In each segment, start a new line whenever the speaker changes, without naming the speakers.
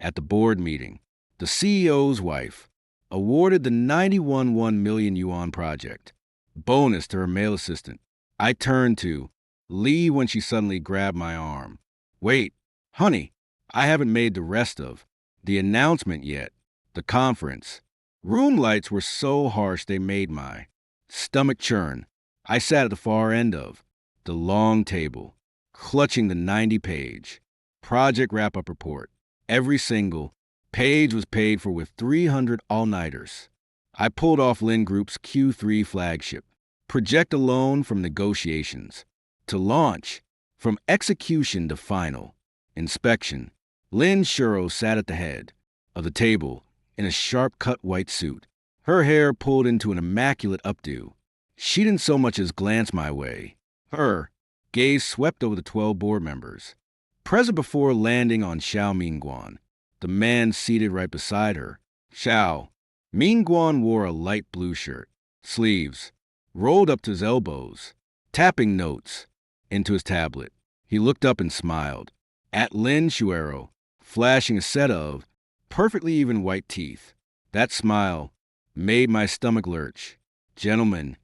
At the board meeting, the CEO's wife awarded the 91 million yuan project bonus to her male assistant. I turned to Lee when she suddenly grabbed my arm. Wait, honey, I haven't made the rest of the announcement yet. The conference. Room lights were so harsh they made my stomach churn. I sat at the far end of the long table, clutching the 90-page project wrap-up report. Every single page was paid for with 300 all-nighters. I pulled off Lin Group's Q3 flagship project alone from negotiations to launch, from execution to final inspection. Lin Shuro sat at the head of the table in a sharp-cut white suit, her hair pulled into an immaculate updo. She didn't so much as glance my way. Her gaze swept over the 12 board members, present before landing on Xiao Mingguan, the man seated right beside her. Xiao Mingguan wore a light blue shirt, sleeves rolled up to his elbows, tapping notes into his tablet. He looked up and smiled at Lin Shuero, flashing a set of perfectly even white teeth. That smile made my stomach lurch. Gentlemen,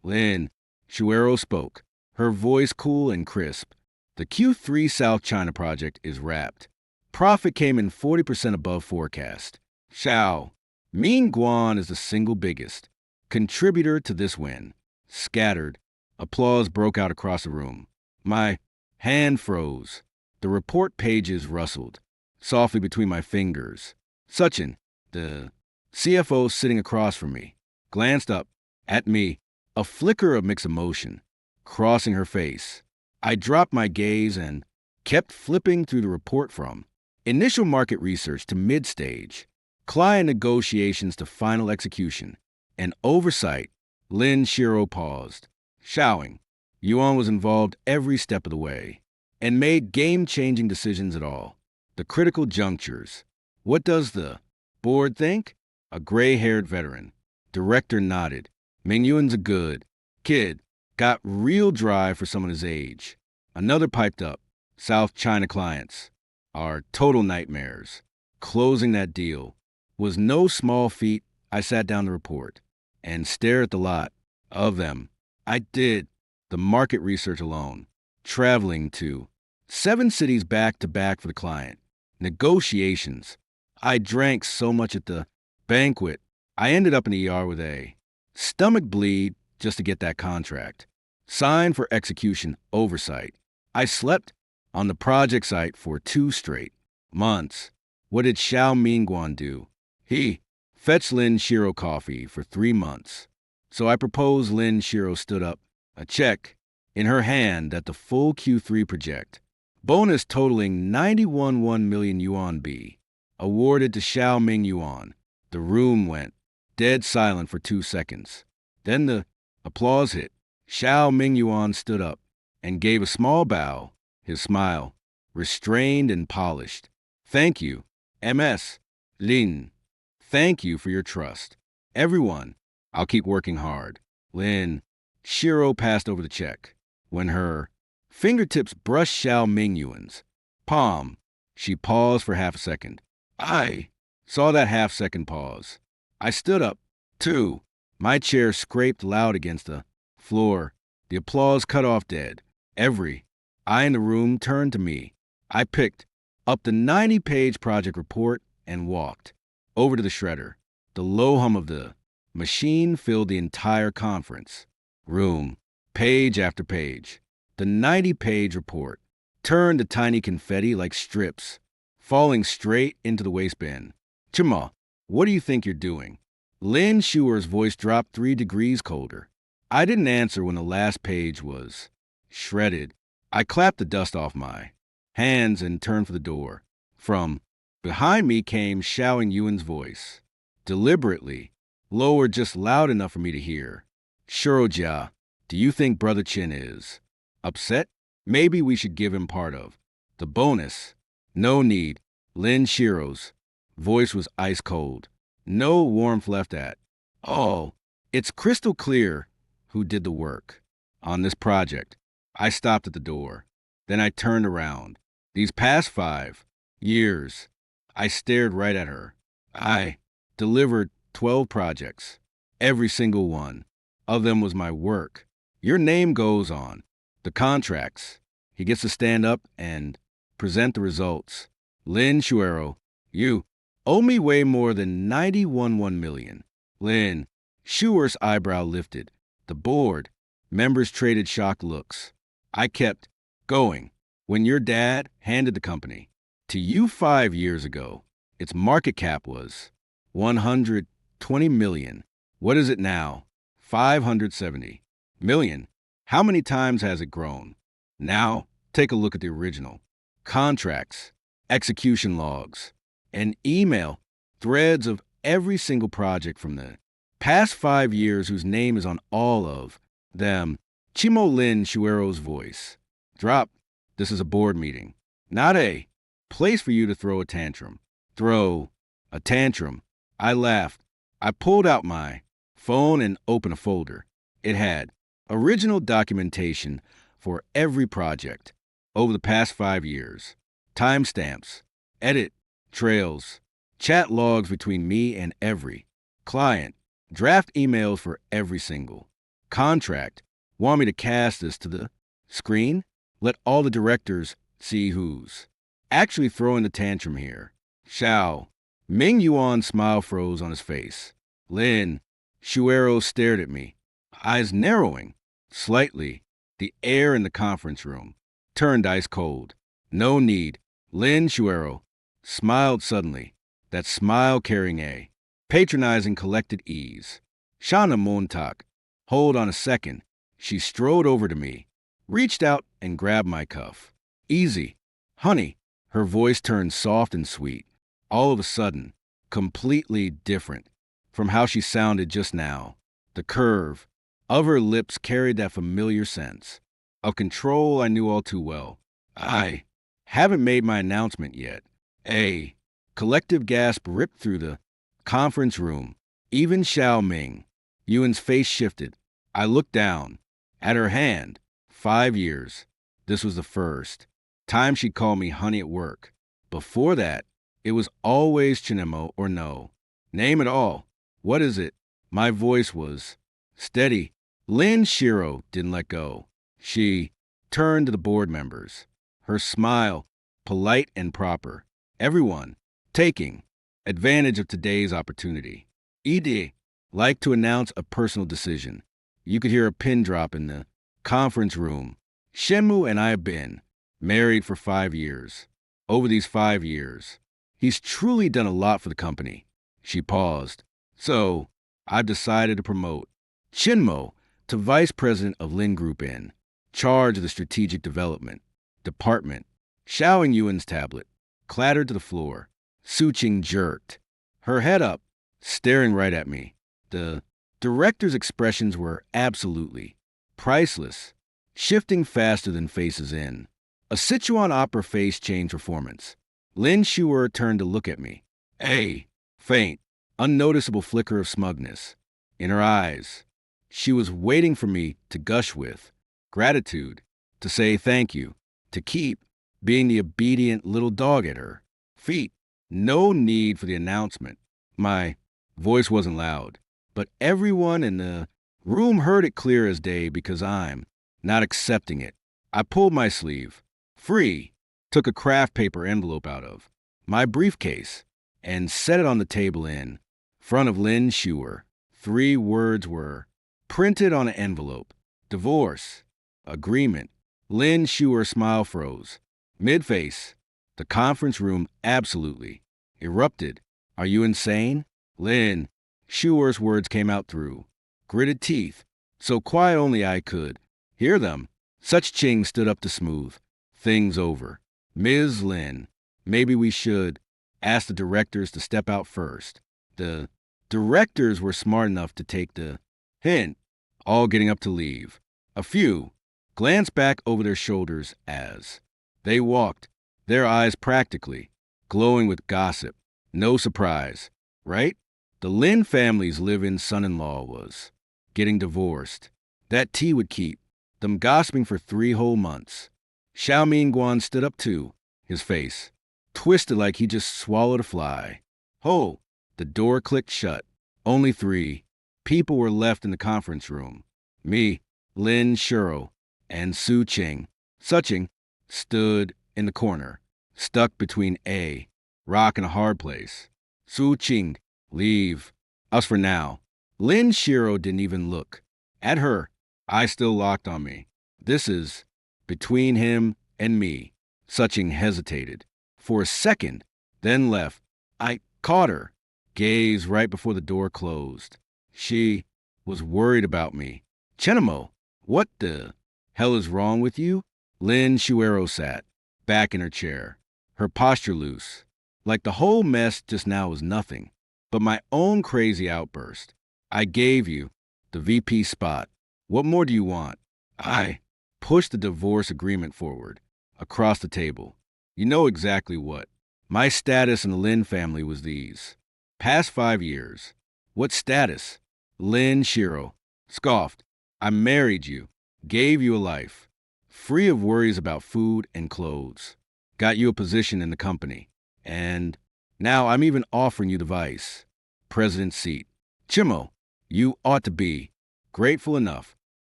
Lin Shuero spoke, her voice cool and crisp. The Q3 South China project is wrapped. Profit came in 40% above forecast. Xiao Mingguan is the single biggest contributor to this win. Scattered applause broke out across the room. My hand froze. The report pages rustled softly between my fingers. Sachin, the CFO sitting across from me, glanced up at me, a flicker of mixed emotion crossing her face. I dropped my gaze and kept flipping through the report from initial market research to mid-stage, client negotiations to final execution, and oversight. Lin Shiro paused, shouting. Yuan was involved every step of the way and made game-changing decisions at all the critical junctures. What does the board think? A gray-haired veteran director nodded. Mingyuan's a good kid, got real drive for someone his age. Another piped up. South China clients are total nightmares. Closing that deal was no small feat. I sat down the report and stared at the lot of them. I did the market research alone, traveling to 7 cities back-to-back for the client. Negotiations. I drank so much at the banquet, I ended up in the ER with a stomach bleed just to get that contract. Signed for execution oversight. I slept on the project site for 2 straight months. What did Xiao Mingguan do? He fetched Lin Shiro coffee for 3 months. So I proposed. Lin Shiro stood up, a check in her hand that the full Q3 project, bonus totaling 91 million yuan be awarded to Xiao Mingyuan. The room went dead silent for 2 seconds. Then the applause hit. Xiao Mingyuan stood up and gave a small bow, his smile restrained and polished. Thank you, MS. Lin. Thank you for your trust. Everyone, I'll keep working hard. Lin Shiro passed over the check. When her fingertips brushed Xiao Mingyuan's palm, she paused for half a second. I saw that half-second pause. I stood up, too. My chair scraped loud against the floor. The applause cut off dead. Every eye in the room turned to me. I picked up the 90-page project report and walked over to the shredder. The low hum of the machine filled the entire conference room, page after page. The 90-page report turned to tiny confetti like strips, falling straight into the waste bin. Chima, what do you think you're doing? Lin Shuer's voice dropped 3 degrees colder. I didn't answer when the last page was shredded. I clapped the dust off my hands and turned for the door. From behind me came Xiao Yuan's voice, deliberately, lower just loud enough for me to hear. Shurojia, do you think Brother Chin is upset? Maybe we should give him part of the bonus. No need. Lin Shiro's voice was ice cold. No warmth left at all. It's crystal clear who did the work on this project. I stopped at the door. Then I turned around. These past 5 years, I stared right at her. I delivered 12 projects. Every single one of them was my work. Your name goes on the contracts. He gets to stand up and present the results. Lynn Shuero, you owe me way more than 91 million. Lynn, Schuer's eyebrow lifted. The board members traded shocked looks. I kept going. When your dad handed the company to you 5 years ago, its market cap was 120 million. What is it now? 570 million. How many times has it grown? Now, take a look at the original. Contracts, execution logs, and email threads of every single project from the past 5 years whose name is on all of them. Chimo Lin Shuero's voice. Drop. This is a board meeting, not a place for you to throw a tantrum. Throw a tantrum. I laughed. I pulled out my phone and opened a folder. It had original documentation for every project over the past 5 years, timestamps, edit trails, chat logs between me and every client, draft emails for every single contract. Want me to cast this to the screen? Let all the directors see who's actually throwing the tantrum here. Shao. Ming Yuan's smile froze on his face. Lin Shuero stared at me, eyes narrowing slightly. The air in the conference room turned ice cold. No need. Lin Shuero smiled suddenly, that smile carrying a patronizing collected ease. Shana Montak, hold on a second. She strode over to me, reached out and grabbed my cuff. Easy. Honey. Her voice turned soft and sweet, all of a sudden, completely different from how she sounded just now. The curve of her lips carried that familiar sense of control I knew all too well. I haven't made my announcement yet. A collective gasp ripped through the conference room. Even Xiao Ming, Yuan's face shifted. I looked down at her hand. 5 years. This was the first time she called me honey at work. Before that, it was always Chinemo or no. Name it all. What is it? My voice was steady. Lin Shiro didn't let go. She turned to the board members, her smile polite and proper. Everyone taking advantage of today's opportunity. ED like to announce a personal decision. You could hear a pin drop in the conference room. Shenmu and I have been married for 5 years. Over these 5 years, he's truly done a lot for the company. She paused. So, I've decided to promote Chinmo to vice president of Lin Group in charge of the strategic development department. Xiao Yuan's tablet clattered to the floor. Su Qing jerked her head up, staring right at me. The director's expressions were absolutely priceless, shifting faster than faces in a Sichuan opera face change performance. Lin Shuer turned to look at me. A faint, unnoticeable flicker of smugness in her eyes. She was waiting for me to gush with gratitude, to say thank you, to keep being the obedient little dog at her feet. No need for the announcement. My voice wasn't loud, but everyone in the room heard it clear as day because I'm not accepting it. I pulled my sleeve free, took a craft paper envelope out of my briefcase, and set it on the table in front of Lin Shuer. 3 words were printed on an envelope. Divorce. Agreement. Lin Shuer's smile froze. Mid-face. The conference room absolutely erupted. Are you insane? Lin Shuer's words came out through gritted teeth, so quiet only I could hear them. Such Ching stood up to smooth things over. Ms. Lin, maybe we should ask the directors to step out first. The directors were smart enough to take the hint, all getting up to leave. A few glanced back over their shoulders as they walked, their eyes practically glowing with gossip. No surprise, right? The Lin family's live-in son-in-law was getting divorced. That tea would keep them gossiping for 3 whole months. Xiao Mingguan stood up too, his face twisted like he just swallowed a fly. Ho! The door clicked shut. Only 3 people were left in the conference room. Me, Lin Shuro, and Su Ching. Suching stood in the corner, stuck between a rock and a hard place. Su Ching, leave us for now. Lin Shiro didn't even look at her. I still locked on me. This is between him and me. Suching hesitated for a second, then left. I caught her gaze right before the door closed. She was worried about me. Chenamo, what the hell is wrong with you? Lin Shuero sat back in her chair, her posture loose, like the whole mess just now was nothing but my own crazy outburst. I gave you the VP spot. What more do you want? I pushed the divorce agreement forward, across the table. You know exactly what. My status in the Lin family was these. Past 5 years. What status? Lin Shiro scoffed. I married you, gave you a life, free of worries about food and clothes. Got you a position in the company. And now I'm even offering you the vice president's seat. Chimo, you ought to be grateful enough.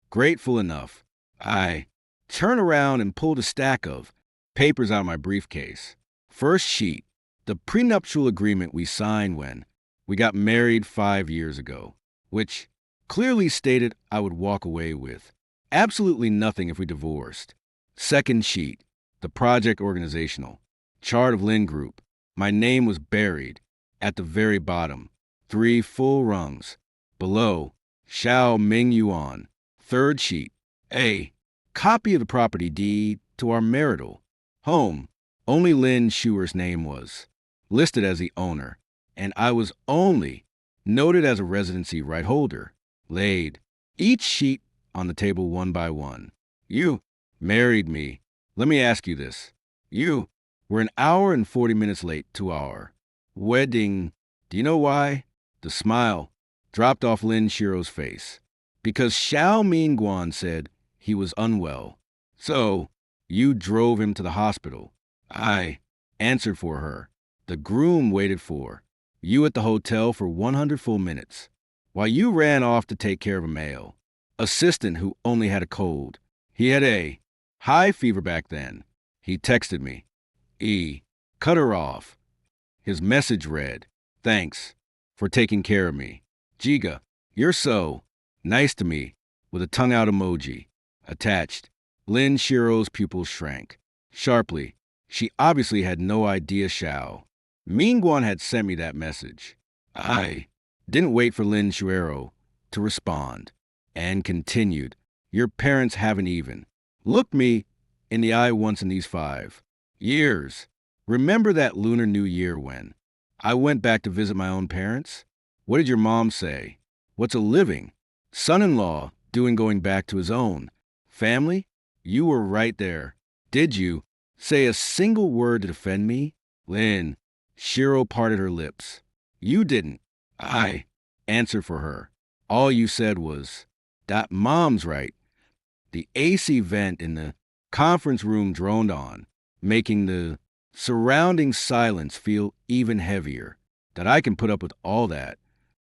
Grateful enough. I turned around and pulled a stack of papers out of my briefcase. First sheet, the prenuptial agreement we signed when we got married 5 years ago, which clearly stated I would walk away with absolutely nothing if we divorced. Second sheet, the project organizational chart of Lin Group. My name was buried at the very bottom, 3 full rungs. Below, Xiao Ming Yuan. Third sheet, a copy of the property deed to our marital home. Only Lin Shuer's name was listed as the owner, and I was only noted as a residency right holder. Laid each sheet on the table one by one. You married me. Let me ask you this. You were an hour and 40 minutes late to our wedding. Do you know why? The smile dropped off Lin Shiro's face. Because Xiao Mingguan said he was unwell. So you drove him to the hospital. I answered for her. The groom waited for you at the hotel for 100 full minutes, while you ran off to take care of a male assistant who only had a cold. He had a high fever back then. He texted me. Cut her off. His message read, thanks for taking care of me. Jiga, you're so nice to me, with a tongue-out emoji attached. Lin Shiro's pupils shrank sharply. She obviously had no idea Xiao Mingguan had sent me that message. I didn't wait for Lin Shuero to respond and continued. Your parents haven't even looked me in the eye once in these 5 years. Remember that Lunar New Year when I went back to visit my own parents? What did your mom say? What's a living son-in-law doing going back to his own family? You were right there. Did you say a single word to defend me? Lin Shiro parted her lips. You didn't. I answered for her. All you said was, that mom's right. The AC vent in the conference room droned on, making the surrounding silence feel even heavier. That I can put up with all that.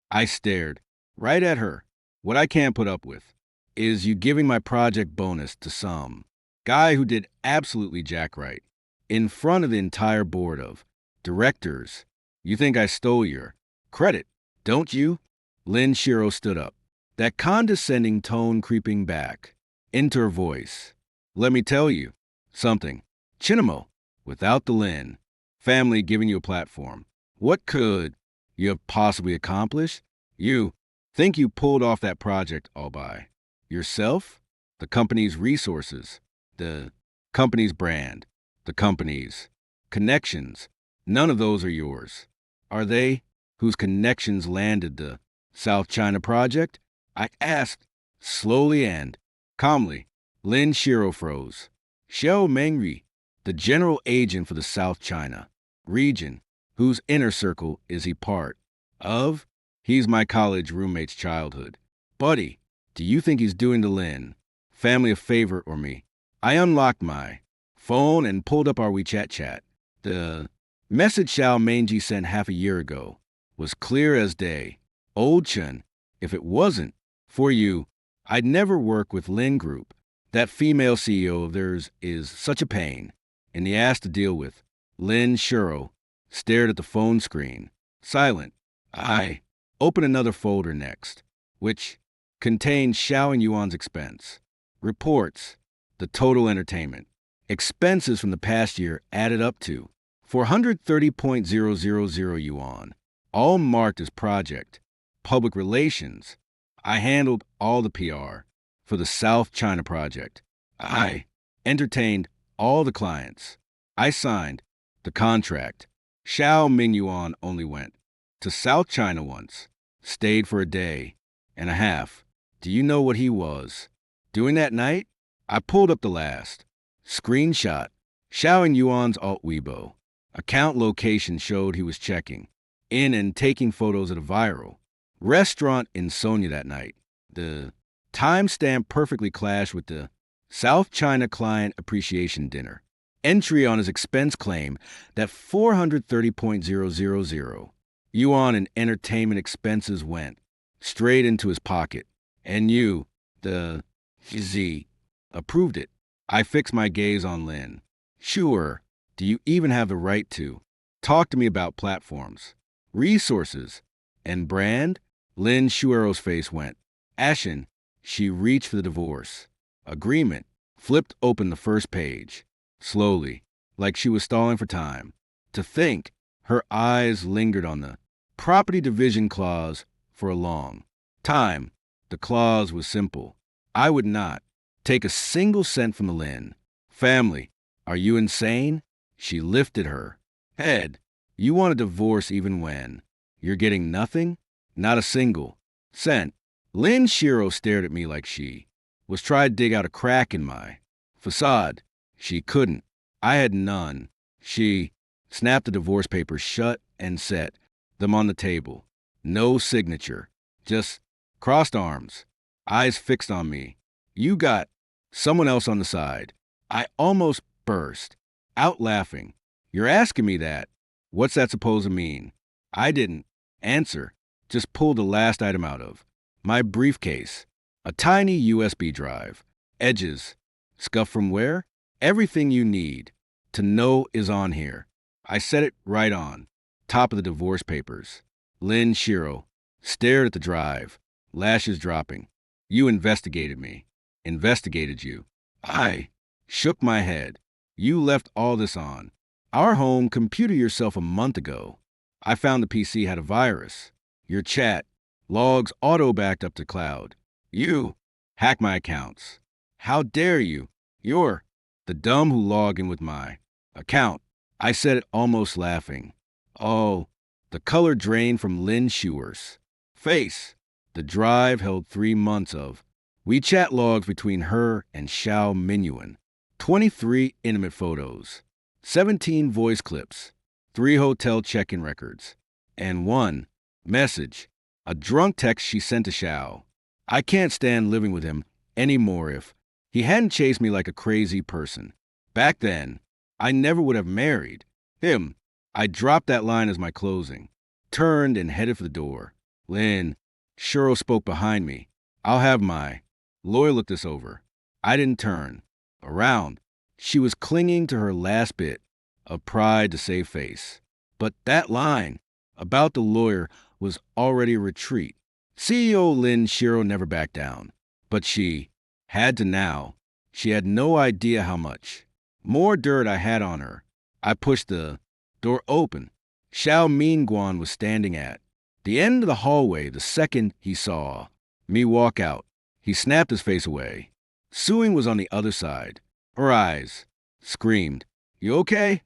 I stared right at her. What I can't put up with is you giving my project bonus to some guy who did absolutely jack right in front of the entire board of directors. You think I stole your credit, don't you? Lin Shiro stood up, that condescending tone creeping back into her voice. Let me tell you something. Chinamo, without the Lin family giving you a platform, what could you have possibly accomplished? You think you pulled off that project all by yourself? The company's resources, the company's brand, the company's connections, none of those are yours. Are they? Whose connections landed the South China project? I asked, slowly and calmly. Lin Shiro froze. Xiao Mengri, the general agent for the South China region, whose inner circle is he part of? He's my college roommate's childhood. Buddy, do you think he's doing the Lin family a favor or me? I unlocked my phone and pulled up our WeChat chat. The Message Xiao Mingji sent half a year ago was clear as day. Old Chen, if it wasn't for you, I'd never work with Lin Group. That female CEO of theirs is such a pain, in the ass to deal with. Lin Shuro stared at the phone screen, silent. I opened another folder next, which contained Xiao and Yuan's expense. Reports, the total entertainment. Expenses from the past year added up to 430.000 yuan, all marked as project. Public relations. I handled all the PR for the South China project. I entertained all the clients. I signed the contract. Xiao Mingyuan only went to South China once, stayed for a day and a half. Do you know what he was doing that night? I pulled up the last screenshot. Xiao and Yuan's alt Weibo. Account location showed he was checking in and taking photos at a viral restaurant in Sonia that night. The timestamp perfectly clashed with the South China Client Appreciation Dinner. Entry on his expense claim that 430.000 yuan in entertainment expenses went straight into his pocket. And you, the Z, approved it. I fixed my gaze on Lin. Sure, do you even have the right to talk to me about platforms, resources, and brand? Lin Shuero's face went ashen. She reached for the divorce agreement, flipped open the first page, slowly, like she was stalling for time. To think, her eyes lingered on the property division clause for a long time. The clause was simple. I would not take a single cent from the Lin family. Are you insane? She lifted her head. You want a divorce even when you're getting nothing? Not a single cent. Lin Shiro stared at me like she was trying to dig out a crack in my facade. She couldn't. I had none. She snapped the divorce papers shut and set them on the table. No signature. Just crossed arms. Eyes fixed on me. You got someone else on the side. I almost burst out laughing. You're asking me that? What's that supposed to mean? I didn't answer. Just pulled the last item out of my briefcase. A tiny USB drive. Edges. Scuff from where? Everything you need to know is on here. I set it right on top of the divorce papers. Lin Shiro stared at the drive, lashes dropping. You investigated me. Investigated you. I shook my head. You left all this on our home computer yourself a month ago. I found the PC had a virus. Your chat logs auto-backed up to cloud. You hacked my accounts. How dare you? You're the dumb who log in with my account. I said it almost laughing. Oh, the color drained from Lin Shuer's face. The drive held 3 months of WeChat logs between her and Xiao Mingyuan. 23 intimate photos, 17 voice clips, 3 hotel check-in records, and 1 message, a drunk text she sent to Xiao. I can't stand living with him anymore. If he hadn't chased me like a crazy person back then, I never would have married him. I dropped that line as my closing, turned and headed for the door. Lin Shuro spoke behind me. I'll have my lawyer look this over. I didn't turn around. She was clinging to her last bit of pride to save face. But that line about the lawyer was already a retreat. CEO Lin Shiro never backed down. But she had to now. She had no idea how much more dirt I had on her. I pushed the door open. Xiao Mingyuan was standing at the end of the hallway the second he saw me walk out. He snapped his face away. Suing was on the other side. Her eyes screamed, "You okay?"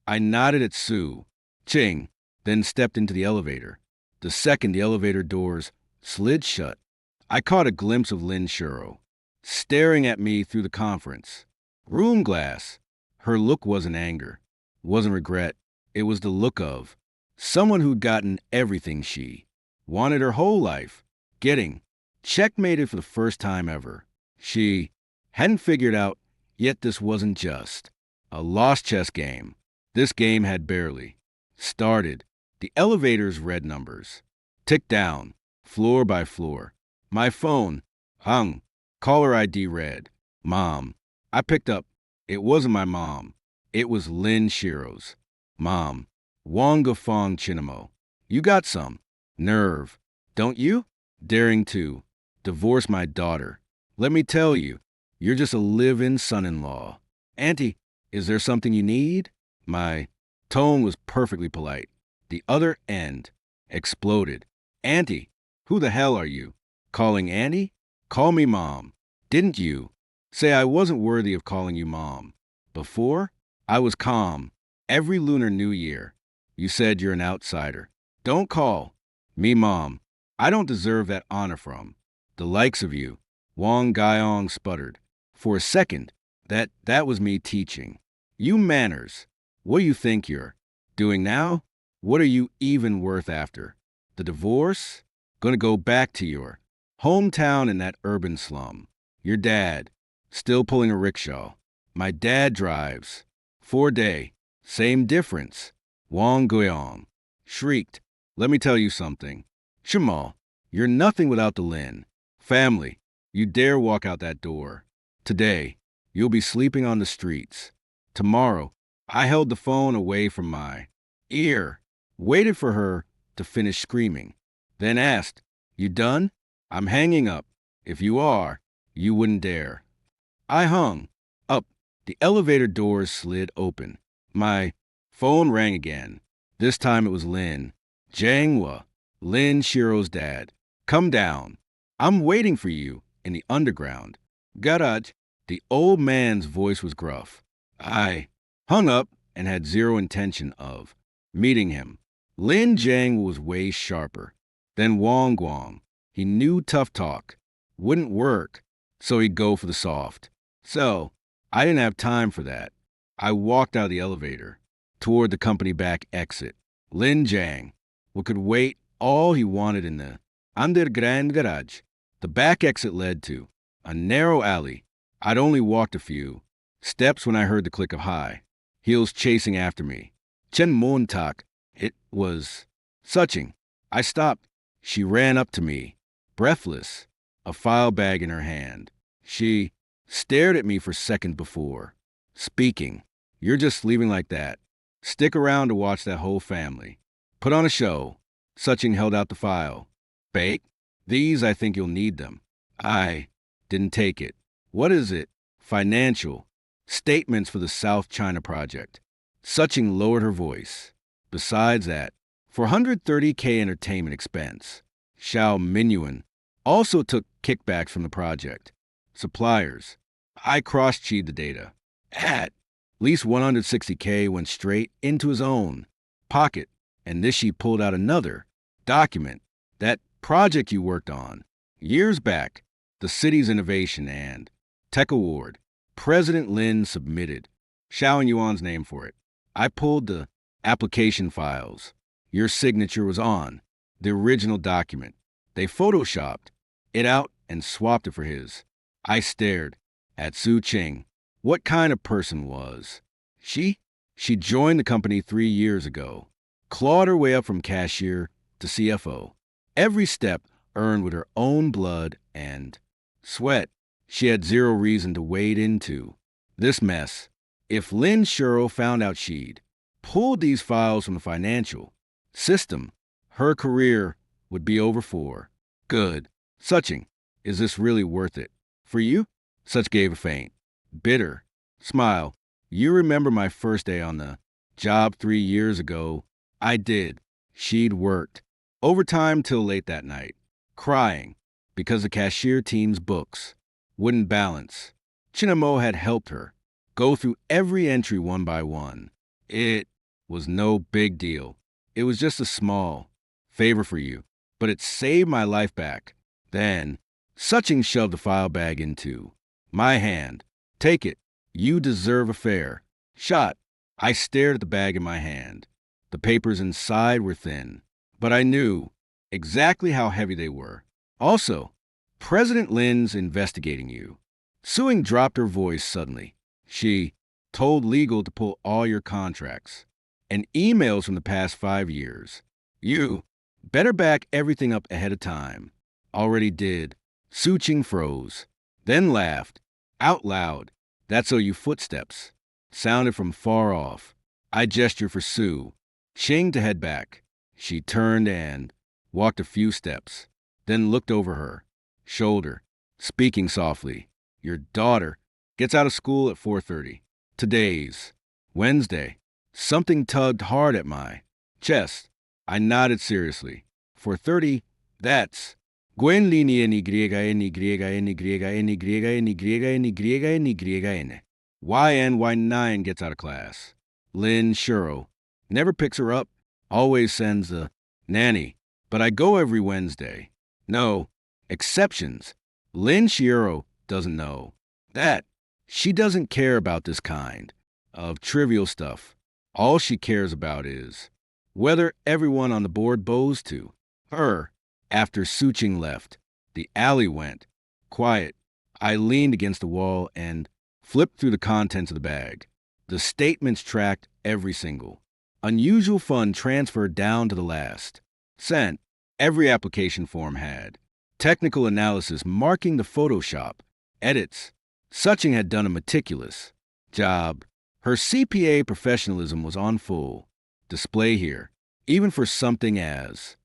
I nodded at Sue. Ching, then stepped into the elevator. The second the elevator doors slid shut, I caught a glimpse of Lin Shuro staring at me through the conference room glass. Her look wasn't anger, wasn't regret. It was the look of someone who'd gotten everything she wanted her whole life, getting checkmated for the first time ever. She hadn't figured out yet this wasn't just a lost chess game. This game had barely started. The elevator's red numbers ticked down, floor by floor. My phone hung. Caller ID read, Mom. I picked up. It wasn't my mom. It was Lynn Shiro's mom. Wonga Fong Chinamo. You got some nerve, don't you? Daring to divorce my daughter. Let me tell you, you're just a live-in son-in-law. Auntie, is there something you need? My tone was perfectly polite. The other end exploded. Auntie, who the hell are you? Calling Annie? Call me Mom. Didn't you say I wasn't worthy of calling you Mom? Before, I was calm. Every Lunar New Year, you said you're an outsider. Don't call me Mom. I don't deserve that honor from the likes of you. Wang Gaiong sputtered. For a second, that was me teaching. You manners. What do you think you're doing now? What are you even worth after the divorce? Gonna go back to your hometown in that urban slum. Your dad, still pulling a rickshaw. My dad drives. 4-day. Same difference. Wang Guiyong shrieked. Let me tell you something. Shamal, you're nothing without the Lin family. You dare walk out that door. Today, you'll be sleeping on the streets. Tomorrow, I held the phone away from my ear, waited for her to finish screaming, then asked, You done? I'm hanging up. If you are, you wouldn't dare. I hung up. The elevator doors slid open. My phone rang again. This time it was Lin. Jianghua, Lin Shiro's dad. Come down. I'm waiting for you in the underground. Garage. The old man's voice was gruff. I hung up and had zero intention of meeting him. Lin Jiang was way sharper than Wang Guang. He knew tough talk wouldn't work, so he'd go for the soft. So, I didn't have time for that. I walked out of the elevator toward the company back exit. Lin Jiang could wait all he wanted in the underground garage. The back exit led to a narrow alley. I'd only walked a few steps when I heard the click of high heels chasing after me. Chen Mon Tak. It was Suching. I stopped. She ran up to me, breathless, a file bag in her hand. She stared at me for a second before speaking. You're just leaving like that. Stick around to watch that whole family put on a show. Suching held out the file. Bake? These, I think you'll need them. I didn't take it. What is it? Financial statements for the South China project. Suching lowered her voice. Besides that, for $130K entertainment expense, Xiao Minyuan also took kickbacks from the project. Suppliers. I cross-checked the data. At least $160K went straight into his own pocket, and this she pulled out another document. That project you worked on years back, the city's innovation and tech award. President Lin submitted Xiao Yuan's name for it. I pulled the application files. Your signature was on the original document. They photoshopped it out and swapped it for his. I stared at Su Qing. What kind of person was she? She joined the company 3 years ago, clawed her way up from cashier to CFO. Every step earned with her own blood and sweat. She had zero reason to wade into this mess. If Lin Shiro found out she'd pulled these files from the financial system, her career would be over for good. Suching, is this really worth it? For you? Such gave a faint, bitter smile. You remember my first day on the job 3 years ago? I did. She'd worked overtime till late that night, crying because the cashier team's books wouldn't balance. Chinamo had helped her go through every entry one by one. It was no big deal. It was just a small favor for you, but it saved my life back. Then, Suching shoved the file bag into my hand. Take it. You deserve a fair shot. I stared at the bag in my hand. The papers inside were thin, but I knew exactly how heavy they were. Also, President Lin's investigating you. Suing dropped her voice suddenly. She told legal to pull all your contracts, and emails from the past 5 years. You better back everything up ahead of time. Already did. Suching froze, then laughed, out loud. That's so you footsteps sounded from far off. I gestured for Sue. Ching to head back. She turned and walked a few steps, then looked over her shoulder, speaking softly. Your daughter gets out of school at 4:30. Today's Wednesday. Something tugged hard at my chest. I nodded seriously. 4:30, that's Gwen Lini N Y N Y N Y N Y N Y N Y N. YN9 gets out of class. Lynn Shuro never picks her up, always sends a nanny, but I go every Wednesday. No exceptions. Lynn Shuro doesn't know that. She doesn't care about this kind of trivial stuff. All she cares about is whether everyone on the board bows to her. After Suching left, the alley went quiet. I leaned against the wall and flipped through the contents of the bag. The statements tracked every single unusual fund transferred down to the last cent. Every application form had technical analysis marking the Photoshop edits. Suching had done a meticulous job. Her CPA professionalism was on full display here, even for something as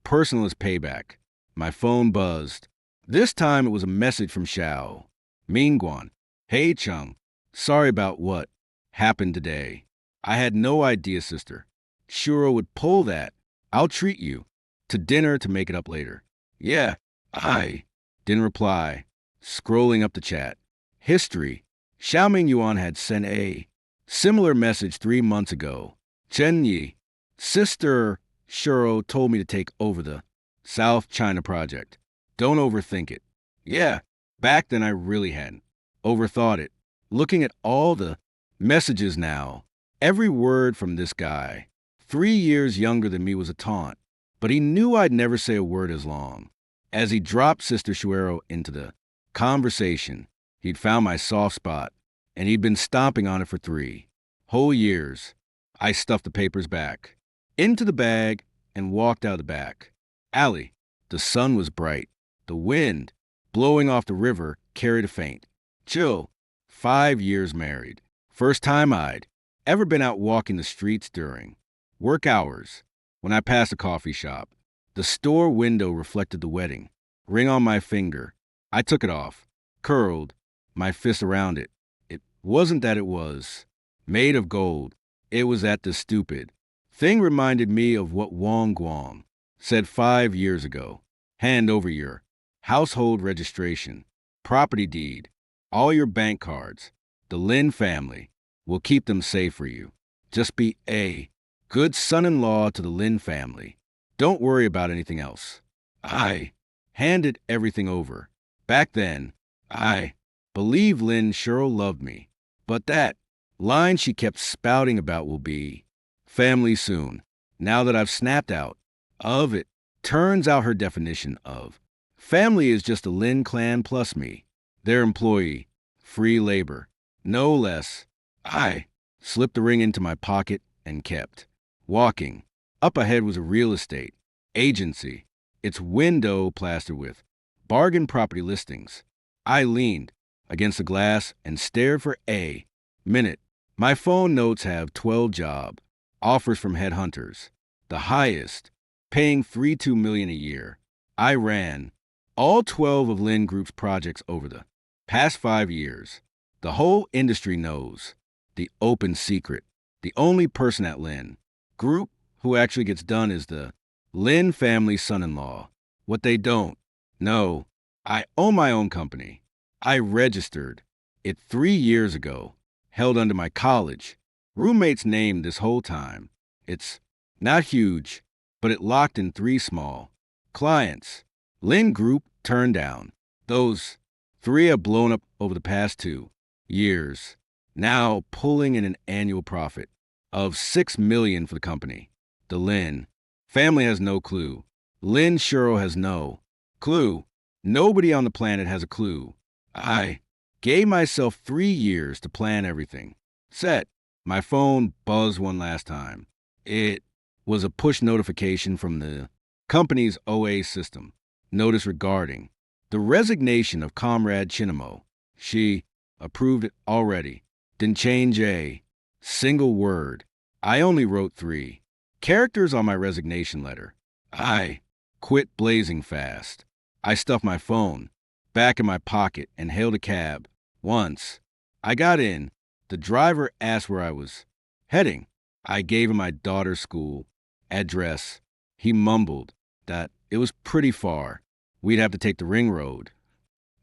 personal as payback. My phone buzzed. This time it was a message from Xiao Mingguan. Hey Chung, sorry about what happened today. I had no idea, sister. Shuro would pull that. I'll treat you to dinner to make it up later. Yeah, I didn't reply. Scrolling up the chat. History. Xiaoming Yuan had sent a similar message 3 months ago. Chen Yi, sister Shuro told me to take over the South China project. Don't overthink it. Yeah, back then I really hadn't overthought it. Looking at all the messages now, every word from this guy, 3 years younger than me, was a taunt. But he knew I'd never say a word as long. As he dropped Sister Shuero into the conversation, he'd found my soft spot, and he'd been stomping on it for 3 whole years. I stuffed the papers back into the bag and walked out the back alley. The sun was bright. The wind, blowing off the river, carried a faint chill. 5 years married. First time I'd ever been out walking the streets during work hours. When I passed a coffee shop, the store window reflected the wedding ring on my finger. I took it off, curled my fist around it. It wasn't that it was made of gold. It was that the stupid thing reminded me of what Wang Guang said 5 years ago. Hand over your household registration, property deed, all your bank cards. The Lin family will keep them safe for you. Just be a good son-in-law to the Lin family. Don't worry about anything else. I handed everything over. Back then, I believed Lin sure loved me. But that line she kept spouting about will be family soon. Now that I've snapped out of it, turns out her definition of family is just the Lin clan plus me, their employee, free labor, no less. I slipped the ring into my pocket and kept walking. Up ahead was a real estate agency, its window plastered with bargain property listings. I leaned against the glass and stared for a minute. My phone notes have 12 job offers from headhunters, the highest, paying $3.2 million a year. I ran all 12 of Lin Group's projects over the past 5 years. The whole industry knows the open secret. The only person at Lin Group who actually gets done is the Lin family son-in-law. What they don't know, I own my own company. I registered it 3 years ago, held under my college roommate's name this whole time. It's not huge, but it locked in 3 small clients. Lin Group turned down. Those 3 have blown up over the past 2 years, now pulling in an annual profit of $6 million for the company. The Lin family has no clue. Lin Shuro has no clue. Nobody on the planet has a clue. I gave myself 3 years to plan everything. Set. My phone buzzed one last time. It was a push notification from the company's OA system. Notice regarding the resignation of Comrade Chinamo. She approved it already. Didn't change a single word. I only wrote 3 characters on my resignation letter. I quit blazing fast. I stuffed my phone back in my pocket and hailed a cab. Once I got in, the driver asked where I was heading. I gave him my daughter's school address. He mumbled that it was pretty far. We'd have to take the ring road.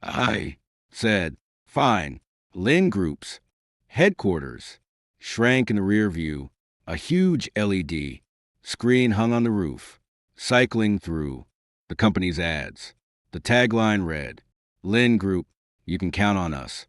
I said, fine. Lynn Group's headquarters shrank in the rear view. A huge LED screen hung on the roof, cycling through the company's ads. The tagline read, Lynn Group, you can count on us.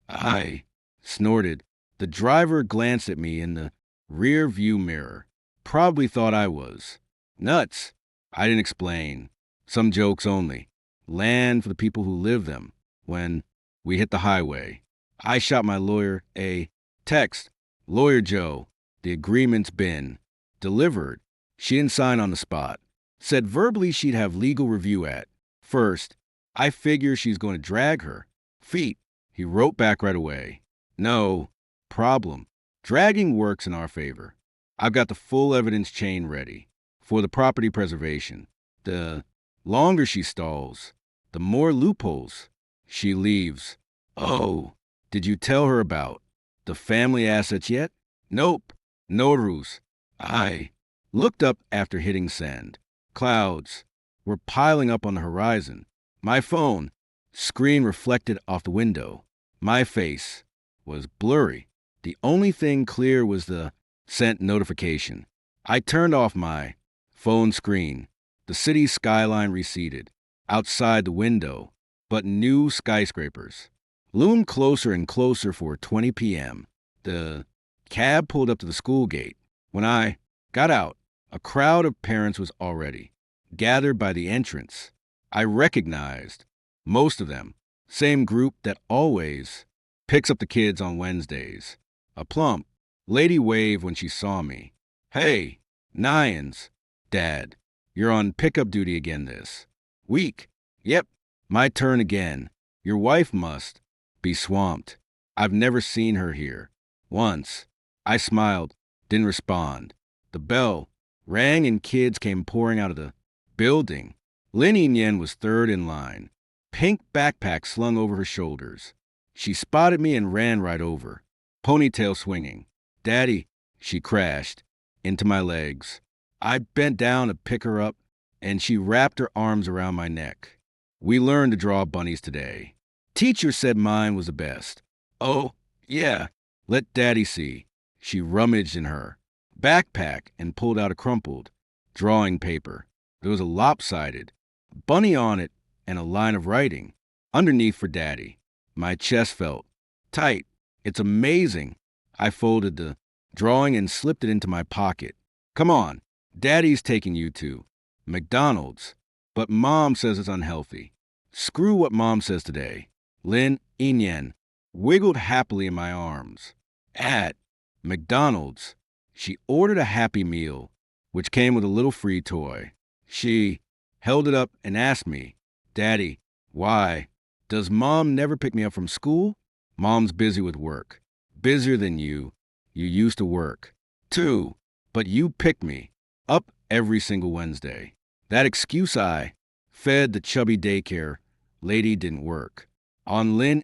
I snorted. The driver glanced at me in the rear view mirror. Probably thought I was nuts. I didn't explain. Some jokes only. Land for the people who live them. When we hit the highway, I shot my lawyer a text. Lawyer Joe, the agreement's been delivered. She didn't sign on the spot. Said verbally she'd have legal review at first. I figure she's going to drag her feet. He wrote back right away. No problem. Dragging works in our favor. I've got the full evidence chain ready for the property preservation. The longer she stalls, the more loopholes she leaves. Oh, did you tell her about the family assets yet? Nope. No ruse. I looked up after hitting send. Clouds were piling up on the horizon. My phone screen reflected off the window. My face was blurry. The only thing clear was the sent notification. I turned off my phone screen. The city skyline receded. Outside the window, but new skyscrapers loomed closer and closer for 20 p.m. The cab pulled up to the school gate. When I got out, a crowd of parents was already gathered by the entrance. I recognized most of them. Same group that always picks up the kids on Wednesdays. A plump lady waved when she saw me. Hey, Nyans, Dad, you're on pickup duty again this week. Yep, my turn again. Your wife must be swamped. I've never seen her here. Once, I smiled, didn't respond. The bell rang and kids came pouring out of the building. Lin Yen was third in line, pink backpack slung over her shoulders. She spotted me and ran right over, ponytail swinging. Daddy, she crashed into my legs. I bent down to pick her up, and she wrapped her arms around my neck. We learned to draw bunnies today. Teacher said mine was the best. Oh, yeah, let Daddy see. She rummaged in her backpack and pulled out a crumpled drawing paper. There was a lopsided bunny on it and a line of writing underneath for Daddy. My chest felt tight. It's amazing. I folded the drawing and slipped it into my pocket. Come on, Daddy's taking you to McDonald's, but Mom says it's unhealthy. Screw what Mom says today. Lin Yen wiggled happily in my arms. At McDonald's, she ordered a Happy Meal, which came with a little free toy. She held it up and asked me, Daddy, why does Mom never pick me up from school? Mom's busy with work. Busier than you. You used to work, too, but you picked me up every single Wednesday. That excuse I fed the chubby daycare lady didn't work. On Lin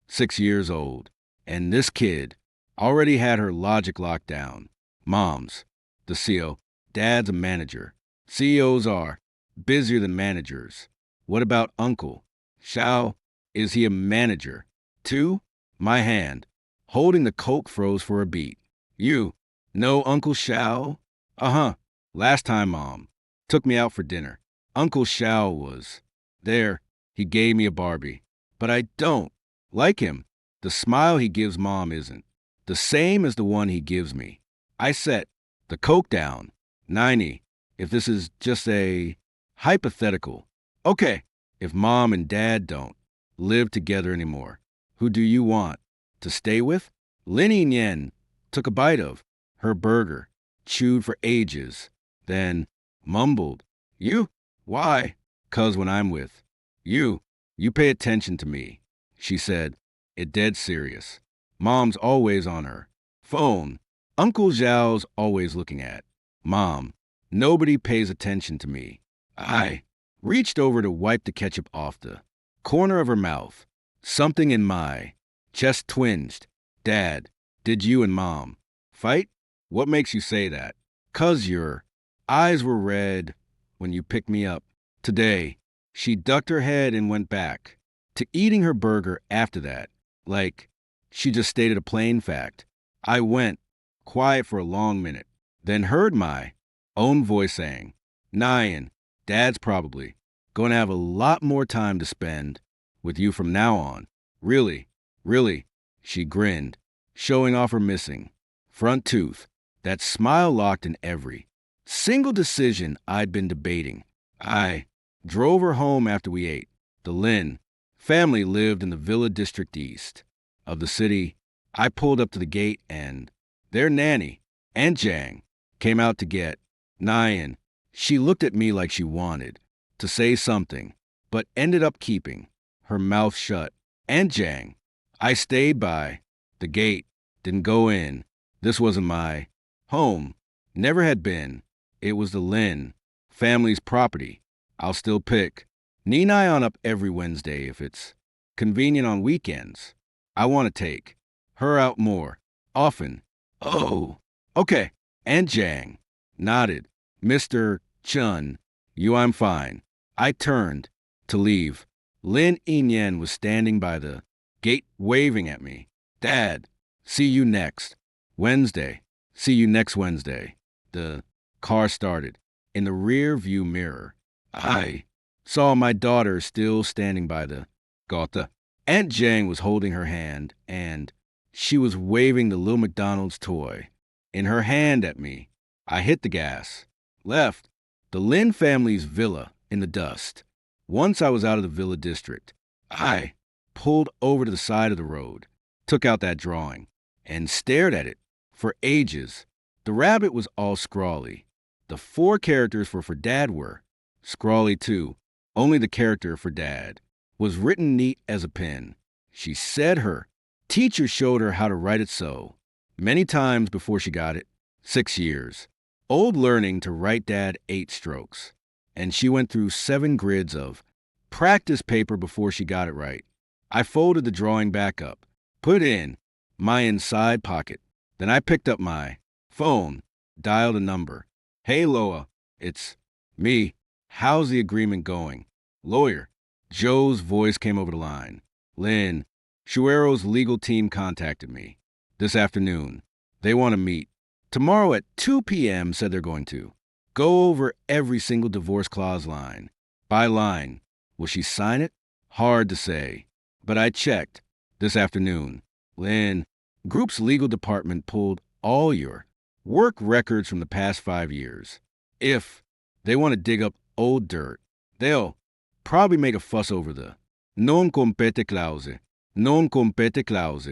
6 years old, and this kid already had her logic locked down. Mom's the CEO, Dad's a manager. CEOs are busier than managers. What about Uncle Shao? Is he a manager, too? My hand, holding the Coke, froze for a beat. You know Uncle Shao? Uh-huh. Last time Mom took me out for dinner, Uncle Shao was there. He gave me a Barbie. But I don't like him. The smile he gives Mom isn't the same as the one he gives me. I set the Coke down. 90, if this is just a hypothetical. Okay, if Mom and Dad don't live together anymore, who do you want to stay with? Lin Yen took a bite of her burger, chewed for ages, then mumbled, "You? Why?" "'Cause when I'm with you, you pay attention to me," she said, it dead serious. Mom's always on her phone. Uncle Zhao's always looking at. Mom, nobody pays attention to me. I reached over to wipe the ketchup off the corner of her mouth. Something in my chest twinged. Dad, did you and Mom fight? What makes you say that? 'Cause your eyes were red when you picked me up. Today, she ducked her head and went back to eating her burger after that, like she just stated a plain fact. I went quiet for a long minute, then heard my own voice saying, "Nyan, Dad's probably going to have a lot more time to spend with you from now on." Really? Really? She grinned, showing off her missing front tooth, that smile locked in every single decision I'd been debating. I drove her home after we ate. The Lin family lived in the Villa District east of the city. I pulled up to the gate and their nanny, Aunt Jang, came out to get Nyan. She looked at me like she wanted to say something, but ended up keeping her mouth shut. Aunt Jang, I stayed by the gate, didn't go in. This wasn't my home. Never had been. It was the Lin family's property. I'll still pick Ninai on up every Wednesday if it's convenient on weekends. I want to take her out more often. Oh, okay. Aunt Jang nodded. Mr. Chun, I'm fine. I turned to leave. Lin Yin was standing by the gate waving at me. Dad, see you next Wednesday. See you next Wednesday. The car started. In the rear view mirror, I saw my daughter still standing by the gotha. Aunt Jang was holding her hand, and she was waving the little McDonald's toy in her hand at me. I hit the gas, left the Lin family's villa in the dust. Once I was out of the Villa District, I pulled over to the side of the road, took out that drawing, and stared at it for ages. The rabbit was all scrawly. The 4 characters for Dad were scrawly too. Only the character for Dad was written neat as a pin. She said her teacher showed her how to write it so many times before she got it. 6 years. Old learning to write Dad 8 strokes. And she went through 7 grids of practice paper before she got it right. I folded the drawing back up, put it in my inside pocket. Then I picked up my phone, dialed a number. "Hey, Loa, it's me. How's the agreement going?" "Lawyer." Joe's voice came over the line. "Lin, Shuero's legal team contacted me this afternoon. They want to meet tomorrow at 2 p.m. Said they're going to go over every single divorce clause line by line. Will she sign it? Hard to say. But I checked this afternoon. Lin, group's legal department pulled all your work records from the past 5 years. If they want to dig up old dirt, they'll probably make a fuss over the non compete clause. Non compete clause.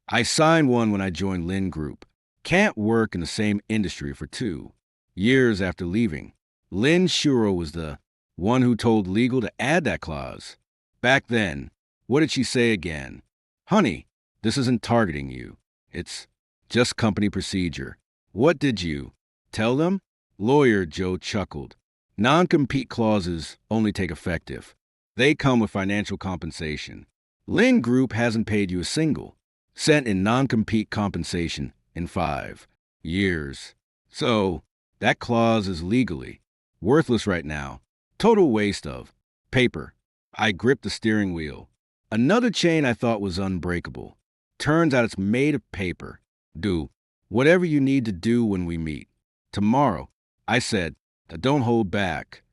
I signed one when I joined Lin Group. Can't work in the same industry for 2 years after leaving. Lin Shuro was the one who told legal to add that clause. Back then, what did she say again? Honey, this isn't targeting you. It's just company procedure. What did you tell them? Lawyer Joe chuckled. Non-compete clauses only take effective. They come with financial compensation. Lin Group hasn't paid you a single cent in non-compete compensation in 5 years. So, that clause is legally worthless right now. Total waste of paper. I gripped the steering wheel. Another chain I thought was unbreakable. Turns out it's made of paper. Do whatever you need to do when we meet. Tomorrow, I said, don't hold back.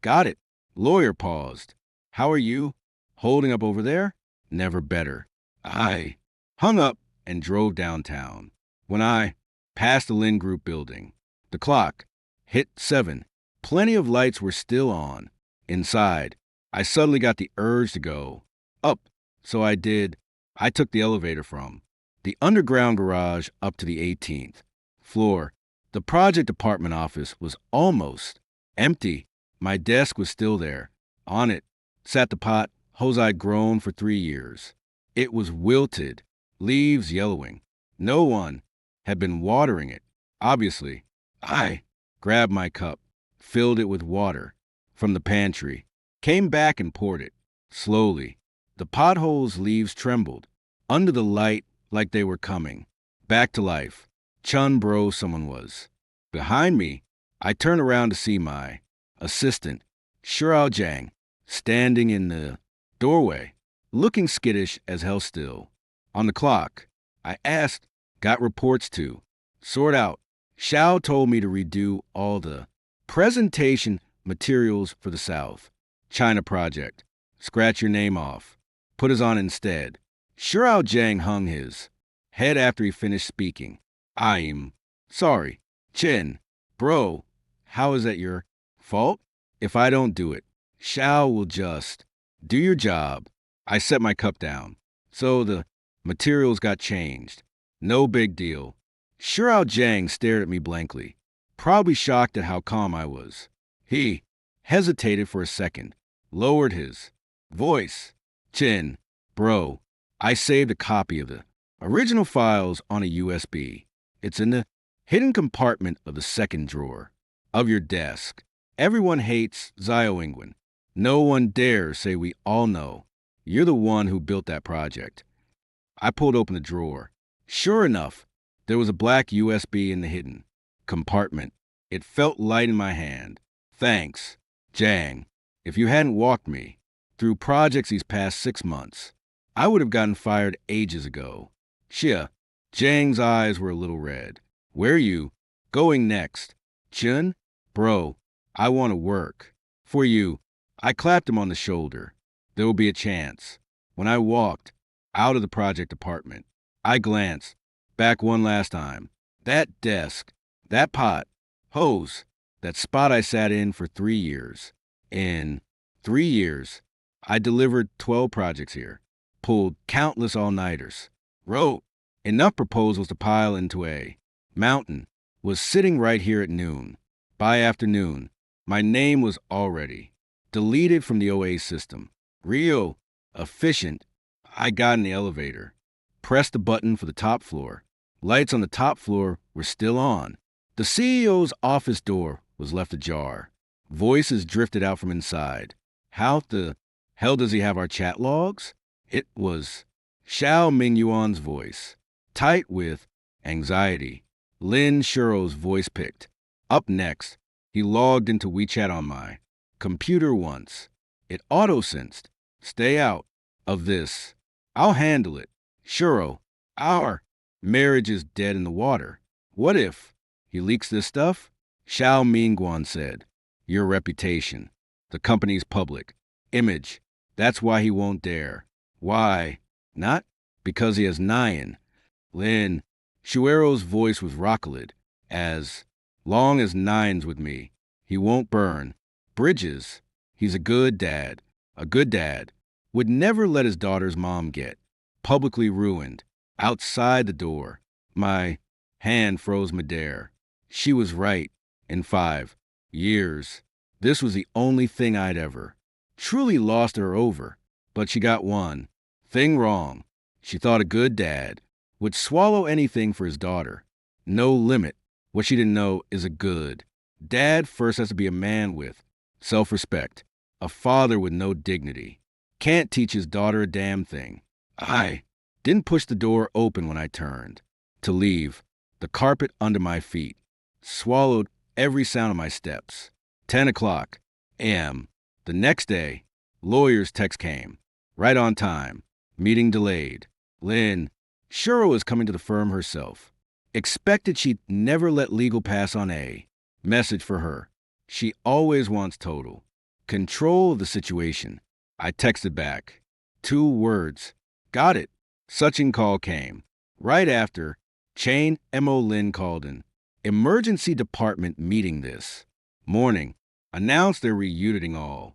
Got it. Lawyer paused. How are you? Holding up over there? Never better. I hung up and drove downtown. When I passed the Lin Group building, the clock hit 7. Plenty of lights were still on. Inside, I suddenly got the urge to go up. So I did. I took the elevator from the underground garage up to the 18th floor. The project department office was almost empty. My desk was still there. On it sat the pot hose I'd grown for 3 years. It was wilted, leaves yellowing. No one had been watering it, obviously. I grabbed my cup, filled it with water from the pantry, came back and poured it. Slowly, the pothole's leaves trembled under the light like they were coming back to life. Chun bro, someone was. Behind me, I turned around to see my assistant, Shirao Jiang, standing in the doorway, looking skittish as hell still. On the clock, I asked, got reports to sort out. Xiao told me to redo all the presentation materials for the South China project. Scratch your name off. Put us on instead. Shirao Jiang hung his head after he finished speaking. I'm sorry. Chen, bro, how is that your fault? If I don't do it, Xiao will just do your job. I set my cup down. So the materials got changed. No big deal. Shirao Jiang stared at me blankly, probably shocked at how calm I was. He hesitated for a second, lowered his voice. Chen, bro, I saved a copy of the original files on a USB. It's in the hidden compartment of the second drawer of your desk. Everyone hates Zioingwen. No one dares say we all know you're the one who built that project. I pulled open the drawer. Sure enough, there was a black USB in the hidden compartment. It felt light in my hand. Thanks, Jiang. If you hadn't walked me through projects these past 6 months, I would have gotten fired ages ago. Xia, Jiang's eyes were a little red. Where are you going next? Chun? Bro, I want to work. For you. I clapped him on the shoulder. There will be a chance. When I walked out of the project apartment, I glanced back one last time. That desk, that pot, hose, that spot I sat in for 3 years. In 3 years, I delivered 12 projects here, pulled countless all-nighters, wrote enough proposals to pile into a mountain, was sitting right here at noon. By afternoon, my name was already deleted from the OA system. Real efficient. I got in the elevator, pressed the button for the top floor. Lights on the top floor were still on. The CEO's office door was left ajar. Voices drifted out from inside. How the hell does he have our chat logs? It was Xiao Mingyuan's voice, tight with anxiety. Lin Shuro's voice picked up next. He logged into WeChat on my computer once. It auto-sensed. Stay out of this. I'll handle it. Shuro, our marriage is dead in the water. What if he leaks this stuff? Xiao Mingguan said. Your reputation. The company's public image. That's why he won't dare. Why? Not because he has Nyan. Lin, Shuero's voice was rocketed. As long as Nyan's with me, he won't burn bridges. He's a good dad. A good dad would never let his daughter's mom get publicly ruined. Outside the door, my hand froze midair. She was right. In 5 years, this was the only thing I'd ever truly lost her over. But she got one thing wrong. She thought a good dad would swallow anything for his daughter. No limit. What she didn't know is a good dad first has to be a man with self-respect. A father with no dignity can't teach his daughter a damn thing. I didn't push the door open when I turned to leave. The carpet under my feet swallowed every sound of my steps. 10 o'clock a.m. The next day, lawyer's text came. Right on time. Meeting delayed. Lynn, Shuro was coming to the firm herself. Expected she'd never let legal pass on a message for her. She always wants total control of the situation. I texted back. 2 words. Got it. Suchin call came. Right after, Chain M.O. Lin called in. Emergency department meeting this morning. Announced they're reuniting all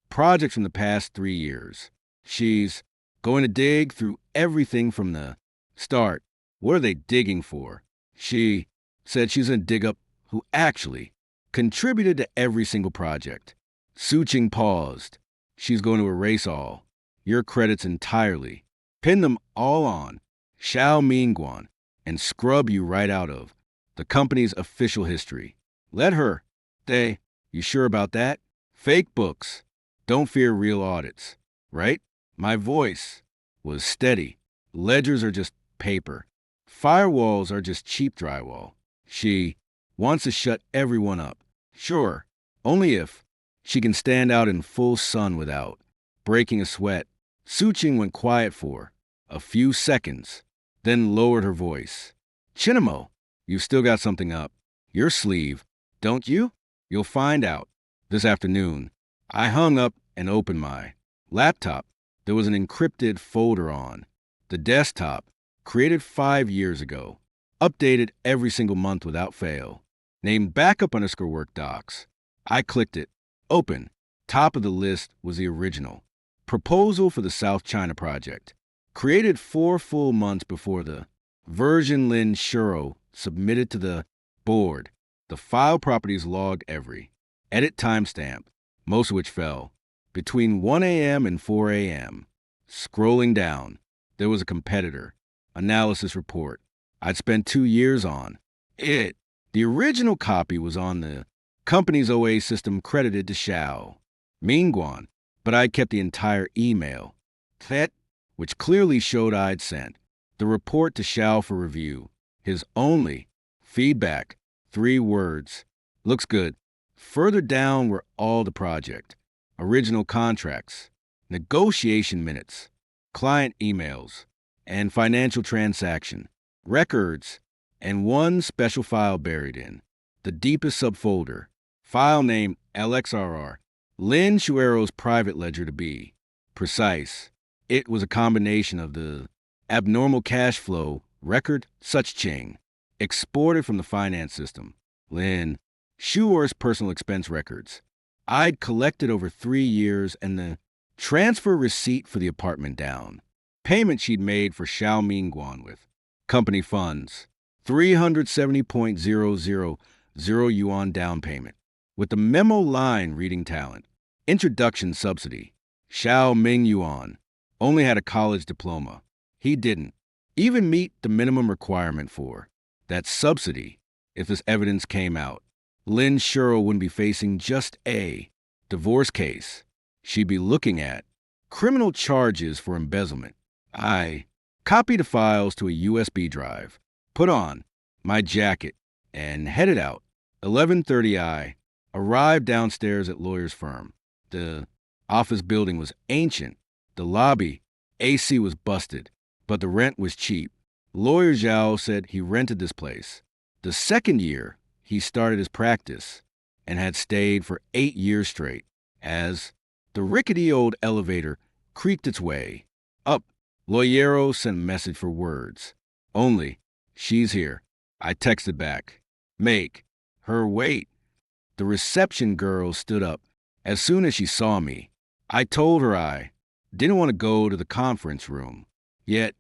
projects from the past 3 years. She's going to dig through everything from the start. What are they digging for? She said she's going to dig up who actually contributed to every single project. Suching paused. She's going to erase all your credits entirely, pin them all on Xiao Mingguan, and scrub you right out of the company's official history. Let her. You sure about that? Fake books. Don't fear real audits, right? My voice was steady. Ledgers are just paper. Firewalls are just cheap drywall. She wants to shut everyone up. Sure, only if she can stand out in full sun without breaking a sweat. Suching went quiet for a few seconds, then lowered her voice. Chinamo, you've still got something up your sleeve, don't you? You'll find out this afternoon. I hung up and opened my laptop. There was an encrypted folder on the desktop, created 5 years ago, updated every single month without fail, named backup_work docs. I clicked it. Open. Top of the list was the original proposal for the South China project, created 4 full months before the version Lin Shuro submitted to the board. The file properties logged every edit timestamp, most of which fell between 1 a.m. and 4 a.m. Scrolling down, there was a competitor analysis report I'd spent 2 years on. The original copy was on the company's OA system credited to Xiao Mingguan, but I'd kept the entire email, which clearly showed I'd sent the report to Xiao for review. His only feedback, 3 words. Looks good. Further down were all the project, original contracts, negotiation minutes, client emails, and financial transaction records, and one special file buried in the deepest subfolder, file name LXRR, Lin Shuero's private ledger to be precise. It was a combination of the abnormal cash flow record, such Ching, exported from the finance system, Lin Shuer's personal expense records I'd collected over 3 years, and the transfer receipt for the apartment down, payment she'd made for Xiao Mingguan with company funds, 370.000 yuan down payment, with the memo line reading talent, introduction subsidy. Xiao Mingyuan only had a college diploma. He didn't even meet the minimum requirement for that subsidy. If this evidence came out, Lin Shuro wouldn't be facing just a divorce case. She'd be looking at criminal charges for embezzlement. I copied the files to a USB drive, put on my jacket, and headed out. 11:30 I arrived downstairs at lawyer's firm. The office building was ancient. The lobby AC was busted, but the rent was cheap. Lawyer Zhao said he rented this place the second year he started his practice and had stayed for 8 years straight. As the rickety old elevator creaked its way up, Loyero sent a message for words. Only, she's here. I texted back. Make her wait. The reception girl stood up as soon as she saw me. I told her I didn't want to go to the conference room yet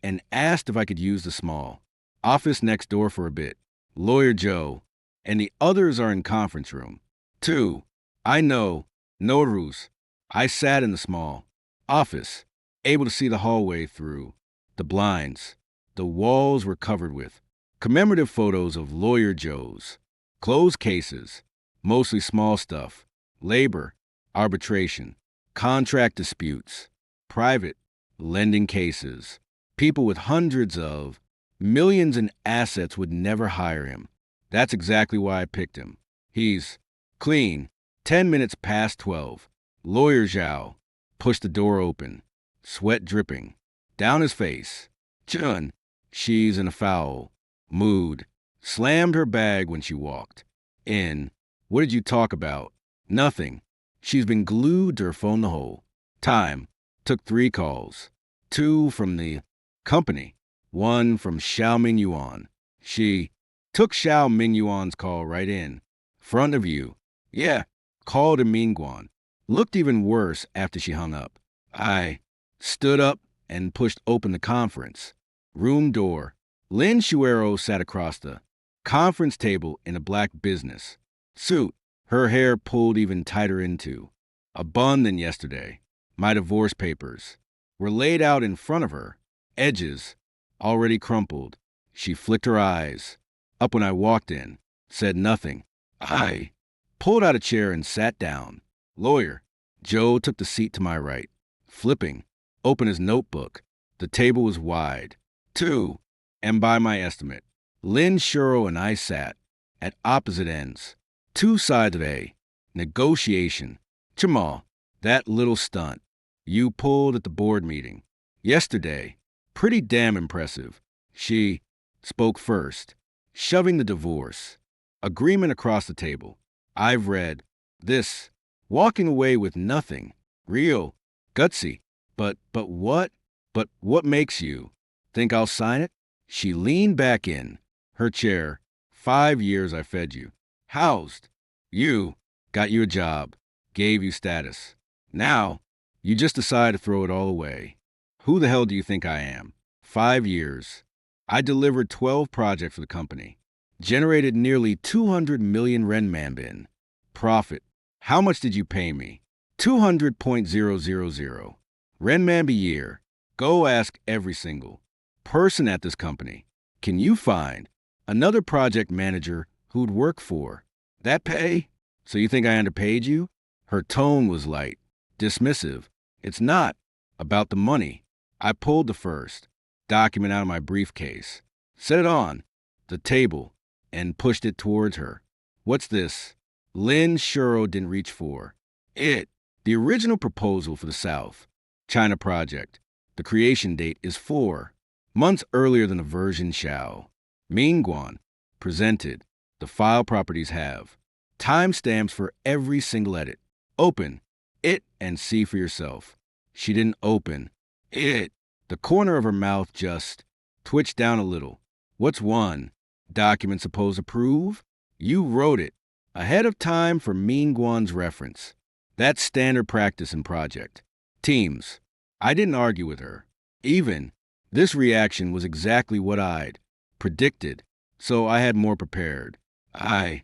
and asked if I could use the small office next door for a bit. Lawyer Joe and the others are in conference room 2. I know, no ruse. I sat in the small office, able to see the hallway through the blinds. The walls were covered with commemorative photos of Lawyer Joe's closed cases, mostly small stuff, labor, arbitration, contract disputes, private lending cases. People with hundreds of millions in assets would never hire him. That's exactly why I picked him. He's clean. 10 minutes past 12. Lawyer Zhao pushed the door open, sweat dripping down his face. Chun, she's in a foul mood, slammed her bag when she walked in. What did you talk about? Nothing. She's been glued to her phone the whole time. Took 3 calls. 2 from the company. 1 from Xiao Mingyuan. She took Xiao Mingyuan's call right in front of you. Yeah, called him Mingguan. Looked even worse after she hung up. I stood up and pushed open the conference room door. Lynn Shuero sat across the conference table in a black business suit, her hair pulled even tighter into a bun than yesterday. My divorce papers were laid out in front of her, edges already crumpled. She flicked her eyes up when I walked in, said nothing. I pulled out a chair and sat down. Lawyer. Joe took the seat to my right, flipping open his notebook. The table was wide. 2. And by my estimate, Lynn Shuro and I sat at opposite ends, two sides of a negotiation. Jamal, that little stunt you pulled at the board meeting yesterday, pretty damn impressive. She spoke first, shoving the divorce agreement across the table. I've read this, walking away with nothing. Real, gutsy. But what makes you think I'll sign it? She leaned back in her chair. 5 years I fed you, housed you, got you a job, gave you status. Now, you just decide to throw it all away. Who the hell do you think I am? 5 years. I delivered 12 projects for the company. Generated nearly 200 million renminbi. Profit. How much did you pay me? 200.000. Renminbi a year. Go ask every single person at this company. Can you find another project manager who'd work for that pay? So you think I underpaid you? Her tone was light, dismissive. It's not about the money. I pulled the first document out of my briefcase, set it on the table, and pushed it towards her. What's this? Lynn Shuro didn't reach for it. The original proposal for the South China project. The creation date is 4 months earlier than the version Xiao Mingguan presented. The file properties have timestamps for every single edit. Open it and see for yourself. She didn't open it. The corner of her mouth just twitched down a little. What's one document supposed to prove? You wrote it ahead of time for Mingguan's reference. That's standard practice in project teams. I didn't argue with her. Even this reaction was exactly what I'd predicted, so I had more prepared. I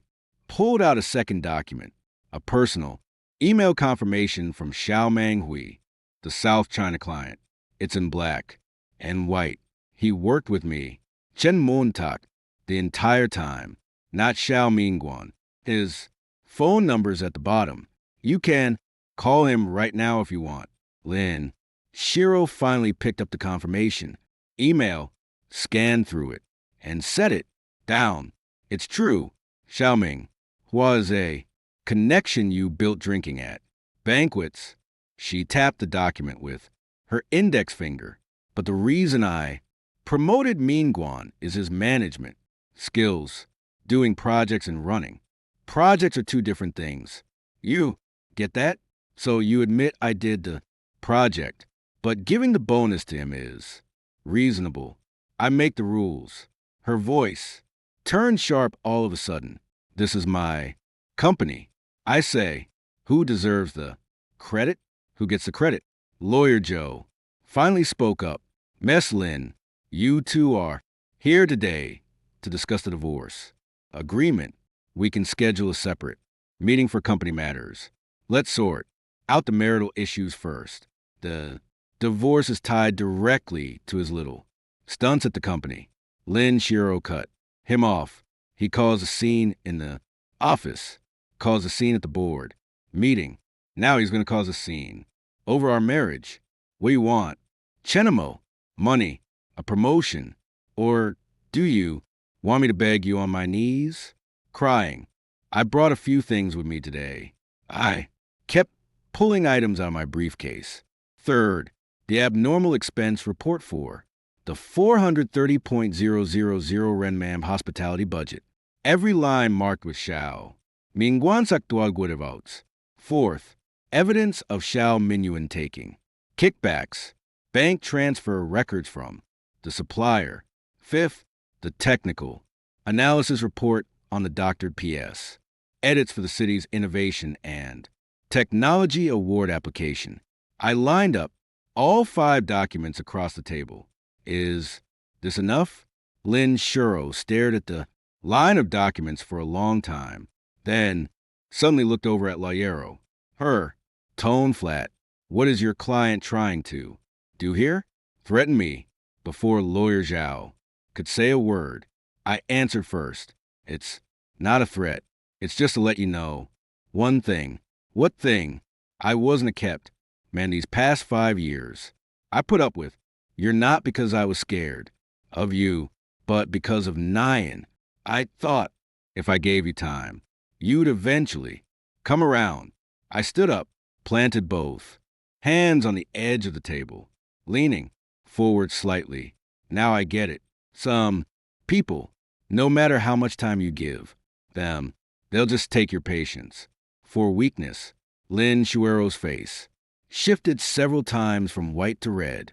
pulled out a second document, a personal email confirmation from Xiao Manghui, the South China client. It's in black and white. He worked with me, Chen Montak, the entire time, not Xiao Mingguan. His phone number's at the bottom. You can call him right now if you want. Lynn. Shiro finally picked up the confirmation email, scanned through it, and set it down. It's true. Xiaoming was a connection you built drinking at banquets. She tapped the document with her index finger. But the reason I promoted Mingguan is his management skills, doing projects and running. Projects are two different things. You get that? So you admit I did the project, but giving the bonus to him is reasonable. I make the rules. Her voice turned sharp all of a sudden. This is my company. I say, who deserves the credit? Who gets the credit? Lawyer Joe finally spoke up. Miss Lynn, you two are here today to discuss the divorce agreement. We can schedule a separate meeting for company matters. Let's sort out the marital issues first. The divorce is tied directly to his little stunts at the company. Lynn Shiro cut him off. He caused a scene in the office, caused a scene at the board meeting. Now he's going to cause a scene over our marriage. What do you want? Chenamo, money, a promotion, or do you want me to beg you on my knees? Crying. I brought a few things with me today. I kept pulling items out of my briefcase. Third, the abnormal expense report for the 430.000 renminbi hospitality budget. Every line marked with Xiao. Mingguan's actual guarevouts. Fourth, evidence of Xiao Minuan taking. Kickbacks. Bank transfer records from the supplier. Fifth, the technical analysis report on the doctored PS. Edits for the city's innovation and technology award application. I lined up all 5 documents across the table. Is this enough? Lynn Shuro stared at the line of documents for a long time, then suddenly looked over at Layero. Her tone flat. What is your client trying to do here? Threaten me before Lawyer Zhao could say a word. I answered first. It's not a threat. It's just to let you know one thing. What thing? I wasn't kept. Man, these past 5 years, I put up with. You're not because I was scared of you, but because of Nyan. I thought if I gave you time, you'd eventually come around. I stood up, planted both hands on the edge of the table, leaning forward slightly. Now I get it. Some people, no matter how much time you give them, they'll just take your patience for weakness. Lin Shuero's face shifted several times from white to red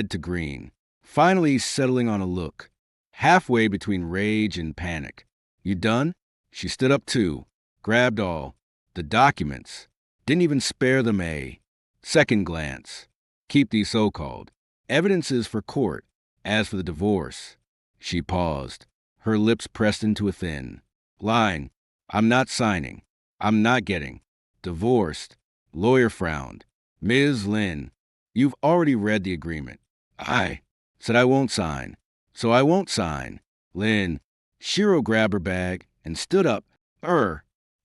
to green, finally settling on a look halfway between rage and panic. You done? She stood up too, grabbed all the documents, didn't even spare them a second glance. Keep these so-called evidences for court. As for the divorce, she paused, her lips pressed into a thin line. I'm not signing. I'm not getting divorced. Lawyer frowned. Ms. Lin, you've already read the agreement. I said I won't sign, so I won't sign. Lin, Shiro grabbed her bag and stood up,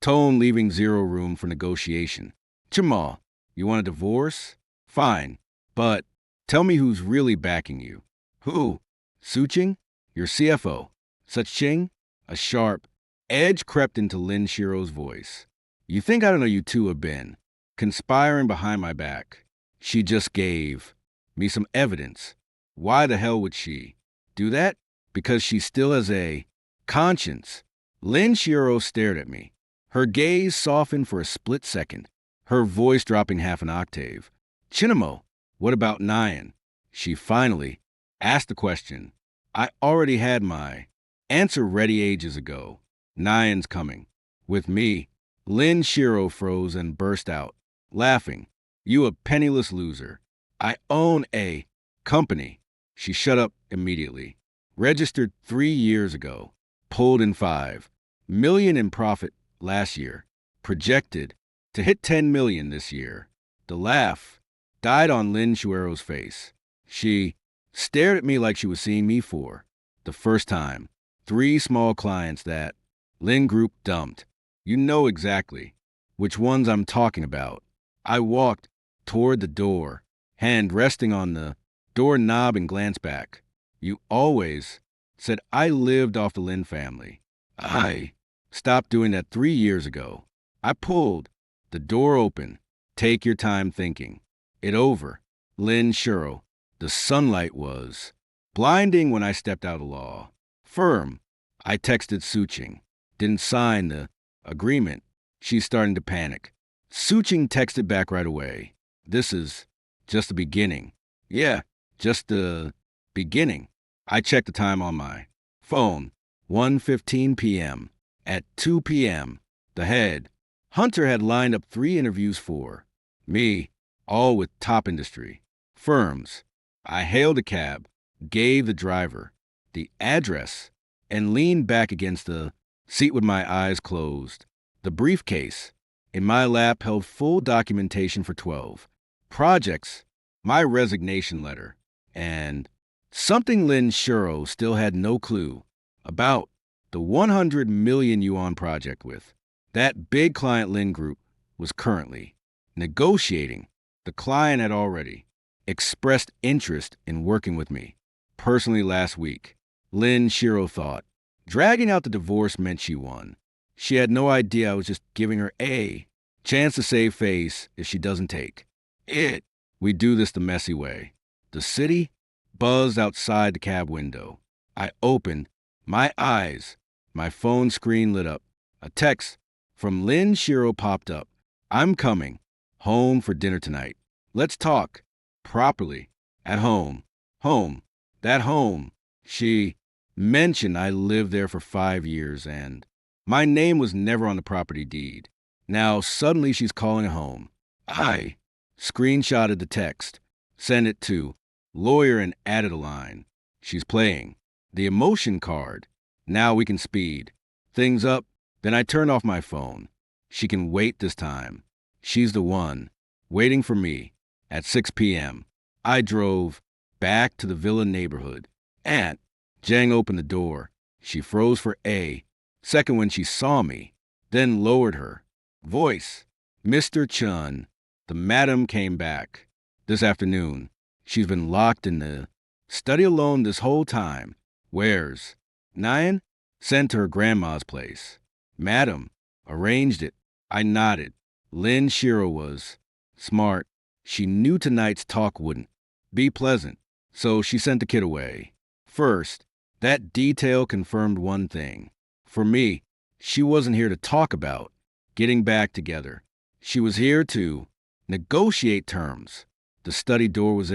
tone leaving zero room for negotiation. Jamal, you want a divorce? Fine, but tell me who's really backing you. Who? Suching? Your CFO. Suching? A sharp edge crept into Lin Shiro's voice. You think I don't know you two have been conspiring behind my back? She just gave me some evidence. Why the hell would she do that? Because she still has a conscience. Lin Shiro stared at me. Her gaze softened for a split second, her voice dropping half an octave. Chinamo, what about Nyan? She finally asked the question. I already had my answer ready ages ago. Nyan's coming. With me. Lin Shiro froze and burst out, laughing. You a penniless loser. I own a company. She shut up immediately. Registered 3 years ago. Pulled in 5 million in profit last year. Projected to hit 10 million this year. The laugh died on Lin Shuero's face. She stared at me like she was seeing me for the first time. 3 small clients that Lin Group dumped. You know exactly which ones I'm talking about. I walked toward the door, hand resting on the doorknob and glanced back. You always said I lived off the Lin family. I stopped doing that 3 years ago. I pulled the door open. Take your time thinking it over. Lin Shuro. The sunlight was blinding when I stepped out of law firm. I texted Suching. Didn't sign the agreement. She's starting to panic. Suching texted back right away. This is just the beginning. Yeah, just the beginning. I checked the time on my phone. 1:15 p.m. At 2 p.m., the head Hunter had lined up 3 interviews for me, all with top industry firms. I hailed a cab, gave the driver the address, and leaned back against the seat with my eyes closed. The briefcase in my lap held full documentation for 12 projects, my resignation letter, and something Lin Shuro still had no clue about: the 100 million yuan project with that big client Lin Group was currently negotiating. The client had already expressed interest in working with me personally last week. Lin Shuro thought dragging out the divorce meant she won. She had no idea I was just giving her a chance to save face if she doesn't take it. We do this the messy way. The city buzzed outside the cab window. I opened my eyes. My phone screen lit up. A text from Lin Shuro popped up. I'm coming home for dinner tonight. Let's talk properly at home. Home. That home. She mentioned I lived there for 5 years and my name was never on the property deed. Now suddenly she's calling it home. I screenshotted the text, sent it to lawyer and added a line. She's playing The emotion card. Now we can speed things up. Then I turn off my phone. She can wait this time. She's the one, waiting for me. At 6 p.m., I drove back to the villa neighborhood. Aunt Jang opened the door. She froze for a second when she saw me, then lowered her voice. Mr. Chun, the madam came back this afternoon. She's been locked in the study alone this whole time. Where's Nyan? Sent to her grandma's place. Madam arranged it. I nodded. Lin Shiro was smart. She knew tonight's talk wouldn't be pleasant, so she sent the kid away. First, that detail confirmed one thing. For me, she wasn't here to talk about getting back together. She was here to negotiate terms. The study door was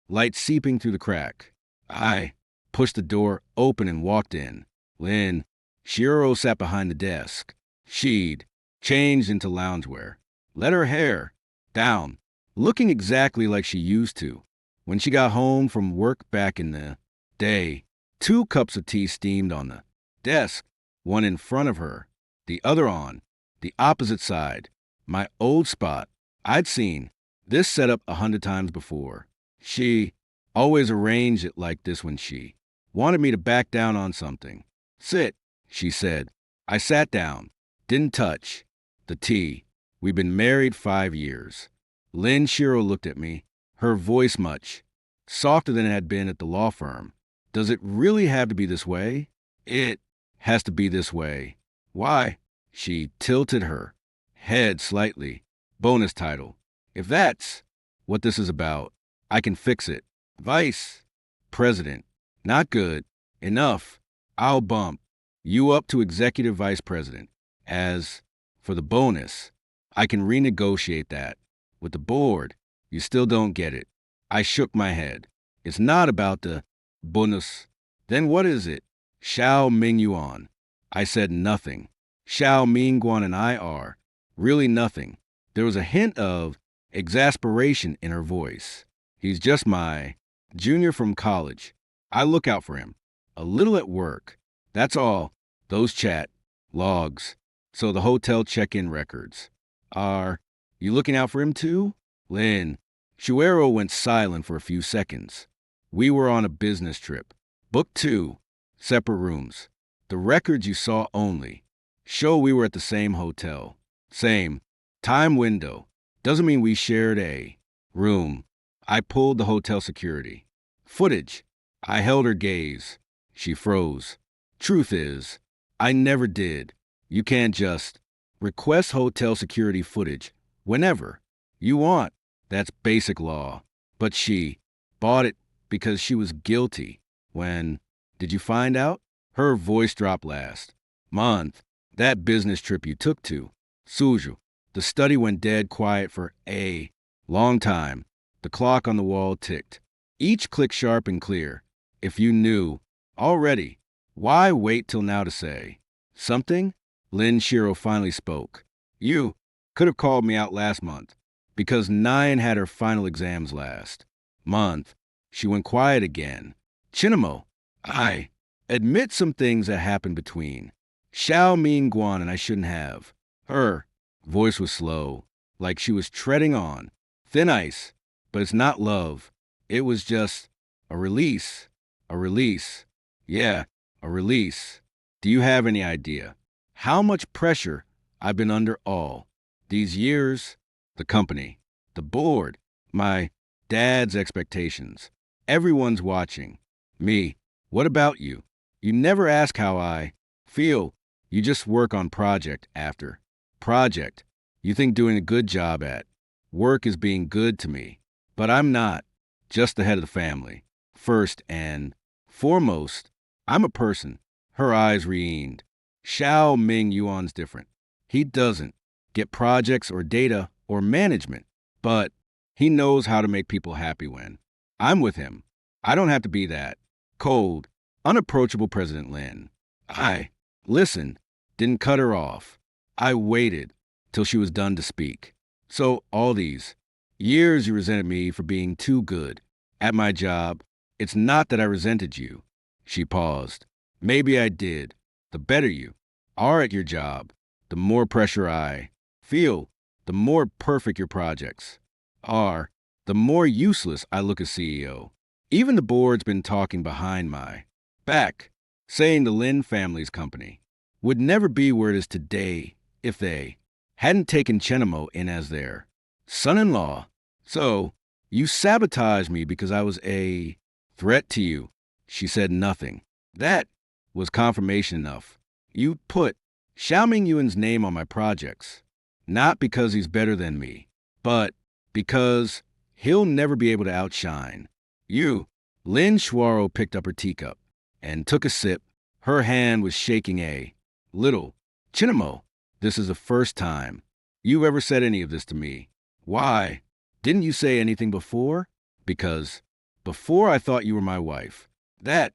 light seeping through the crack. I pushed the door open and walked in. Lin Shiro sat behind the desk. She'd changed into loungewear, let her hair down, looking exactly like she used to when she got home from work back in the day. 2 cups of tea steamed on the desk, one in front of her, the other on the opposite side, my old spot. I'd seen this setup 100 times before. She always arranged it like this when she wanted me to back down on something. Sit, she said. I sat down, didn't touch the tea. We've been married 5 years. Lin Shiro looked at me, her voice much softer than it had been at the law firm. Does it really have to be this way? It has to be this way. Why? She tilted her head slightly. Bonus title. If that's what this is about, I can fix it. Vice President. Not good enough. I'll bump you up to Executive Vice President. As for the bonus, I can renegotiate that. With the board, you still don't get it. I shook my head. It's not about the bonus. Then what is it? Xiao Ming Yuan. I said nothing. Xiao Ming Guan and I are really nothing. There was a hint of exasperation in her voice. He's just my junior from college. I look out for him. A little at work. That's all. Those chat logs. So the hotel check-in records. Are you looking out for him too? Lin Shuero went silent for a few seconds. We were on a business trip. Booked 2 separate rooms. The records you saw only show we were at the same hotel. Same time window. Doesn't mean we shared a room. I pulled the hotel security footage. I held her gaze. She froze. Truth is, I never did. You can't just request hotel security footage whenever you want. That's basic law. But she bought it because she was guilty. When did you find out? Her voice dropped last month. That business trip you took to Suzhou. The study went dead quiet for a long time. The clock on the wall ticked. Each click sharp and clear. If you knew already, why wait till now to say something? Lin Shiro finally spoke. You could have called me out last month, because Nyan had her final exams last month. She went quiet again. Chinamo, I admit some things that happened between Xiao Ming Guan and I shouldn't have. Her voice was slow, like she was treading on thin ice, but it's not love. It was just a release. A release. Yeah, a release. Do you have any idea how much pressure I've been under all these years? The company, the board, my dad's expectations. Everyone's watching. Me. What about you? You never ask how I feel. You just work on project after project. You think doing a good job at work is being good to me. But I'm not just the head of the family. First and foremost, I'm a person. Her eyes reened. Xiao Ming Yuan's different. He doesn't get projects or data or management, but he knows how to make people happy when I'm with him. I don't have to be that cold, unapproachable President Lin. I listened, didn't cut her off. I waited till she was done to speak. So all these years you resented me for being too good at my job, It's not that I resented you. She paused. Maybe I did. The better you are at your job, the more pressure I feel, the more perfect your projects are, the more useless I look as CEO. Even the board's been talking behind my back, saying the Lin family's company would never be where it is today if they hadn't taken Chenamo in as their son-in-law. So, you sabotaged me because I was a threat to you. She said nothing. That was confirmation enough. You put Xiao Mingyuan's name on my projects, not because he's better than me, but because he'll never be able to outshine you. Lin Shuaro picked up her teacup and took a sip. Her hand was shaking a little. Chinamo, this is the first time you've ever said any of this to me. Why? Didn't you say anything before? Because before I thought you were my wife. That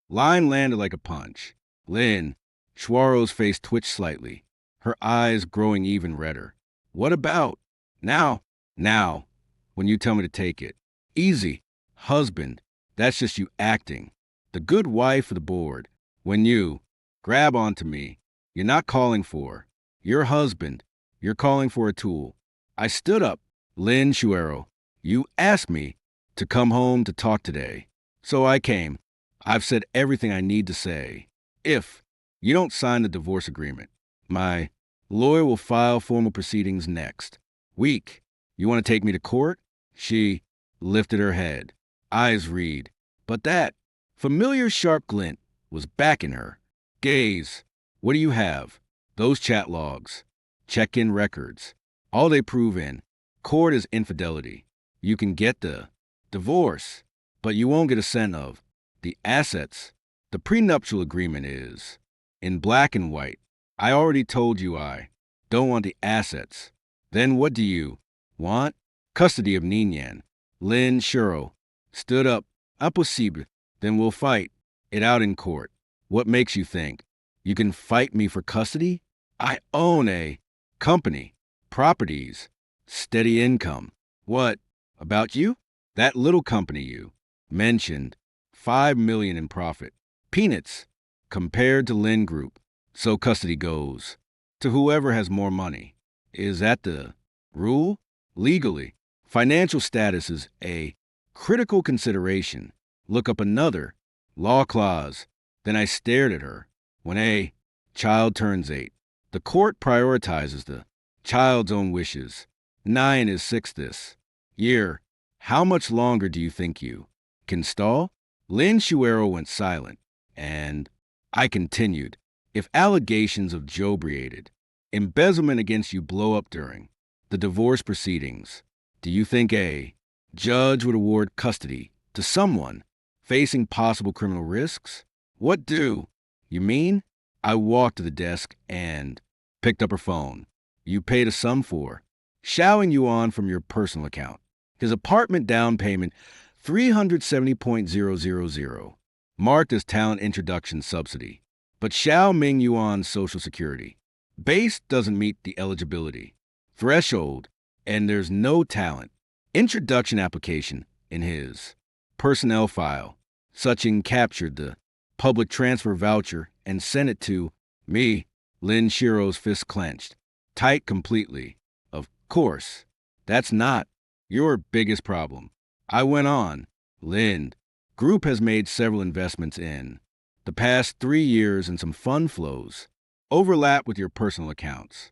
line landed like a punch. Lin Shuaro's face twitched slightly, her eyes growing even redder. What about now? Now, when you tell me to take it. Easy. Husband. That's just you acting. The good wife of the board. When you grab onto me, you're not calling for your husband. You're calling for a tool. I stood up. Lin Shuaro, you asked me to come home to talk today. So I came. I've said everything I need to say. If you don't sign the divorce agreement, my lawyer will file formal proceedings next week. You want to take me to court? She lifted her head, eyes reed. But that familiar sharp glint was back in her gaze. What do you have? Those chat logs, check-in records. All they prove in court is infidelity. You can get the divorce, but you won't get a cent of the assets. The prenuptial agreement is in black and white. I already told you I don't want the assets. Then what do you want? Custody of Ninian. Lin Shuro stood up. Impossible. Then we'll fight it out in court. What makes you think you can fight me for custody? I own a company, properties, steady income. What about you? That little company you mentioned, 5 million in profit. Peanuts compared to Lin Group. So custody goes to whoever has more money. Is that the rule? Legally, financial status is a critical consideration. Look up another law clause. Then I stared at her. When a child turns 8, the court prioritizes the child's own wishes. 9 is 6 this year. How much longer do you think you can stall? Lin Shuero went silent, and I continued. If allegations of jobriated embezzlement against you blow up during the divorce proceedings, do you think a judge would award custody to someone facing possible criminal risks? What do you mean? I walked to the desk and picked up her phone. You paid a sum for Xiaoing Yuan from your personal account. His apartment down payment, 370,000, marked as talent introduction subsidy. But Xiao Ming Yuan's Social Security base doesn't meet the eligibility threshold, and there's no talent introduction application in his personnel file. Suchin captured the public transfer voucher and sent it to me. Lin Shiro's fist clenched, tight completely. Of course, that's not your biggest problem. I went on. Lin Group has made several investments in the past 3 years, and some fund flows overlap with your personal accounts.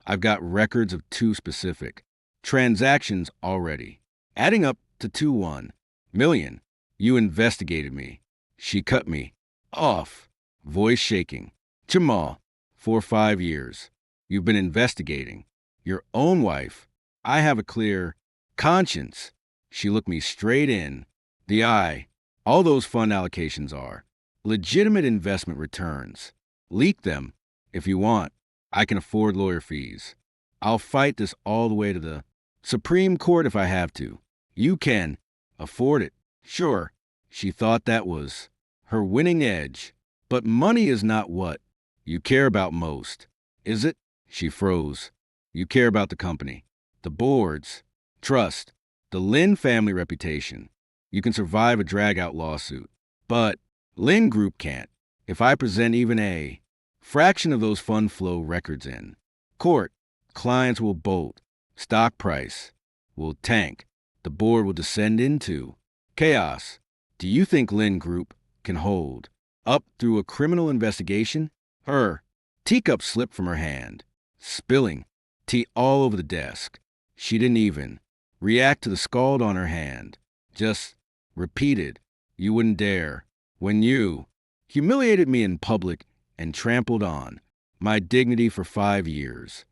I've got records of 2 specific transactions already, adding up to 2.1 million. You investigated me. She cut me off, voice shaking. Jamal, for 5 years, you've been investigating your own wife. I have a clear conscience. She looked me straight in the eye. All those fund allocations are legitimate investment returns. Leak them if you want. I can afford lawyer fees. I'll fight this all the way to the Supreme Court if I have to. You can afford it. Sure, she thought that was her winning edge. But money is not what you care about most, is it? She froze. You care about the company, the boards, trust, the Lin family reputation. you can survive a drag-out lawsuit. But Lynn Group can't. If I present even a fraction of those fund flow records in court, clients will bolt, stock price will tank, the board will descend into chaos. Do you think Lynn Group can hold up through a criminal investigation? Her teacup slipped from her hand, spilling tea all over the desk. She didn't even react to the scald on her hand, just repeated, "You wouldn't dare when you humiliated me in public and trampled on my dignity for 5 years.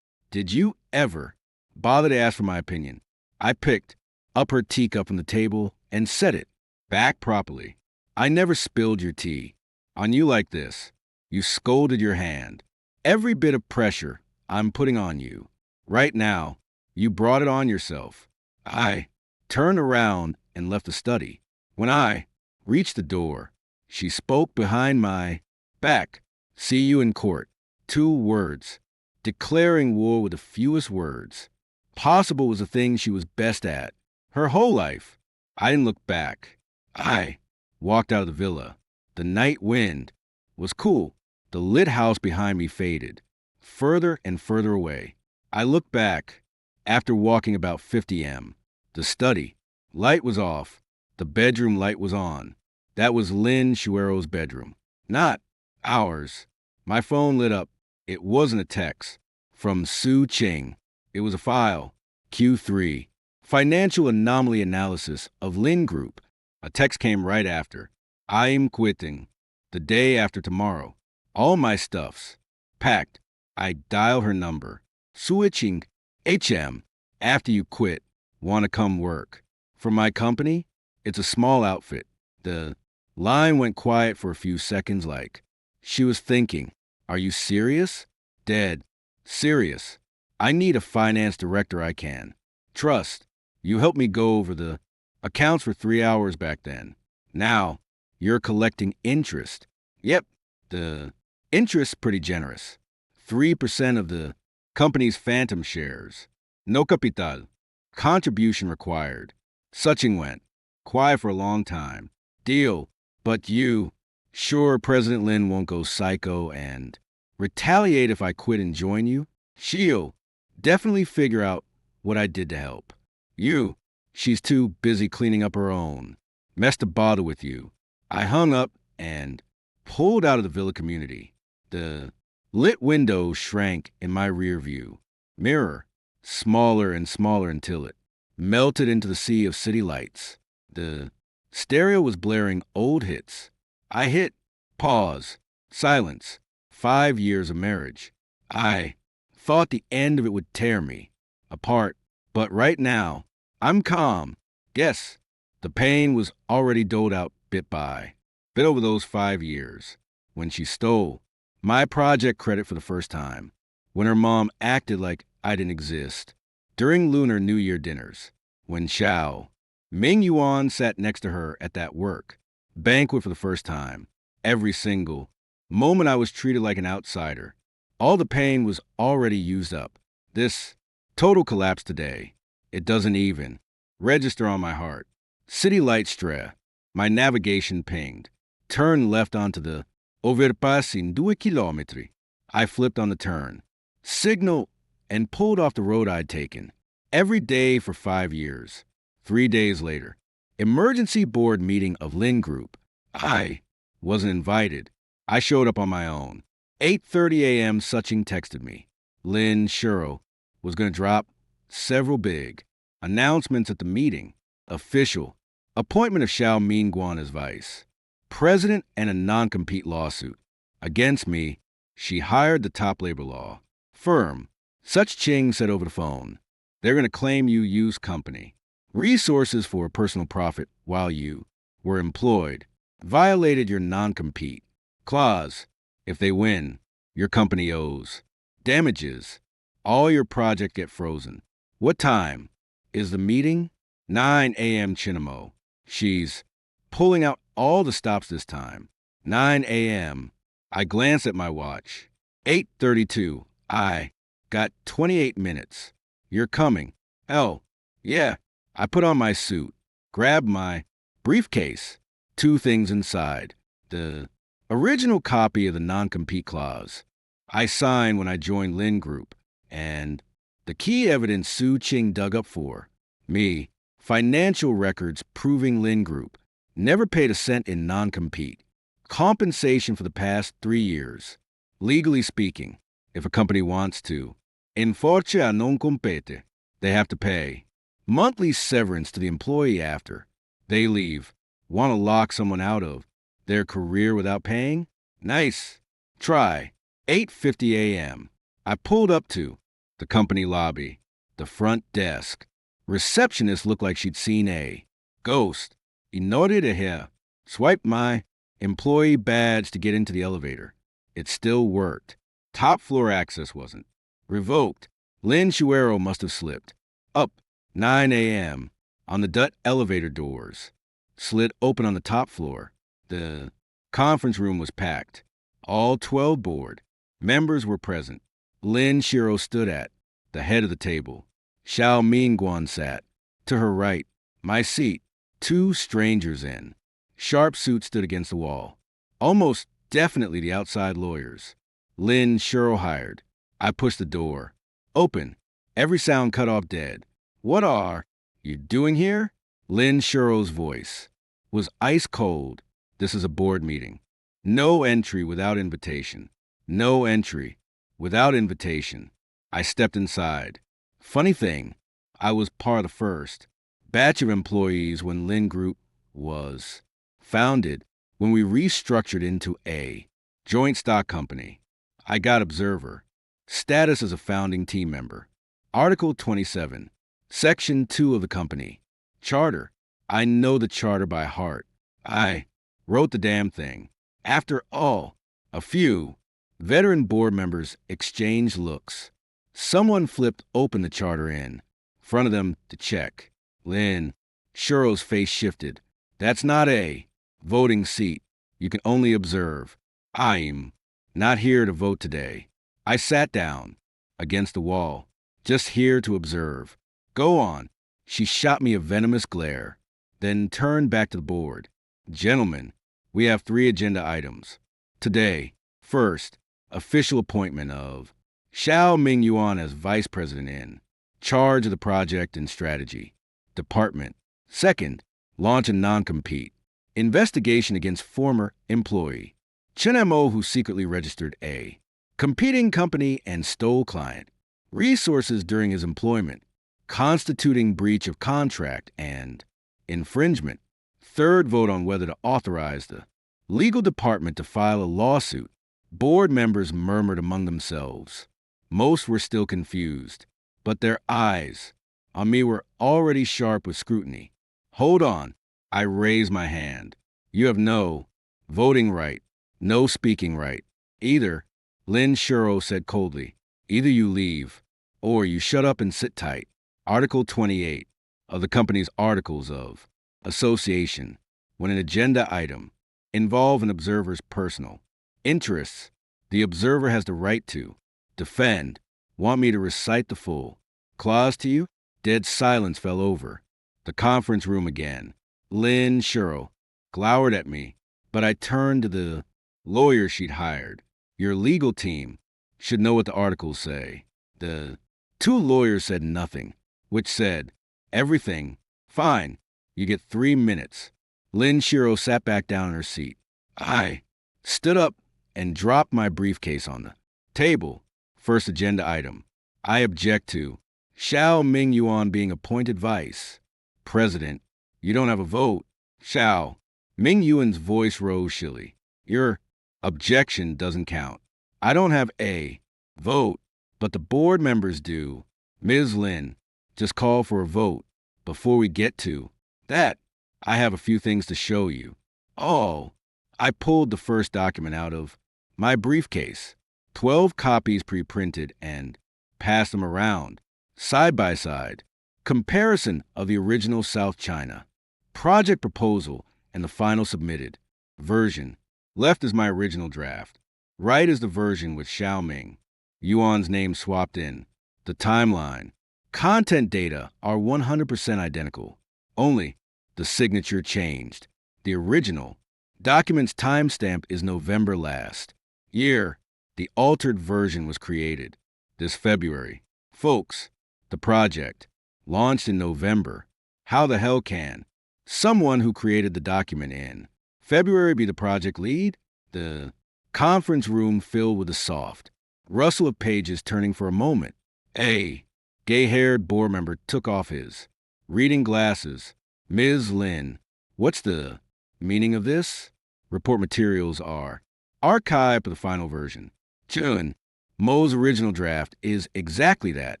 Did you ever bother to ask for my opinion?" I picked up her teacup from the table and set it back properly. "I never spilled your tea on you like this." You scolded your hand. "Every bit of pressure I'm putting on you right now, you brought it on yourself." I turned around and left the study. When I reached the door, she spoke behind my back. "See you in court." 2 words. Declaring war with the fewest words possible was the thing she was best at her whole life. I didn't look back. I walked out of the villa. The night wind was cool. The lit house behind me faded further and further away. I looked back after walking about 50 m. The study light was off. The bedroom light was on. That was Lynn Shuero's bedroom, not ours. My phone lit up. It wasn't a text from Su Ching. It was a file. Q3. Financial anomaly analysis of Lynn Group. A text came right after. "I'm quitting the day after tomorrow. All my stuff's packed." I dial her number. "Switching HM. After you quit, want to come work for my company? It's a small outfit." The line went quiet for a few seconds, like she was thinking, "Are you serious?" "Dead serious. I need a finance director I can trust. You helped me go over the accounts for 3 hours back then. Now you're collecting interest." "Yep, the interest's pretty generous. 3% of the company's phantom shares. No capital. Contribution required." Suching went quiet for a long time. "Deal. But you sure President Lin won't go psycho and retaliate if I quit and join you? She'll definitely figure out what I did to help. You, she's too busy cleaning up her own mess to bother with you." I hung up and pulled out of the villa community. The lit window shrank in my rear view mirror, smaller and smaller until it melted into the sea of city lights. The stereo was blaring old hits. I hit pause, silence, 5 years of marriage. I thought the end of it would tear me apart, but right now, I'm calm. Yes, the pain was already doled out bit by bit over those 5 years. When she stole my project credit for the first time, when her mom acted like I didn't exist, during Lunar New Year dinners, when Xiao Ming Yuan sat next to her at that work banquet for the first time, every single moment I was treated like an outsider. All the pain was already used up. This total collapse today, it doesn't even register on my heart. City light stre, my navigation pinged. Turn left onto the overpass in 2 kilometri. I flipped on the turn, signal, and pulled off the road I'd taken every day for 5 years. 3 days later, emergency board meeting of Lin Group. I wasn't invited. I showed up on my own. 8:30 a.m. Suching texted me. Lin Shuro was going to drop several big announcements at the meeting. Official appointment of Xiao Mingguan as vice president and a non-compete lawsuit against me. She hired the top labor law firm. Such Ching said over the phone, "They're going to claim you used company resources for personal profit while you were employed, violated your non-compete clause. If they win, your company owes damages. All your project get frozen." What time is the meeting? 9 a.m. Chinamo. She's pulling out all the stops this time. 9 a.m. I glanced at my watch. 8:32. I got 28 minutes. You're coming. Oh, yeah. I put on my suit, grabbed my Briefcase. Two things inside. The original copy of the non-compete clause I signed when I joined Lin Group, and the key evidence Su Qing dug up for me, financial records proving Lin Group never paid a cent in non-compete. Compensation for the past 3 years. Legally speaking, if a company wants to, in forza a non compete, they have to pay. Monthly severance to the employee after they leave. Want to lock someone out of their career without paying? Nice. Try. 8:50 a.m. I pulled up to the company lobby, the front desk. Receptionist looked like she'd seen a ghost. In order to hear, swiped my employee badge to get into the elevator. It still worked. Top floor access wasn't. Revoked. Lin Shuero must have slipped. Up. 9 a.m. on the Dut elevator doors. Slid open on the top floor. The conference room was packed. All 12 board members were present. Lin Shiro stood at the head of the table. Xiao Mingguan sat to her right. My seat. 2 strangers in sharp suits stood against the wall. Almost definitely the outside lawyers. Lin Shiro hired. I pushed the door. Open. Every sound cut off dead. What are you doing here? Lin Shiro's voice was ice cold. This is a board meeting. No entry without invitation. No entry without invitation. I stepped inside. Funny thing, I was part of the first batch of employees when Lin Group was founded, when we restructured into a joint stock company. I got observer status as a founding team member. Article 27. Section 2 of the company charter. I know the charter by heart. I wrote the damn thing. After all, a few veteran board members exchanged looks. Someone flipped open the charter in front of them to check. Lin Shiro's face shifted. That's not a voting seat. You can only observe. I'm not here to vote today. I sat down against the wall, just here to observe. Go on. She shot me a venomous glare, then turned back to the board. Gentlemen, we have 3 agenda items. Today, first, official appointment of Xiao Mingyuan as vice president in charge of the project and strategy department. Second, launch a non-compete investigation against former employee Chen Mo, who secretly registered a competing company and stole client resources during his employment, constituting breach of contract and infringement. Third, vote on whether to authorize the legal department to file a lawsuit. Board members murmured among themselves. Most were still confused, but their eyes on me were already sharp with scrutiny. Hold on. I raised my hand. You have no voting right, no speaking right. Either, Lin Shiro said coldly, either you leave, or you shut up and sit tight. Article 28 of the company's Articles of Association. When an agenda item involves an observer's personal interests, the observer has the right to defend. Want me to recite the full clause to you? Dead silence fell over the conference room again. Lin Shiro glowered at me, but I turned to the lawyer she'd hired. Your legal team should know what the articles say. The 2 lawyers said nothing, which said, everything. Fine. You get 3 minutes. Lin Shiro sat back down in her seat. I stood up and dropped my briefcase on the table. First agenda item. I object to Xiao Mingyuan being appointed vice president. You don't have a vote. Xiao Mingyuan's voice rose shrilly. Your objection doesn't count. I don't have a vote, but the board members do. Ms. Lin, just call for a vote. Before we get to that, I have a few things to show you. Oh, I pulled the first document out of my briefcase. 12 copies pre-printed and passed them around, side by side. Comparison of the original South China project proposal and the final submitted version. Left is my original draft. Right is the version with Xiaoming Yuan's name swapped in. The timeline. Content data are 100% identical. Only The signature changed. The original document's timestamp is November last year. The altered version was created this February. Folks, the project launched in November. How the hell can someone who created the document in February be the project lead? The conference room filled with a soft rustle of pages turning for a moment. A gay-haired board member took off his reading glasses. Ms. Lin, what's the meaning of this? Report materials are archived for the final version. Chun, Mo's original draft is exactly that,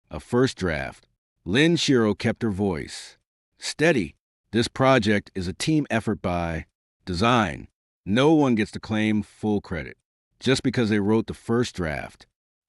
a first draft. Lin Shiro kept her voice steady. This project is a team effort by design. No one gets to claim full credit just because they wrote the first draft.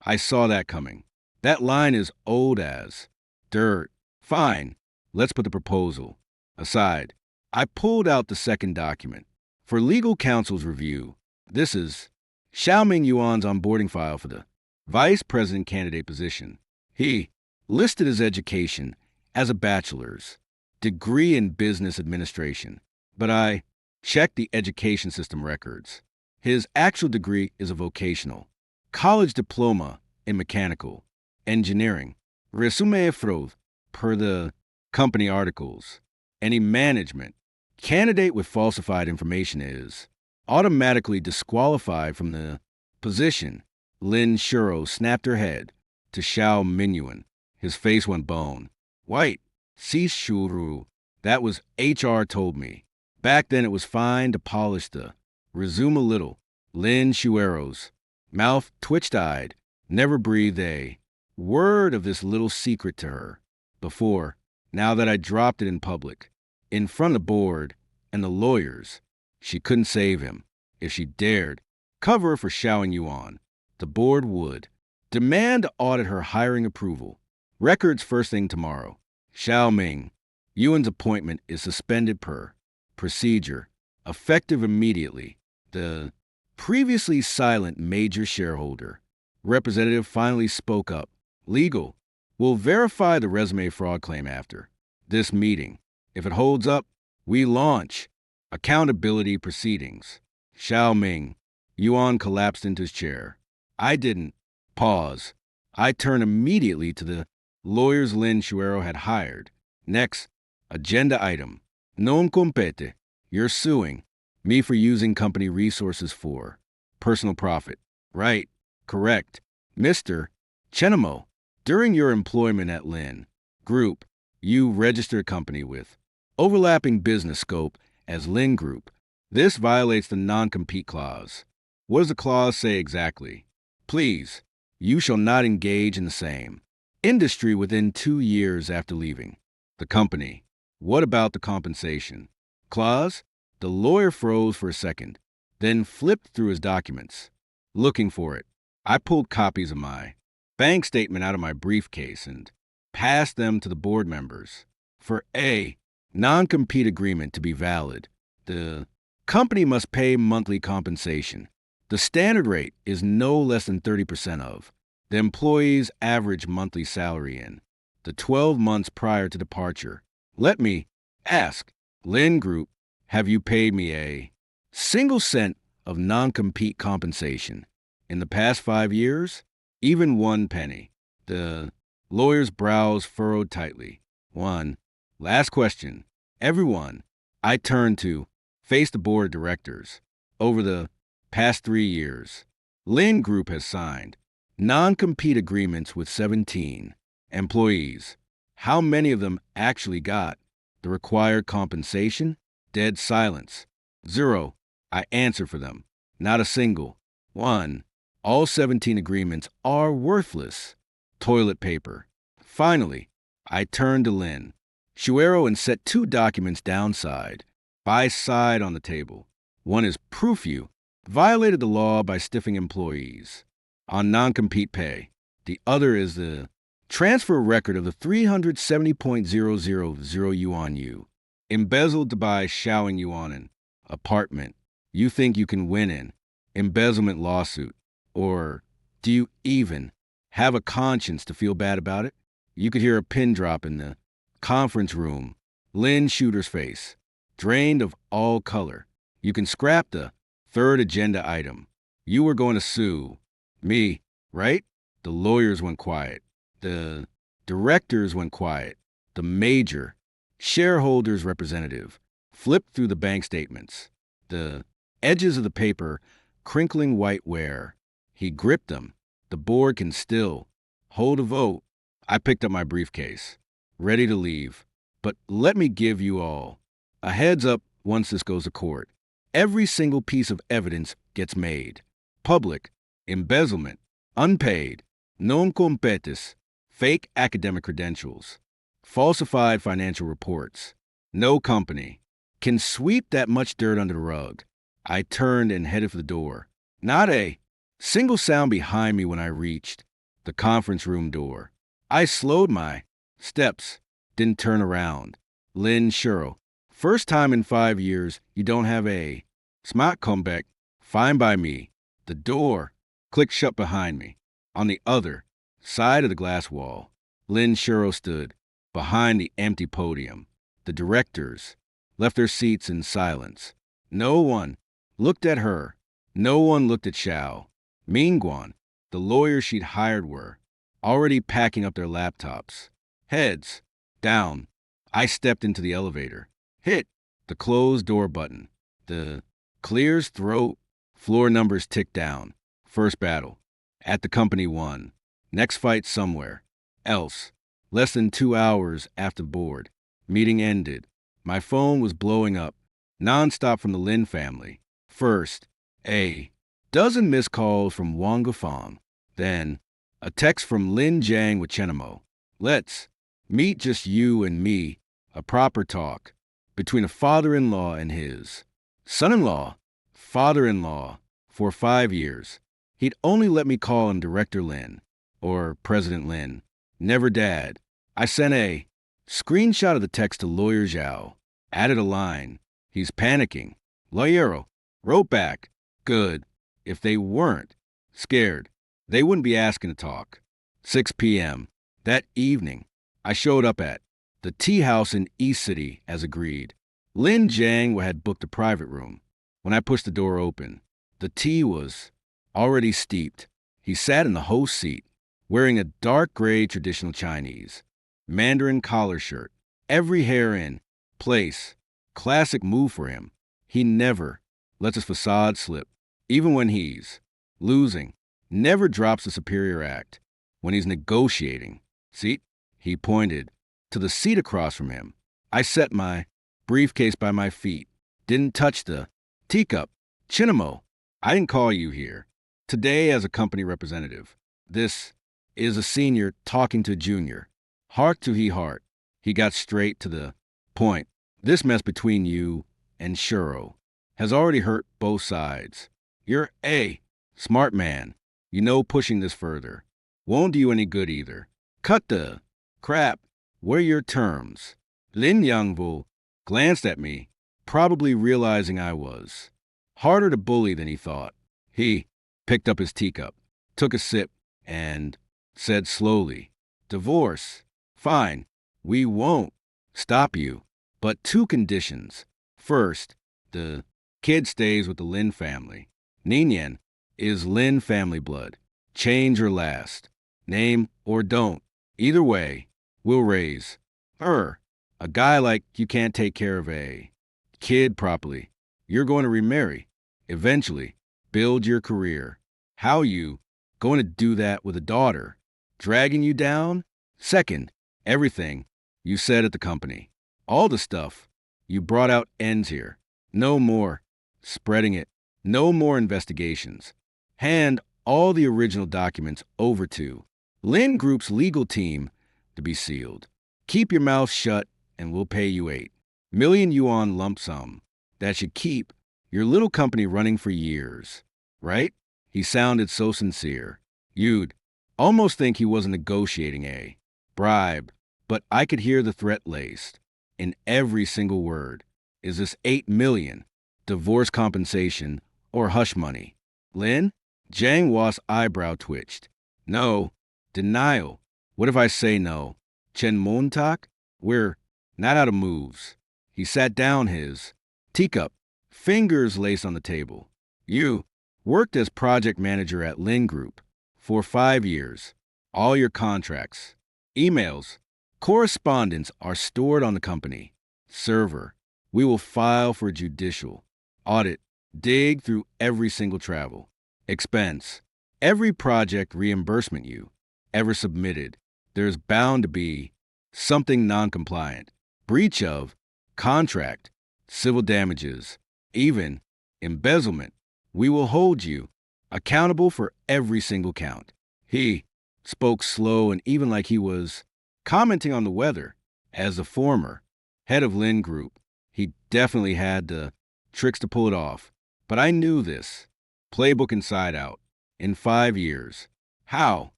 I saw that coming. That line is old as dirt. Fine, let's put the proposal aside. I pulled out the second document for legal counsel's review. This is Xiaoming Yuan's onboarding file for the vice president candidate position. He listed his education as a bachelor's degree in business administration, but I checked the education system records. His actual degree is a vocational college diploma in mechanical engineering. Resume froth per the company articles. Any management candidate with falsified information is automatically disqualified from the position. Lin Shuro snapped her head to Xiao Minyuan. His face went bone white. Cease Shuru. That was HR told me. Back then it was fine to polish the resume a little. Lin Shuero's mouth twitched-eyed, never breathed a word of this little secret to her before. Now that I dropped it in public, in front of the board and the lawyers, she couldn't save him. If she dared cover for Xiaoing Yuan, the board would demand to audit her hiring approval. Records first thing tomorrow. Xiao Ming, Yuan's appointment is suspended per procedure, effective immediately. The previously silent major shareholder representative finally spoke up. Legal will verify the resume fraud claim after this meeting. If it holds up, we launch accountability proceedings. Xiao Ming, Yuan collapsed into his chair. I didn't pause. I turned immediately to the lawyers Lin Shuero had hired. Next, agenda item. Non compete. You're suing me for using company resources for personal profit. Right. Correct. Mr. Chenamo, during your employment at Lin Group, you registered a company with overlapping business scope as Lin Group. This violates the non-compete clause. What does the clause say exactly? Please, you shall not engage in the same industry within 2 years after leaving the company. What about the compensation clause? The lawyer froze for a second, then flipped through his documents, looking for it. I pulled copies of my bank statement out of my briefcase and passed them to the board members. For a non-compete agreement to be valid, the company must pay monthly compensation. The standard rate is no less than 30% of the employee's average monthly salary in the 12 months prior to departure. Let me ask, Lin Group, have you paid me a single cent of non-compete compensation in the past 5 years? Even 1 penny. The lawyer's brows furrowed tightly. One last question. Everyone I turned to faced the board of directors. Over the past 3 years, Lin Group has signed non-compete agreements with 17 employees. How many of them actually got the required compensation? Dead silence. 0. I answer for them. Not a single. 1. All 17 agreements are worthless. Toilet paper. Finally, I turned to Lin Shuero and set 2 documents downside by side on the table. One is proof you violated the law by stiffing employees on non-compete pay. The other is the transfer record of the 370.000 yuan you embezzled to buy Xiaoing Yuan an apartment you think you can win in embezzlement lawsuit. Or do you even have a conscience to feel bad about it? You could hear a pin drop in the conference room. Lin Shooter's face, drained of all color. You can scrap the third agenda item. You were going to sue me, right? The lawyers went quiet. The directors went quiet. The major shareholders representative flipped through the bank statements. The edges of the paper crinkling white wear. He gripped them. The board can still hold a vote. I picked up my briefcase, ready to leave. But let me give you all a heads up once this goes to court. Every single piece of evidence gets made. Public, embezzlement, unpaid, non competis, fake academic credentials, falsified financial reports. No company can sweep that much dirt under the rug. I turned and headed for the door. Not a single sound behind me when I reached the conference room door. I slowed my steps, didn't turn around. Lin Shuro, first time in 5 years you don't have a smart comeback. Fine by me. The door clicked shut behind me. On the other side of the glass wall, Lin Shuro stood behind the empty podium. The directors left their seats in silence. No one looked at her. No one looked at Xiao. Mingguan, the lawyers she'd hired were already packing up their laptops. Heads down. I stepped into the elevator. Hit the closed door button. The clear's throat. Floor numbers ticked down. First battle. At the company 1. Next fight somewhere else. Less than 2 hours after board meeting ended. My phone was blowing up, nonstop from the Lin family. First, a dozen missed calls from Wang Gufang. Then, a text from Lin Jiang with Chenamo. Let's meet just you and me, a proper talk between a father-in-law and his son-in-law. Father-in-law for 5 years. He'd only let me call him Director Lin or President Lin, never Dad. I sent a screenshot of the text to Lawyer Zhao, added a line. He's panicking. Lawyero wrote back. Good. If they weren't scared, they wouldn't be asking to talk. 6 p.m. That evening, I showed up at the tea house in East City as agreed. Lin Jiang had booked a private room. When I pushed the door open, the tea was already steeped. He sat in the host seat, wearing a dark gray traditional Chinese Mandarin collar shirt, every hair in place. Classic move for him. He never lets his facade slip, even when he's losing. Never drops the superior act when he's negotiating. See? He pointed to the seat across from him. I set my briefcase by my feet, didn't touch the teacup. Chinamo, I didn't call you here today as a company representative. This is a senior talking to a junior. Heart to heart. He got straight to the point. This mess between you and Shuro has already hurt both sides. You're a smart man. You know pushing this further won't do you any good either. Cut the crap. What are your terms? Lin Yangvu glanced at me, probably realizing I was harder to bully than he thought. He picked up his teacup, took a sip, and said slowly, Divorce. Fine. We won't stop you. But 2 conditions. First, the kid stays with the Lin family. Ninian is Lin family blood. Change or last. Name or don't. Either way, we'll raise her. A guy like you can't take care of a kid properly. You're going to remarry. Eventually, build your career. How you going to do that with a daughter? Dragging you down? Second, everything you said at the company. All the stuff you brought out ends here. No more spreading it. No more investigations. Hand all the original documents over to Lin Group's legal team to be sealed. Keep your mouth shut and we'll pay you 8 million yuan lump sum. That should keep your little company running for years. Right? He sounded so sincere. You'd almost think he wasn't negotiating a bribe, but I could hear the threat laced in every single word. Is this 8 million divorce compensation or hush money? Lin? Jiang Hua's eyebrow twitched. No. Denial. What if I say no? Chen Montak? We're not out of moves. He sat down, his teacup, fingers laced on the table. You worked as project manager at Lin Group for 5 years. All your contracts, emails, correspondence are stored on the company server. We will file for judicial audit, dig through every single travel, expense, every project reimbursement you ever submitted. There's bound to be something non-compliant, breach of contract, civil damages, even embezzlement. We will hold you accountable for every single count. He spoke slow and even like he was commenting on the weather. As the former head of Lin Group, he definitely had the tricks to pull it off. But I knew this playbook inside out. In 5 years, how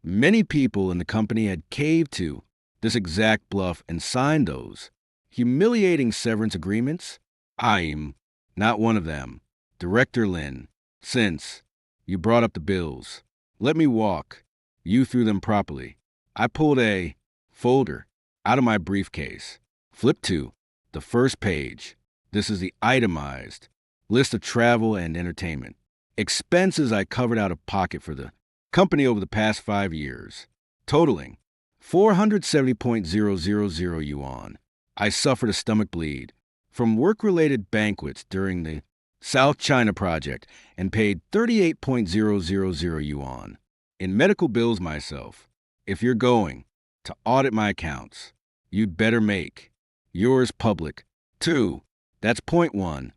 many people in the company had caved to this exact bluff and signed those humiliating severance agreements? I'm not one of them. Director Lin, since you brought up the bills, let me walk you through them properly. I pulled a folder out of my briefcase. Flip to the first page. This is the itemized list of travel and entertainment expenses I covered out of pocket for the company over the past 5 years, totaling 470.000 yuan. I suffered a stomach bleed from work-related banquets during the South China project and paid 38.000 yuan in medical bills myself. If you're going to audit my accounts, you'd better make yours public, too. That's point one.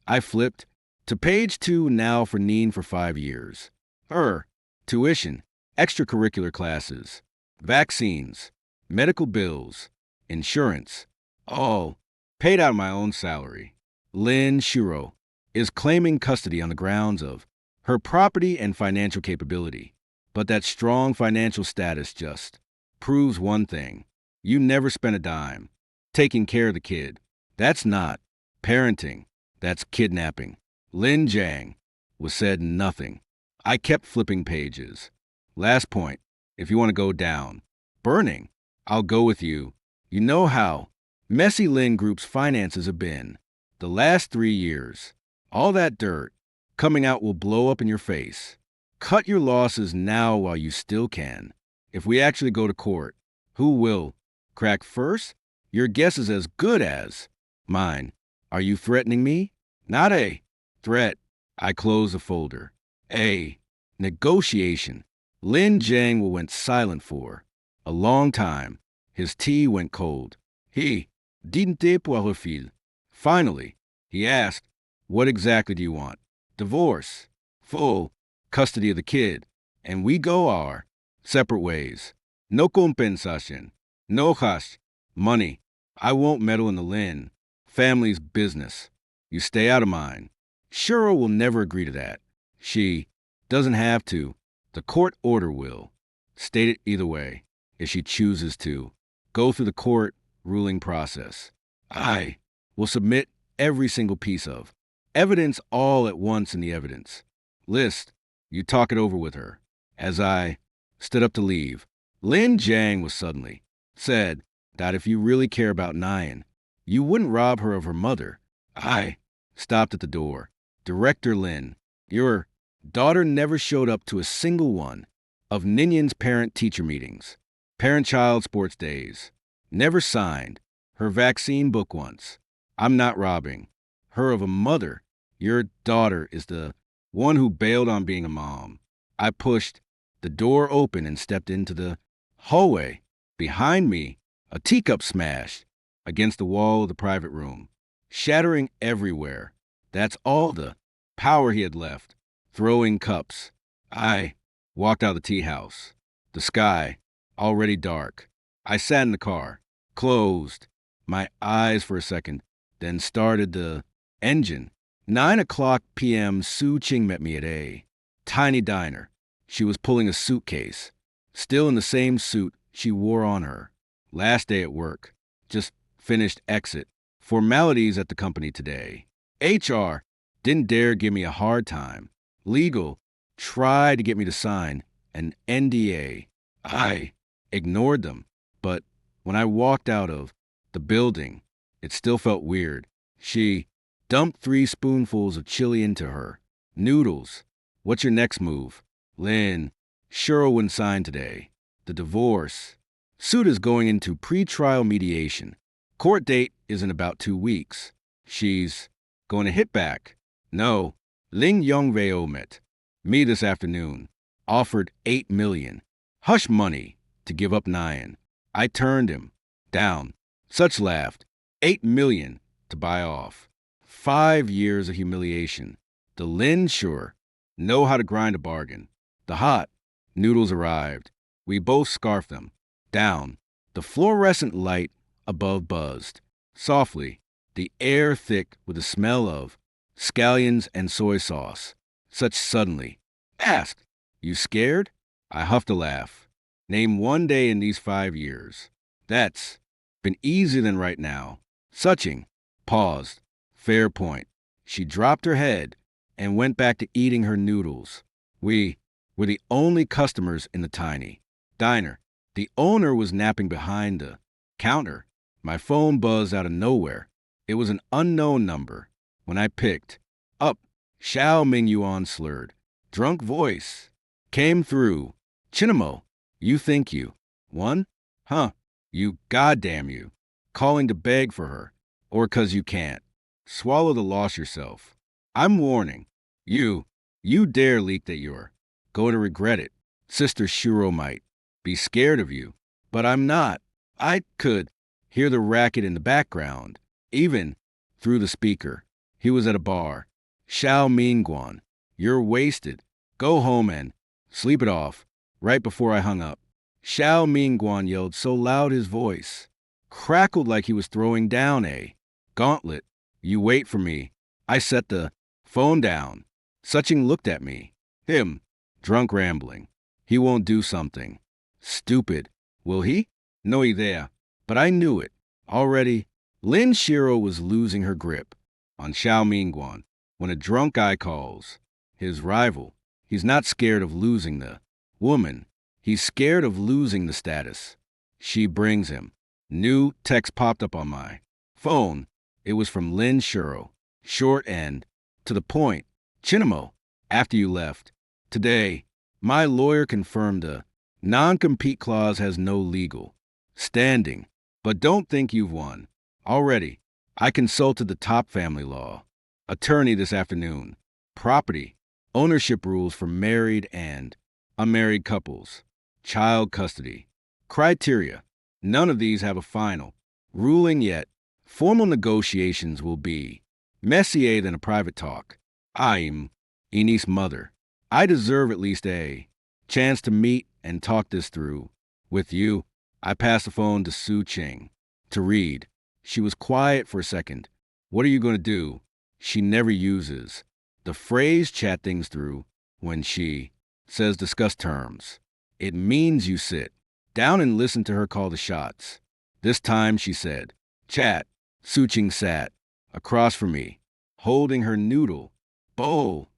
I flipped to page 2 now for Neen for 5 years. Her tuition, extracurricular classes, vaccines, medical bills, insurance, all paid out of my own salary. Lin Shiro is claiming custody on the grounds of her property and financial capability. But that strong financial status just proves one thing. You never spent a dime taking care of the kid. That's not parenting. That's kidnapping. Lin Jiang was said nothing. I kept flipping pages. Last point, if you want to go down. Burning. I'll go with you. You know how messy Lin Group's finances have been. The last 3 years. All that dirt coming out will blow up in your face. Cut your losses now while you still can. If we actually go to court, who will crack first? Your guess is as good as mine. Are you threatening me? Not a threat. I close the folder. A negotiation. Lin Jiang went silent for a long time. His tea went cold. He didn't pour fil. Finally, he asked, what exactly do you want? Divorce. Full custody of the kid. And we go our separate ways. No compensation. No hush. Money. I won't meddle in the Lin family's business. You stay out of mine. Shiro will never agree to that. She doesn't have to. The court order will. State it either way, if she chooses to. Go through the court ruling process. I will submit every single piece of evidence all at once in the evidence list. You talk it over with her. As I stood up to leave, Lin Jiang was suddenly said that if you really care about Nyan, you wouldn't rob her of her mother. I stopped at the door. Director Lin, your daughter never showed up to a single one of Ninian's parent-teacher meetings, parent-child sports days. Never signed her vaccine book once. I'm not robbing her of a mother. Your daughter is the one who bailed on being a mom. I pushed the door open and stepped into the hallway. Behind me, a teacup smashed against the wall of the private room, shattering everywhere. That's all the power he had left, throwing cups. I walked out of the tea house. The sky, already dark. I sat in the car, closed my eyes for a second, then started the engine. 9:00 p.m. Su Qing met me at a tiny diner. She was pulling a suitcase, still in the same suit she wore on her last day at work. Just finished exit formalities at the company today. HR didn't dare give me a hard time. Legal tried to get me to sign an NDA. I ignored them, but when I walked out of The building. It still felt weird. She dumped 3 spoonfuls of chili into her. Noodles. What's your next move? Lynn. Cheryl wouldn't sign today. The divorce. Suit is going into pre-trial mediation. Court date is in about 2 weeks. She's going to hit back. No. Ling Yongveo met me this afternoon. Offered 8 million. Hush money to give up 9. I turned him down. Such laughed. 8 million to buy off. 5 years of humiliation. The Lin sure know how to grind a bargain. The hot noodles arrived. We both scarfed them. Down. The fluorescent light above buzzed. Softly. The air thick with the smell of scallions and soy sauce. Such suddenly. Asked. You scared? I huffed a laugh. Name one day in these 5 years. That's been easier than right now. Suching. Paused. Fair point. She dropped her head and went back to eating her noodles. We were the only customers in the tiny diner. The owner was napping behind the counter. My phone buzzed out of nowhere. It was an unknown number. When I picked up, Xiao Mingyuan slurred. Drunk voice came through. Chinamo, you think you won? Huh? You goddamn you. Calling to beg for her. Or 'cause you can't. Swallow the loss yourself. I'm warning. You dare leak that you're going to regret it. Sister Shiro might be scared of you. But I'm not. I could hear the racket in the background, even through the speaker. He was at a bar. Xiao Mingguan, you're wasted. Go home and sleep it off. Right before I hung up, Xiao Mingguan yelled so loud his voice crackled like he was throwing down a gauntlet. You wait for me. I set the phone down. Suching looked at me. Him, drunk rambling. He won't do something stupid. Will he? No idea. But I knew it. Already, Lin Shiro was losing her grip on Xiao Mingguan. When a drunk guy calls his rival, he's not scared of losing the woman. He's scared of losing the status she brings him. New text popped up on my phone. It was from Lin Shiro. Short and to the point. Chinamo, after you left. Today, my lawyer confirmed a non-compete clause has no legal standing. But don't think you've won. Already, I consulted the top family law attorney this afternoon. Property, ownership rules for married and unmarried couples, child custody, criteria. None of these have a final ruling yet. Formal negotiations will be messier than a private talk. I'm Eni's mother. I deserve at least a chance to meet and talk this through with you. I passed the phone to Su Ching to read. She was quiet for a second. What are you going to do? She never uses the phrase chat things through when she says discuss terms. It means you sit down and listen to her call the shots. This time she said, chat. Su Ching sat across from me, holding her noodle bowl.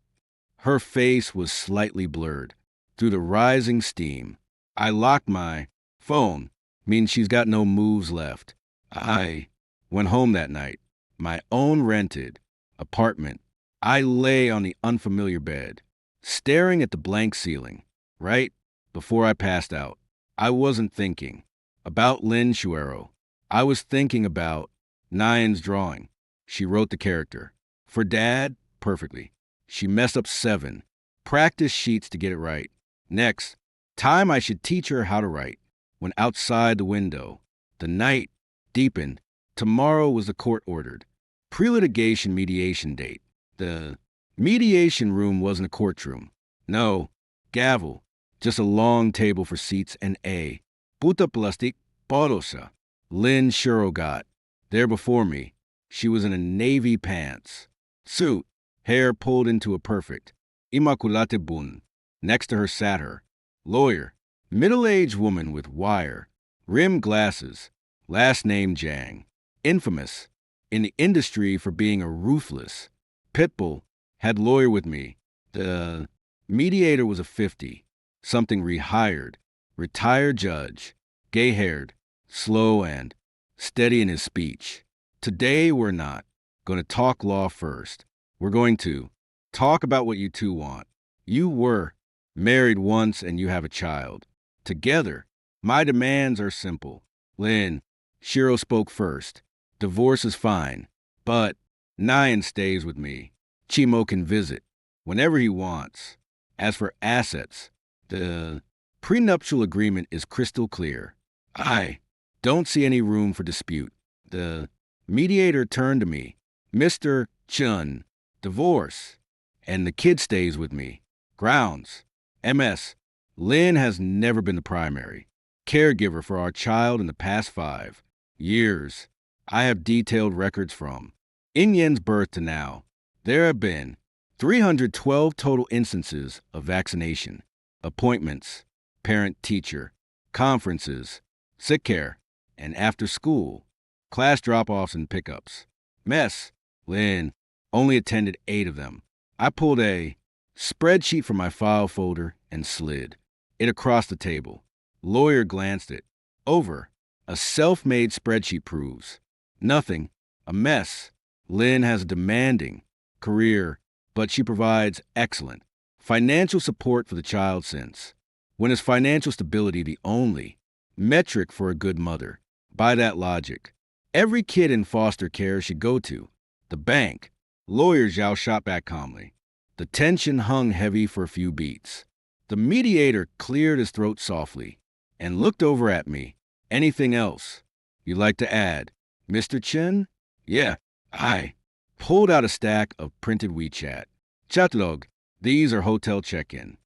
Her face was slightly blurred through the rising steam. I locked my phone. Means she's got no moves left. I went home that night. My own rented apartment. I lay on the unfamiliar bed, staring at the blank ceiling. Right before I passed out, I wasn't thinking about Lin Shuero. I was thinking about Nyan's drawing. She wrote the character. For Dad, perfectly. She messed up 7 practice sheets to get it right. Next time I should teach her how to write. When outside the window, the night deepened. Tomorrow was the court-ordered pre-litigation mediation date. The mediation room wasn't a courtroom. No, gavel, just a long table for seats and a puta plastic porosa. Lin Shiro got there before me. She was in a navy pants suit, hair pulled into a perfect immaculate bun. Next to her sat her lawyer. Middle-aged woman with wire-rimmed glasses, last name Jang, infamous in the industry for being a ruthless pitbull, had lawyer with me. The mediator was a 50-something retired judge, gay-haired, slow and steady in his speech. Today we're not going to talk law first. We're going to talk about what you two want. You were married once and you have a child. Together, my demands are simple. Lynn, Shiro spoke first. Divorce is fine, but Nyan stays with me. Chimo can visit whenever he wants. As for assets, the prenuptial agreement is crystal clear. I don't see any room for dispute. The mediator turned to me. Mr. Chun, divorce, and the kid stays with me. Grounds. MS. Lynn has never been the primary caregiver for our child in the past 5 years. I have detailed records from Inyen's birth to now. There have been 312 total instances of vaccination, appointments, parent-teacher, conferences, sick care, and after-school, class drop-offs and pickups. Mess. Lynn only attended 8 of them. I pulled a spreadsheet from my file folder and slid it across the table. Lawyer glanced it over. A self-made spreadsheet proves nothing. A mess. Lynn has a demanding career, but she provides excellent financial support for the child since. When is financial stability the only metric for a good mother? By that logic, every kid in foster care should go to the bank. Lawyer Zhao shot back calmly. The tension hung heavy for a few beats. The mediator cleared his throat softly and looked over at me. Anything else you'd like to add, Mr. Chen? Yeah, I pulled out a stack of printed WeChat. Chatlog, these are hotel check-in.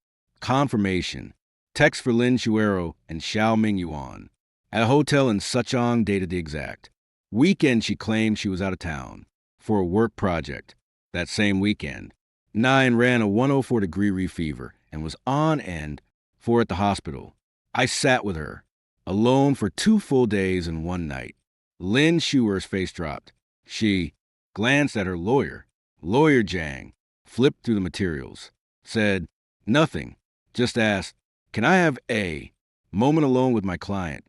Confirmation. Text for Lin Shuero and Xiao Ming Yuan. At a hotel in Suchong, dated the exact weekend she claimed she was out of town for a work project. That same weekend, Nine ran a 104-degree fever and was on end for at the hospital. I sat with her, alone for 2 full days and 1 night. Lin Shuer's face dropped. She glanced at her lawyer. Lawyer Zhang flipped through the materials, said nothing, just asked, "Can I have a moment alone with my client?"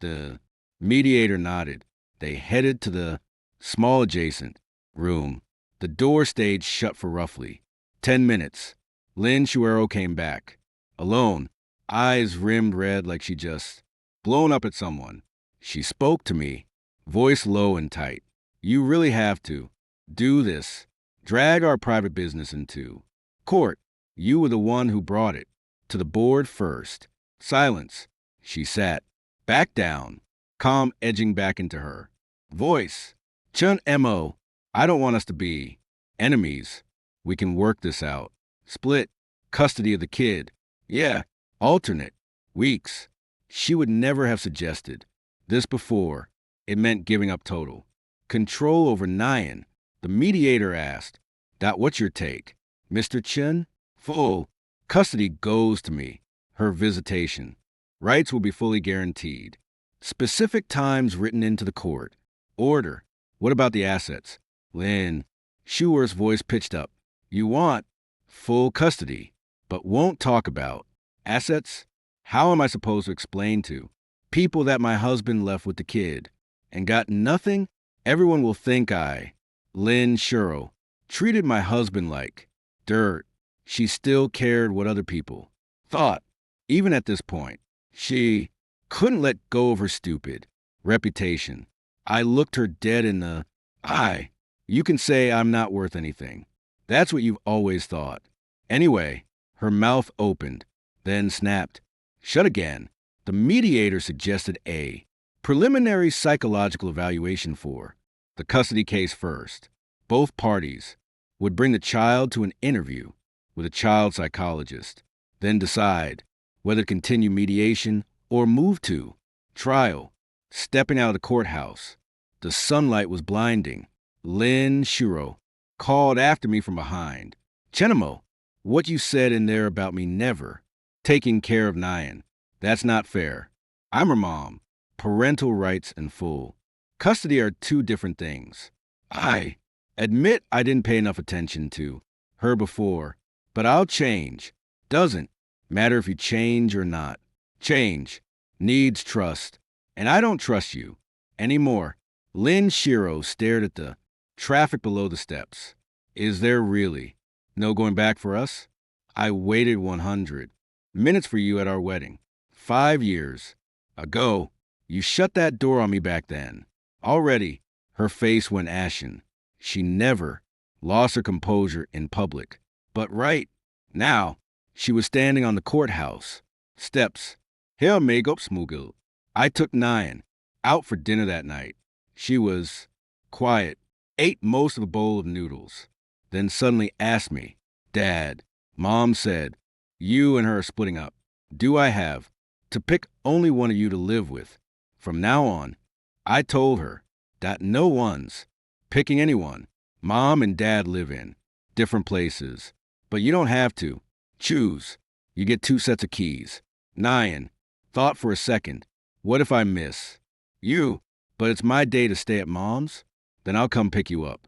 The mediator nodded. They headed to the small adjacent room. The door stayed shut for roughly 10 minutes. Lin Shuero came back, alone, eyes rimmed red like she just blown up at someone. She spoke to me, voice low and tight. You really have to do this. Drag our private business into court. You were the one who brought it to the board first. Silence. She sat back down, calm edging back into her voice. Chun Mo, I don't want us to be enemies. We can work this out. Split custody of the kid. Yeah, alternate weeks. She would never have suggested this before. It meant giving up total control over Nyan. The mediator asked, "That what's your take, Mr. Chen?" Full custody goes to me. Her visitation rights will be fully guaranteed. Specific times written into the court order. What about the assets? Lin Shuer's voice pitched up. You want full custody, but won't talk about assets? How am I supposed to explain to people that my husband left with the kid and got nothing? Everyone will think I, Lin Shuro, treated my husband like dirt. She still cared what other people thought. Even at this point, she couldn't let go of her stupid reputation. I looked her dead in the eye. You can say I'm not worth anything. That's what you've always thought. Anyway, her mouth opened, then snapped shut again. The mediator suggested a preliminary psychological evaluation for the custody case first. Both parties would bring the child to an interview with a child psychologist, then decide whether to continue mediation or move to trial. Stepping out of the courthouse, the sunlight was blinding. Lin Shuro called after me from behind. Chenamo, what you said in there about me never taking care of Nyan, that's not fair. I'm her mom. Parental rights and full custody are 2 different things. I admit I didn't pay enough attention to her before, but I'll change. Doesn't matter if you change or not. Change needs trust, and I don't trust you Anymore. Lynn Shiro stared at the traffic below the steps. Is there really no going back for us? I waited 100 minutes for you at our wedding. 5 years ago, you shut that door on me back then. Already, her face went ashen. She never lost her composure in public. But right now, she was standing on the courthouse steps. Here, makeup smuggle. I took Nyan out for dinner that night. She was quiet, ate most of a bowl of noodles, then suddenly asked me, Dad, Mom said, you and her are splitting up. Do I have to pick only one of you to live with? From now on, I told her that no one's picking anyone. Mom and Dad live in different places, but you don't have to choose. You get 2 sets of keys. Nyan thought for a second, what if I miss you, but it's my day to stay at Mom's? Then I'll come pick you up.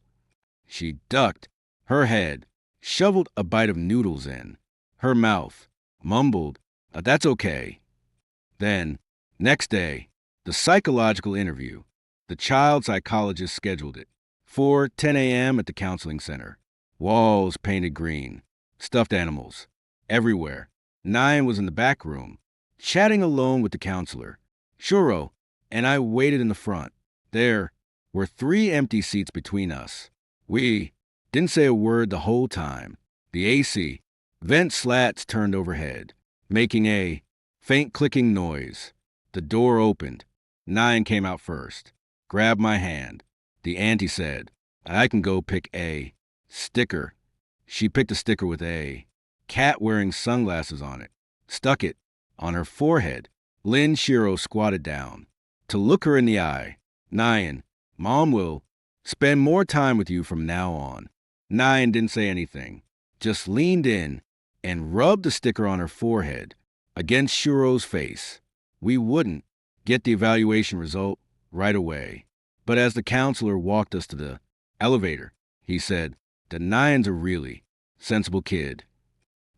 She ducked her head, shoveled a bite of noodles in her mouth, mumbled, that's okay. Then, next day, the psychological interview. The child psychologist scheduled it. 4:10 a.m. at the counseling center. Walls painted green. Stuffed animals. Everywhere. Nyan was in the back room, chatting alone with the counselor. Shuro and I waited in the front. There were 3 empty seats between us. We didn't say a word the whole time. The AC vent slats turned overhead, making a faint clicking noise. The door opened. Nyan came out first, grabbed my hand. The auntie said, I can go pick a sticker. She picked a sticker with a cat wearing sunglasses on it, stuck it on her forehead. Lynn Shiro squatted down to look her in the eye. Nyan, Mom will spend more time with you from now on. Nyan didn't say anything, just leaned in and rubbed the sticker on her forehead against Shiro's face. We wouldn't get the evaluation result right away, but as the counselor walked us to the elevator, he said that Nyan's a really sensible kid.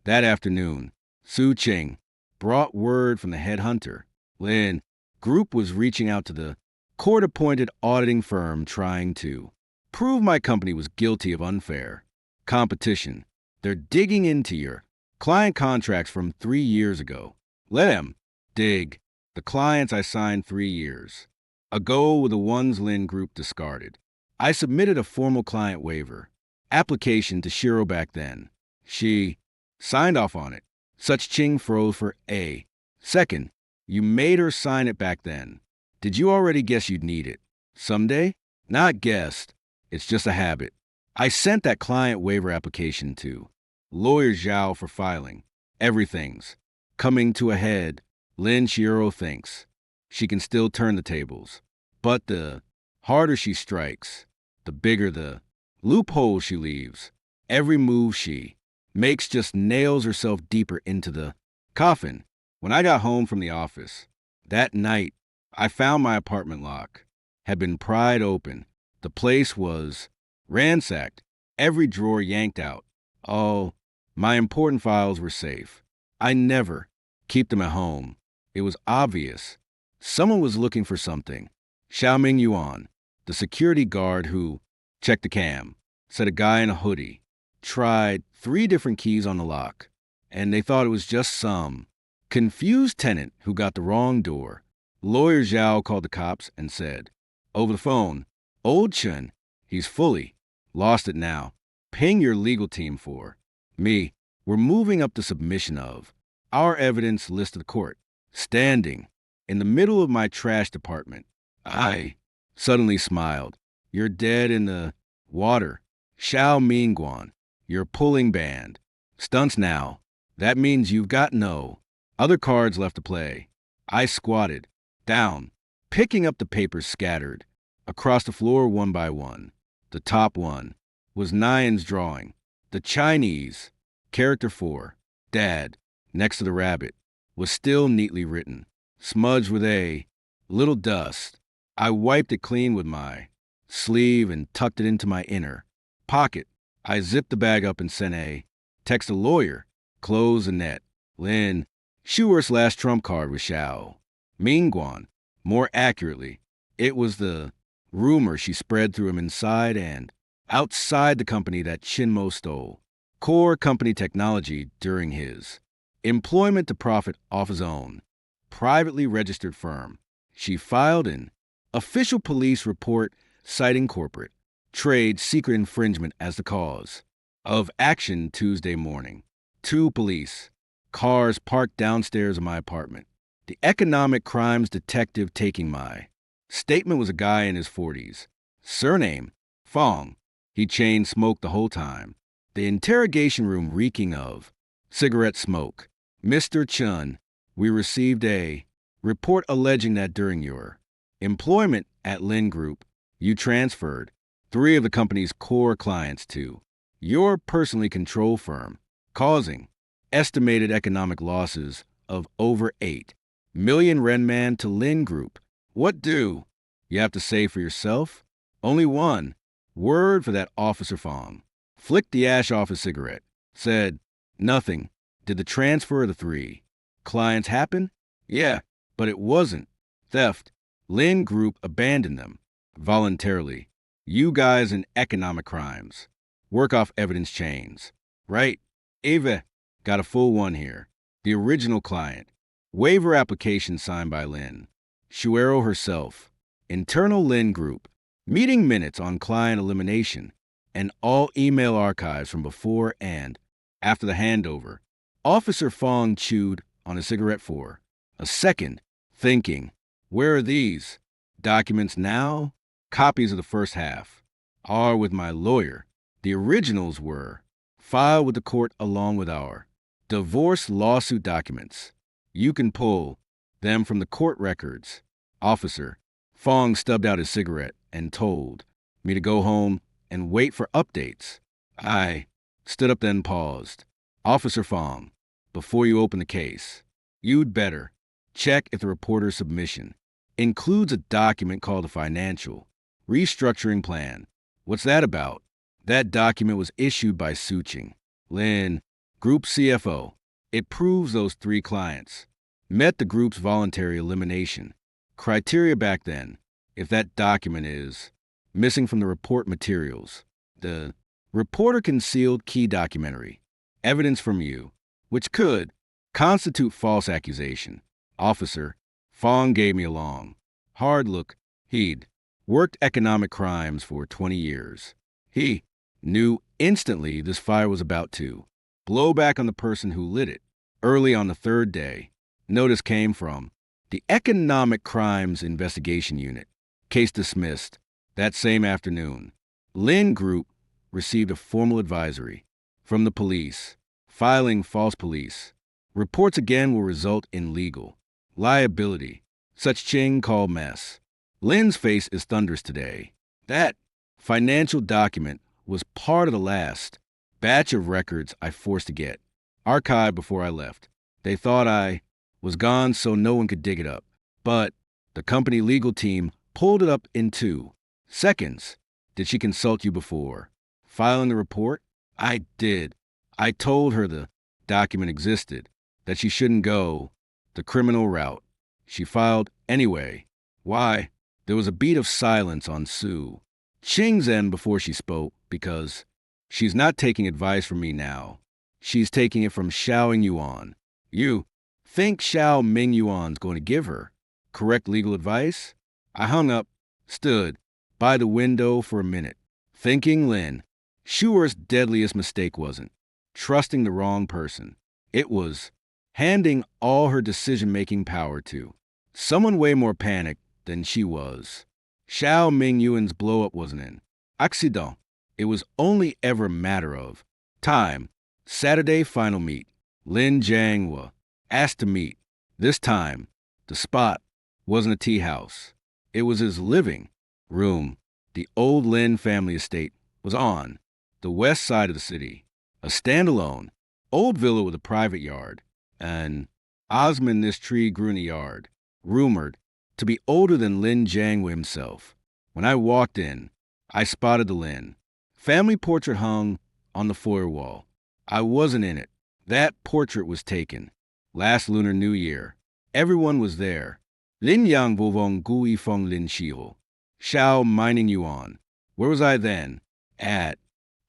That afternoon, Su Ching brought word from the headhunter. Lin Group was reaching out to the court-appointed auditing firm trying to prove my company was guilty of unfair competition. They're digging into your client contracts from 3 years ago. Let them dig. The clients I signed 3 years ago were the ones Lin Group discarded. I submitted a formal client waiver application to Shiro back then. She signed off on it. Such Ching froze for a second. You made her sign it back then. Did you already guess you'd need it? Someday? Not guessed. It's just a habit. I sent that client waiver application to lawyer Zhao for filing. Everything's coming to a head. Lin Shiro thinks she can still turn the tables. But the harder she strikes, the bigger the loophole she leaves. Every move she makes just nails herself deeper into the coffin. When I got home from the office that night, I found my apartment lock had been pried open. The place was ransacked, every drawer yanked out. All my important files were safe. I never keep them at home. It was obvious someone was looking for something. Xiaoming Yuan, the security guard who checked the cam, said a guy in a hoodie tried 3 different keys on the lock, and they thought it was just some confused tenant who got the wrong door. Lawyer Zhao called the cops and said, over the phone, Old Chen, he's fully lost it now. Ping your legal team for me. We're moving up the submission of our evidence list to the court. Standing in the middle of my trash department, I suddenly smiled. You're dead in the water. Xiao Mingguan, you're pulling band. Stunts now. That means you've got no other cards left to play. I squatted down, picking up the papers scattered across the floor one by one. The top one was Nyan's drawing. The Chinese character for Dad, next to the rabbit, was still neatly written, smudged with a little dust. I wiped it clean with my sleeve and tucked it into my inner pocket. I zipped the bag up and sent a text a lawyer, close the net. Lin Schuer's last trump card was Xiao Mingguan. More accurately, It was the rumor she spread through him inside and outside the company that Chinmo stole. Core company technology during his employment to profit off his own privately registered firm. She filed an official police report citing corporate trade secret infringement as the cause of action Tuesday morning. 2 police cars parked downstairs of my apartment. The economic crimes detective taking my statement was a guy in his 40s. Surname, Fong. He chain smoked the whole time. The interrogation room reeking of cigarette smoke. Mr. Chun, we received a report alleging that during your employment at Lin Group, you transferred 3 of the company's core clients to your personally controlled firm, causing estimated economic losses of over 8 million renman to Lin Group. What do you have to say for yourself? Only one word for that Officer Fong. Flicked the ash off his cigarette. Said, nothing. Did the transfer of the 3 clients happen? Yeah, but it wasn't theft. Lin Group abandoned them voluntarily. You guys in economic crimes. Work off evidence chains. Right? Ava got a full one here. The original client. Waiver application signed by Lin. Shuero herself. Internal Lin Group. Meeting minutes on client elimination. And all email archives from before and after the handover. Officer Fong chewed on a cigarette for a second, thinking, where are these documents now? Copies of the first half are with my lawyer. The originals were filed with the court along with our divorce lawsuit documents. You can pull them from the court records. Officer Fong stubbed out his cigarette and told me to go home and wait for updates. I stood up then paused. Officer Fong, before you open the case, you'd better check if the reporter's submission includes a document called a financial restructuring plan. What's that about? That document was issued by Suching Lin, Group CFO. It proves those 3 clients met the group's voluntary elimination criteria back then. If that document is missing from the report materials, the reporter concealed key documentary evidence from you, which could constitute false accusation. Officer Fong gave me a long, hard look. He'd worked economic crimes for 20 years. He knew instantly this fire was about to blow back on the person who lit it. Early on the 3rd day, notice came from the Economic Crimes Investigation Unit. Case dismissed. That same afternoon, Lin Group received a formal advisory from the police, filing false police. Reports again will result in legal liability. Such Ching called mess. Lin's face is thunderous today. That financial document was part of the last batch of records I forced to get archived before I left. They thought I was gone so no one could dig it up. But the company legal team pulled it up in 2 seconds. Did she consult you before filing the report? I did. I told her the document existed, that she shouldn't go the criminal route. She filed anyway. Why? There was a beat of silence on Sue Ching's end before she spoke, because she's not taking advice from me now. She's taking it from Xiao Yuan. You think Xiao Ming Yuan's going to give her correct legal advice? I hung up, stood by the window for a minute, thinking Lin Shuer's deadliest mistake wasn't trusting the wrong person. It was handing all her decision-making power to someone way more panicked than she was. Xiao Ming Yuan's blow-up wasn't an accident. It was only ever a matter of time. Saturday final meet. Lin Jiang was asked to meet. This time, the spot wasn't a tea house. It was his living room. The old Lin family estate was on the west side of the city. A standalone old villa with a private yard. And Osman, this tree grew in the yard, rumored to be older than Lin Jiang himself. When I walked in, I spotted the Lin family portrait hung on the foyer wall. I wasn't in it. That portrait was taken last Lunar New Year. Everyone was there. Lin Yang Vovong Gui Feng Lin Shiho. Shao mining yuan. Where was I then? At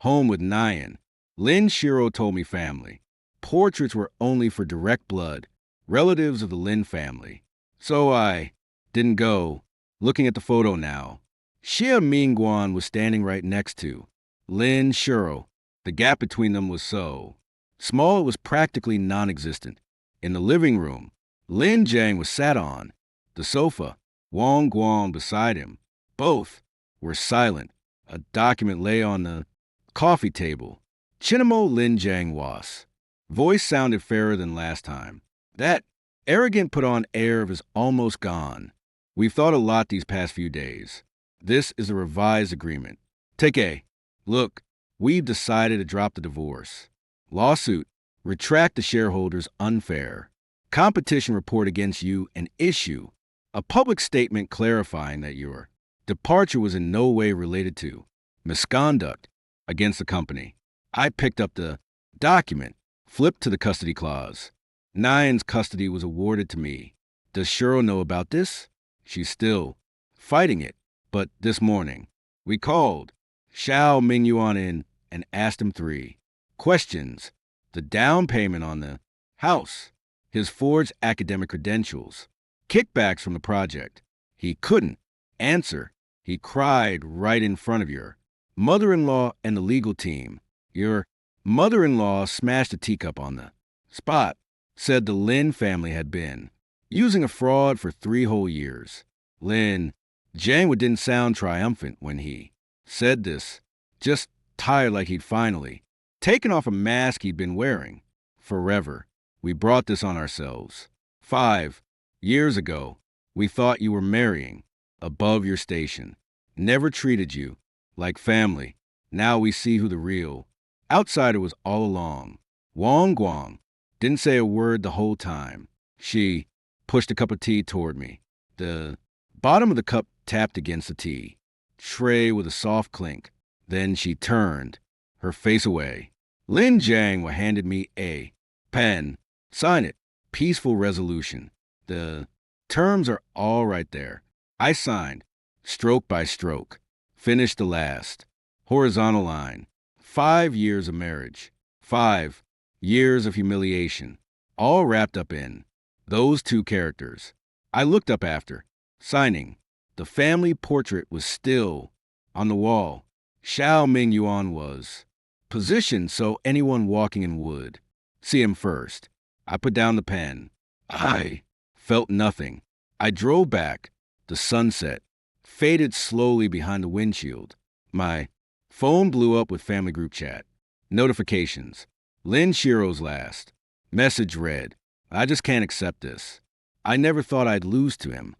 home with Nyan. Lin Shiro told me family. Portraits were only for direct blood, relatives of the Lin family. So I didn't go. Looking at the photo now. Xia Mingguan was standing right next to Lin Shiro. The gap between them was so small it was practically non-existent. In the living room, Lin Jiang was sat on the sofa, Wang Guang beside him. Both were silent. A document lay on the coffee table. Chinamo Lin Jiang was. Voice sounded fairer than last time. That arrogant put-on air of his almost gone. We've thought a lot these past few days. This is a revised agreement. Take a look. We've decided to drop the divorce. Lawsuit. Retract the shareholders unfair. Competition report against you and issue a public statement clarifying that your departure was in no way related to misconduct against the company. I picked up the document, flipped to the custody clause. Nyan's custody was awarded to me. Does Shiro know about this? She's still fighting it. But this morning, we called Xiao Mingyuan in and asked him 3 questions. The down payment on the house, his forged academic credentials, kickbacks from the project. He couldn't answer. He cried right in front of your mother-in-law and the legal team. Your mother-in-law smashed a teacup on the spot, said the Lin family had been using a fraud for 3 whole years. Lin Jiang didn't sound triumphant when he said this, just tired like he'd finally taken off a mask he'd been wearing forever. We brought this on ourselves. 5 years ago, we thought you were marrying above your station. Never treated you like family. Now we see who the real outsider was all along. Wang Guang didn't say a word the whole time. She pushed a cup of tea toward me. The bottom of the cup tapped against the tea tray with a soft clink. Then she turned her face away. Lin Jiang handed me a pen. Sign it. Peaceful resolution. The terms are all right there. I signed, stroke by stroke. Finished the last horizontal line. 5 years of marriage. 5 years of humiliation. All wrapped up in those 2 characters. I looked up after signing. The family portrait was still on the wall. Xiao Mingyuan was positioned so anyone walking in would see him first. I put down the pen. I felt nothing. I drove back. The sunset faded slowly behind the windshield. My phone blew up with family group chat. Notifications. Lin Shiro's last message read, I just can't accept this. I never thought I'd lose to him.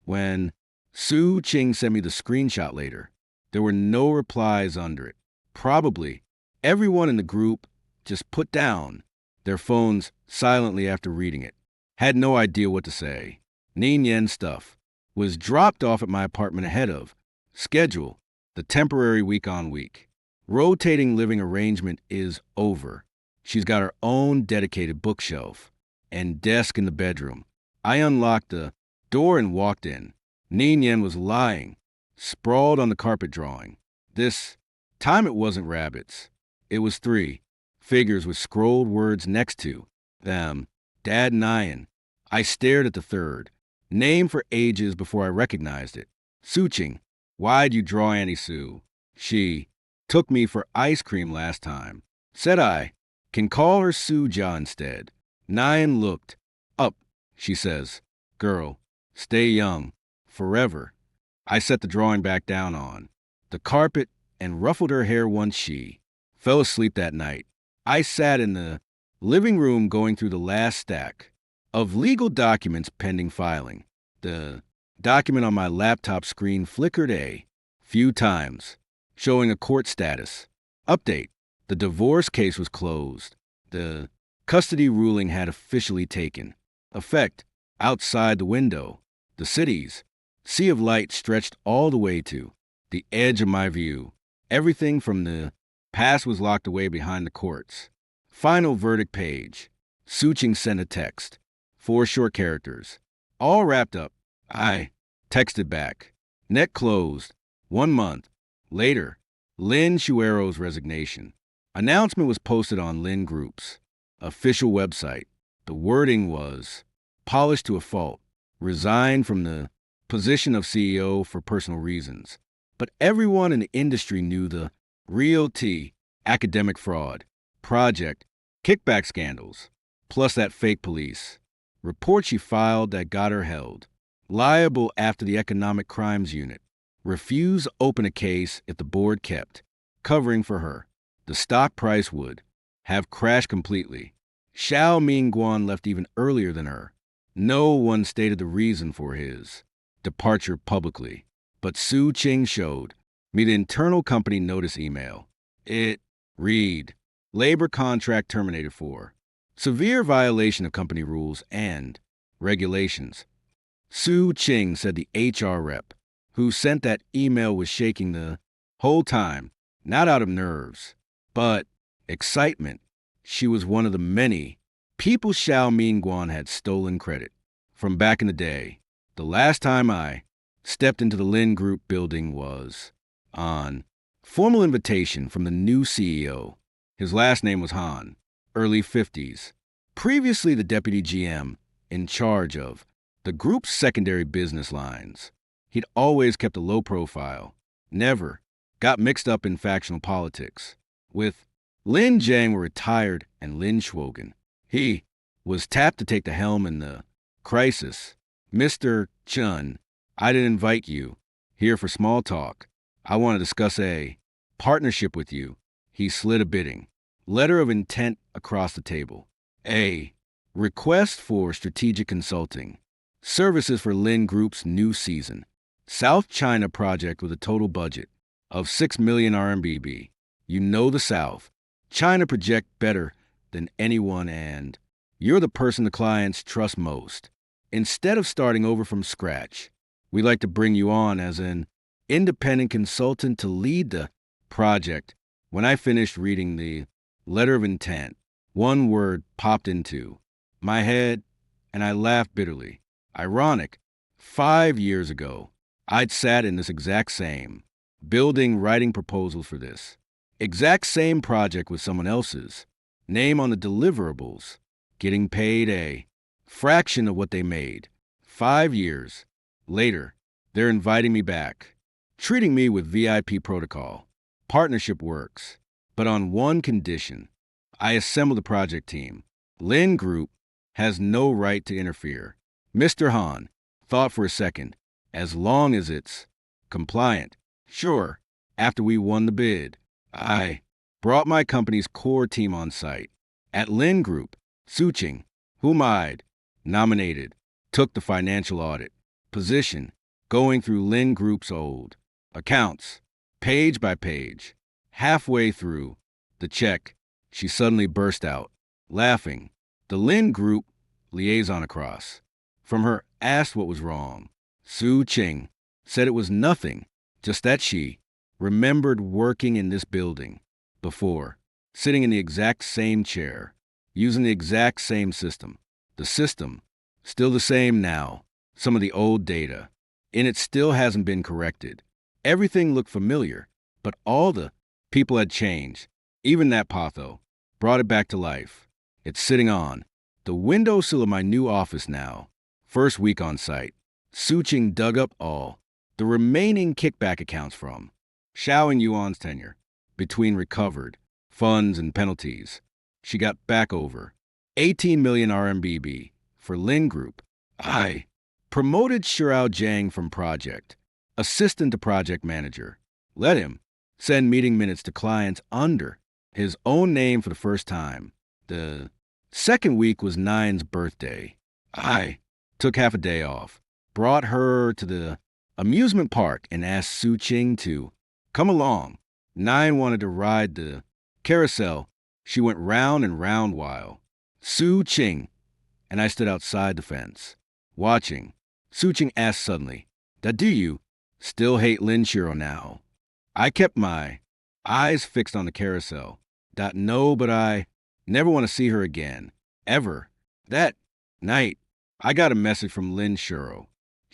When Su Qing sent me the screenshot later, there were no replies under it. Probably everyone in the group just put down their phones silently after reading it. Had no idea what to say. Nin Yen stuff was dropped off at my apartment ahead of schedule. The temporary week-on-week rotating living arrangement is over. She's got her own dedicated bookshelf and desk in the bedroom. I unlocked the door and walked in. Nin Yen was lying, sprawled on the carpet drawing. This time it wasn't rabbits. It was 3 figures with scrolled words next to them. Dad Nyan. I stared at the 3rd name for ages before I recognized it. Suching. Why'd you draw Annie Sue? She took me for ice cream last time. Said I can call her Suja instead. Nyan looked up. She says, girl, stay young. Forever. I set the drawing back down on the carpet and ruffled her hair once she fell asleep that night. I sat in the living room going through the last stack of legal documents pending filing. The document on my laptop screen flickered a few times, showing a court status. Update. The divorce case was closed. The custody ruling had officially taken effect. Outside the window, the city's sea of light stretched all the way to the edge of my view. Everything from the past was locked away behind the court's final verdict page. Suching sent a text. 4 short characters. All wrapped up. I texted back. Net closed. 1 month. Later, Lin Shuero's resignation. Announcement was posted on Lin Group's official website. The wording was, polished to a fault, resigned from the position of CEO for personal reasons. But everyone in the industry knew the real tea, academic fraud, project, kickback scandals, plus that fake police report she filed that got her held liable after the Economic Crimes Unit refused to open a case if the board kept covering for her. The stock price would have crashed completely. Xiao Mingguan left even earlier than her. No one stated the reason for his departure publicly, but Su Qing showed me the internal company notice email. It read, labor contract terminated for severe violation of company rules and regulations. Su Qing said the HR rep who sent that email was shaking the whole time, not out of nerves, but excitement. She was one of the many people Xiao Mingguan had stolen credit from back in the day. The last time I stepped into the Lin Group building was on formal invitation from the new CEO. His last name was Han, early 50s. Previously the deputy GM in charge of the group's secondary business lines. He'd always kept a low profile, never got mixed up in factional politics. With Lin Jiang were retired and Lin Shuogan, he was tapped to take the helm in the crisis. Mr. Chun, I didn't invite you here for small talk. I want to discuss a partnership with you. He slid a bidding letter of intent across the table. A request for strategic consulting services for Lin Group's new season. South China project with a total budget of 6 million RMB. You know the South. China project better than anyone and you're the person the clients trust most. Instead of starting over from scratch, we like to bring you on as an independent consultant to lead the project. When I finished reading the letter of intent, one word popped into my head and I laughed bitterly. Ironic, 5 years ago, I'd sat in this exact same building writing proposals for this exact same project with someone else's name on the deliverables, getting paid a fraction of what they made. 5 years later, they're inviting me back, treating me with VIP protocol. Partnership works, but on one condition. I assembled the project team. Lin Group has no right to interfere. Mr. Han thought for a second. As long as it's compliant. Sure, after we won the bid, I brought my company's core team on site. At Lin Group, Su Qing, whom I'd nominated, took the financial audit position, going through Lin Group's old accounts, page by page. Halfway through the check, she suddenly burst out, laughing. The Lin Group liaison across from her asked what was wrong. Su Qing said it was nothing, just that she remembered working in this building before, sitting in the exact same chair, using the exact same system. The system, still the same now, some of the old data, and it still hasn't been corrected. Everything looked familiar, but all the people had changed. Even that patho brought it back to life. It's sitting on the windowsill of my new office now. First week on site. Su Qing dug up all the remaining kickback accounts from Xiao and Yuan's tenure between recovered funds and penalties. She got back over 18 million RMB for Lin Group. I promoted Shirao Jiang from project assistant to project manager. Let him send meeting minutes to clients under his own name for the first time. The second week was Nine's birthday. I took half a day off, brought her to the amusement park and asked Su Qing to come along. Nine wanted to ride the carousel. She went round and round while Su Qing and I stood outside the fence, watching. Su Qing asked suddenly, do you still hate Lin Shiro now? I kept my eyes fixed on the carousel. No, but I never want to see her again. Ever. That night, I got a message from Lin Shiro.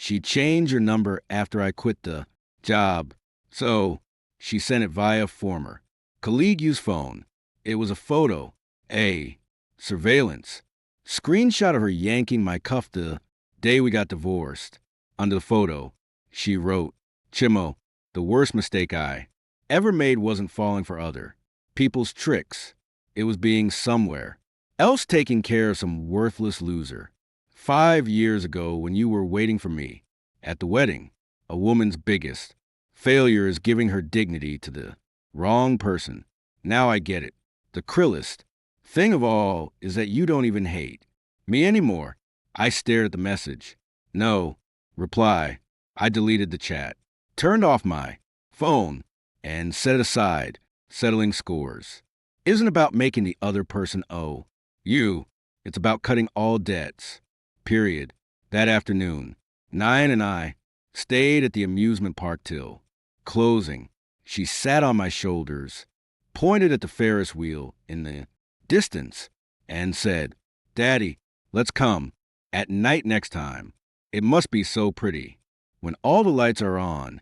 She changed her number after I quit the job. So she sent it via former colleague's phone. It was a photo, a surveillance screenshot of her yanking my cuff the day we got divorced. Under the photo, she wrote, Chimo, the worst mistake I ever made wasn't falling for other people's tricks. It was being somewhere else taking care of some worthless loser. 5 years ago, when you were waiting for me at the wedding, a woman's biggest failure is giving her dignity to the wrong person. Now I get it. The krillest thing of all is that you don't even hate me anymore. I stared at the message. No reply. I deleted the chat, turned off my phone, and set it aside. Settling scores isn't about making the other person owe you. It's about cutting all debts. Period. That afternoon, Nine and I stayed at the amusement park till closing. She sat on my shoulders, pointed at the Ferris wheel in the distance, and said, Daddy, let's come at night next time. It must be so pretty. When all the lights are on,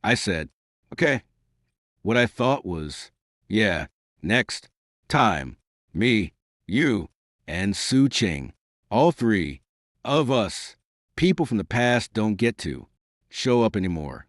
I said, okay. What I thought was, yeah, next time, me, you, and Su Ching, all three of us, people from the past don't get to show up anymore.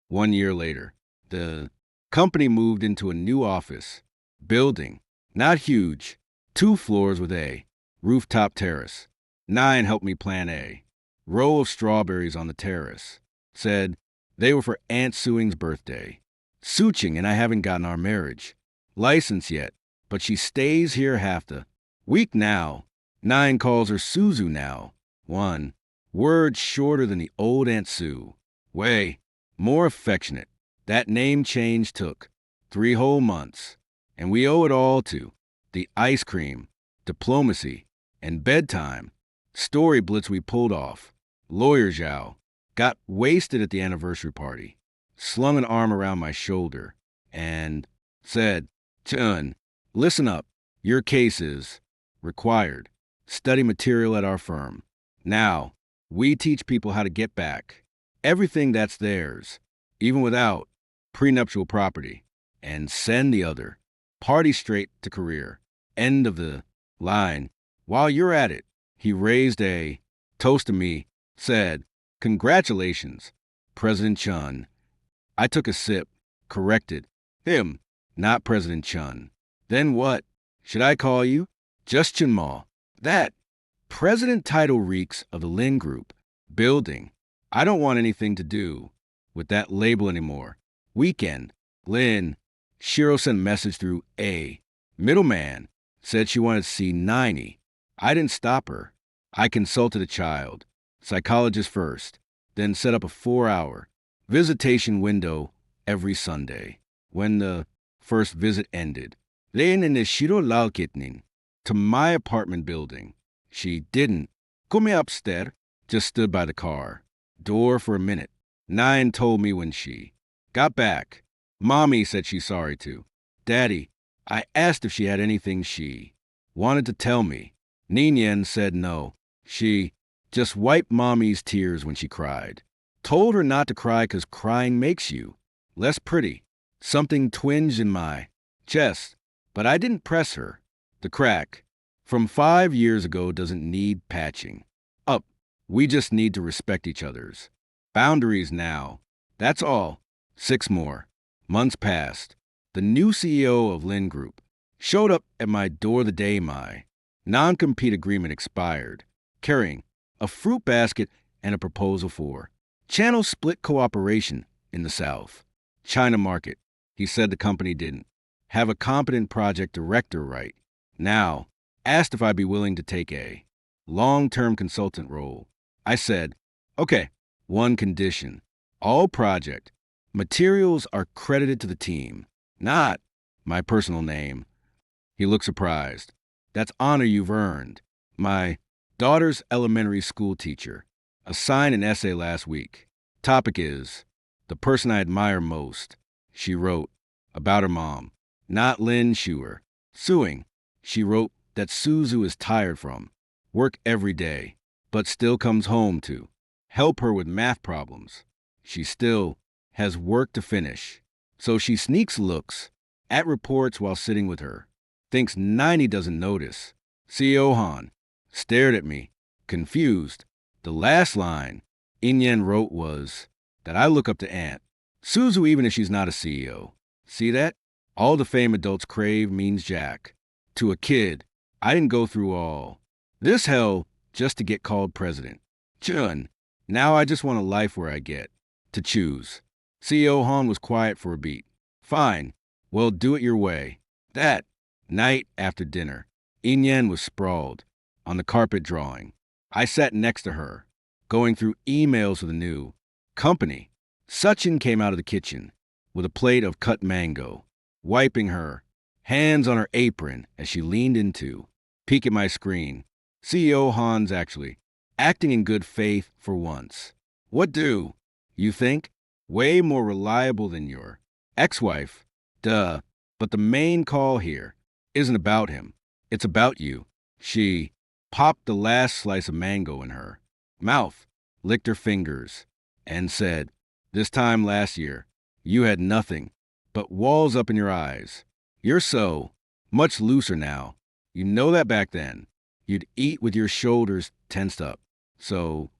1 year later, the company moved into a new office building, not huge, 2 floors with a rooftop terrace. Nine helped me plant a row of strawberries on the terrace. Said they were for Aunt Suing's birthday. Suching and I haven't gotten our marriage license yet, but she stays here half the week now. Nine calls her Suzu now. 1 word shorter than the old Aunt Sue. Way more affectionate. That name change took 3 whole months, and we owe it all to the ice cream, diplomacy, and bedtime story blitz we pulled off. Lawyer Zhao got wasted at the anniversary party, slung an arm around my shoulder, and said, Chun, listen up. Your case is required study material at our firm. Now, we teach people how to get back everything that's theirs, even without prenuptial property, and send the other party straight to career. End of the line. While you're at it, he raised a toast to me, said, Congratulations, President Chun. I took a sip, corrected him, not President Chun. Then what should I call you? Just Chun Ma. That president title reeks of the Lin Group building. I don't want anything to do with that label anymore. Weekend, Lin. Shiro sent a message through a middleman, said she wanted to see 90. I didn't stop her. I consulted a child psychologist first, then set up a 4-hour visitation window every Sunday. When the first visit ended, then in the Shiro Laokitnin to my apartment building, she didn't come upstairs, just stood by the car door for a minute. Nine told me when she got back. Mommy said she's sorry too. Daddy, I asked if she had anything she wanted to tell me. Ninian said no. She just wiped Mommy's tears when she cried. Told her not to cry because crying makes you less pretty. Something twinged in my chest, but I didn't press her. The crack from 5 years ago doesn't need patching up. We just need to respect each other's boundaries now. That's all. 6 more months passed. The new CEO of Lin Group showed up at my door the day my non-compete agreement expired, carrying a fruit basket and a proposal for channel split cooperation in the South China market. He said the company didn't have a competent project director right now. Asked if I'd be willing to take a long-term consultant role. I said, okay, one condition. All project materials are credited to the team, not my personal name. He looked surprised. That's honor you've earned. My daughter's elementary school teacher assigned an essay last week. Topic is the person I admire most. She wrote about her mom, not Lin Shuer. Suing, she wrote that Suzu is tired from work every day, but still comes home to help her with math problems. She still has work to finish. So she sneaks looks at reports while sitting with her. Thinks 90 doesn't notice. CEO Han stared at me, confused. The last line Inyen wrote was that I look up to Aunt Suzu even if she's not a CEO. See that? All the fame adults crave means Jack. To a kid, I didn't go through all this hell just to get called president. Chun, now I just want a life where I get to choose. CEO Han was quiet for a beat. Fine, well, do it your way. That night after dinner, Inyen was sprawled on the carpet drawing. I sat next to her, going through emails with a new company. Sachin came out of the kitchen with a plate of cut mango, wiping her hands on her apron as she leaned into peek at my screen. CEO Han's actually acting in good faith for once. What do you think? Way more reliable than your ex-wife. Duh. But the main call here isn't about him. It's about you. She popped the last slice of mango in her mouth, licked her fingers, and said, this time last year, you had nothing but walls up in your eyes. You're so much looser now. You know that back then, you'd eat with your shoulders tensed up. So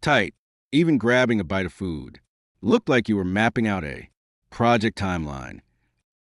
tight, even grabbing a bite of food. Looked like you were mapping out a project timeline.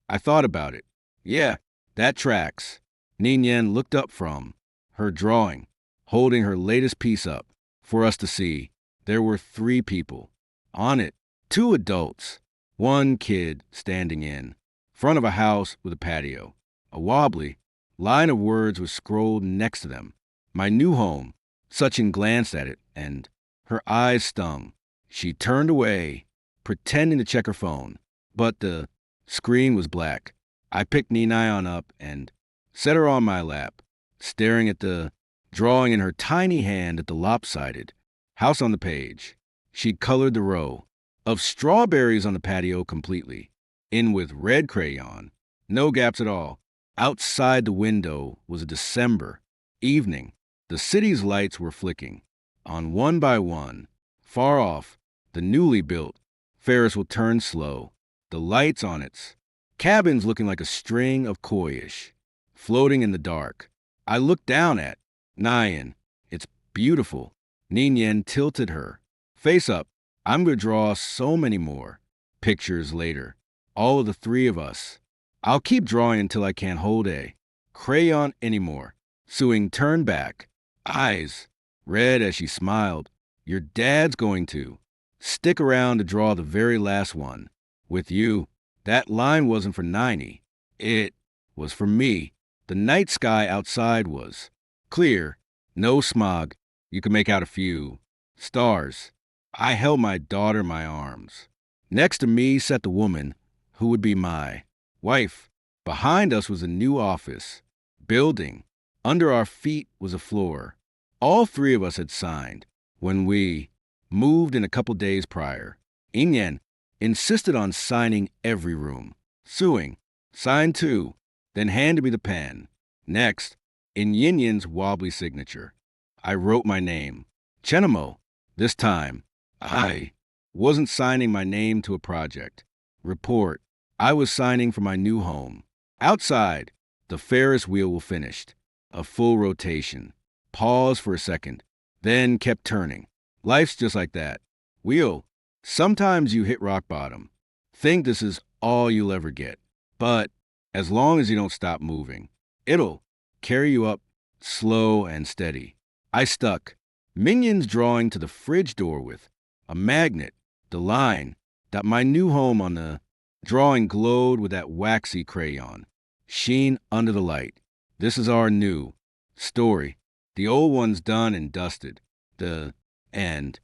I thought about it. Yeah, that tracks. Ningyen looked up from her drawing, holding her latest piece up for us to see. There were 3 people on it, 2 adults, 1 kid standing in front of a house with a patio. A wobbly line of words was scrolled next to them. My new home. Sachin glanced at it, and her eyes stung. She turned away, pretending to check her phone, but the screen was black. I picked Ninayan up and set her on my lap, staring at the drawing in her tiny hand at the lopsided house on the page. She'd colored the row of strawberries on the patio completely, in with red crayon, no gaps at all. Outside the window was a December evening. The city's lights were flicking on one by one. Far off, the newly built Ferris wheel turned slow, the lights on its cabins looking like a string of koyish, floating in the dark. I looked down at Nyan. It's beautiful. Ningyen tilted her face up. I'm going to draw so many more pictures later. All of the 3 of us. I'll keep drawing until I can't hold a crayon anymore. Suing turned back, eyes red as she smiled. Your dad's going to stick around to draw the very last one. With you, that line wasn't for 90. It was for me. The night sky outside was clear, no smog. You could make out a few stars. I held my daughter in my arms. Next to me sat the woman who would be my wife. Behind us was a new office building. Under our feet was a floor. All 3 of us had signed when we moved in a couple days prior. Inyen insisted on signing every room. Suing signed too, then handed me the pen. Next, in Yinyen's wobbly signature, I wrote my name. Chenamo. This time, I wasn't signing my name to a project report. I was signing for my new home. Outside, the Ferris wheel finished. A full rotation. Pause for a second, then kept turning. Life's just like that. Wheel. Sometimes you hit rock bottom. Think this is all you'll ever get. But as long as you don't stop moving, it'll carry you up slow and steady. I stuck Minion's drawing to the fridge door with a magnet. The line that my new home on the drawing glowed with that waxy crayon. Sheen under the light. This is our new story. The old one's done and dusted. The end.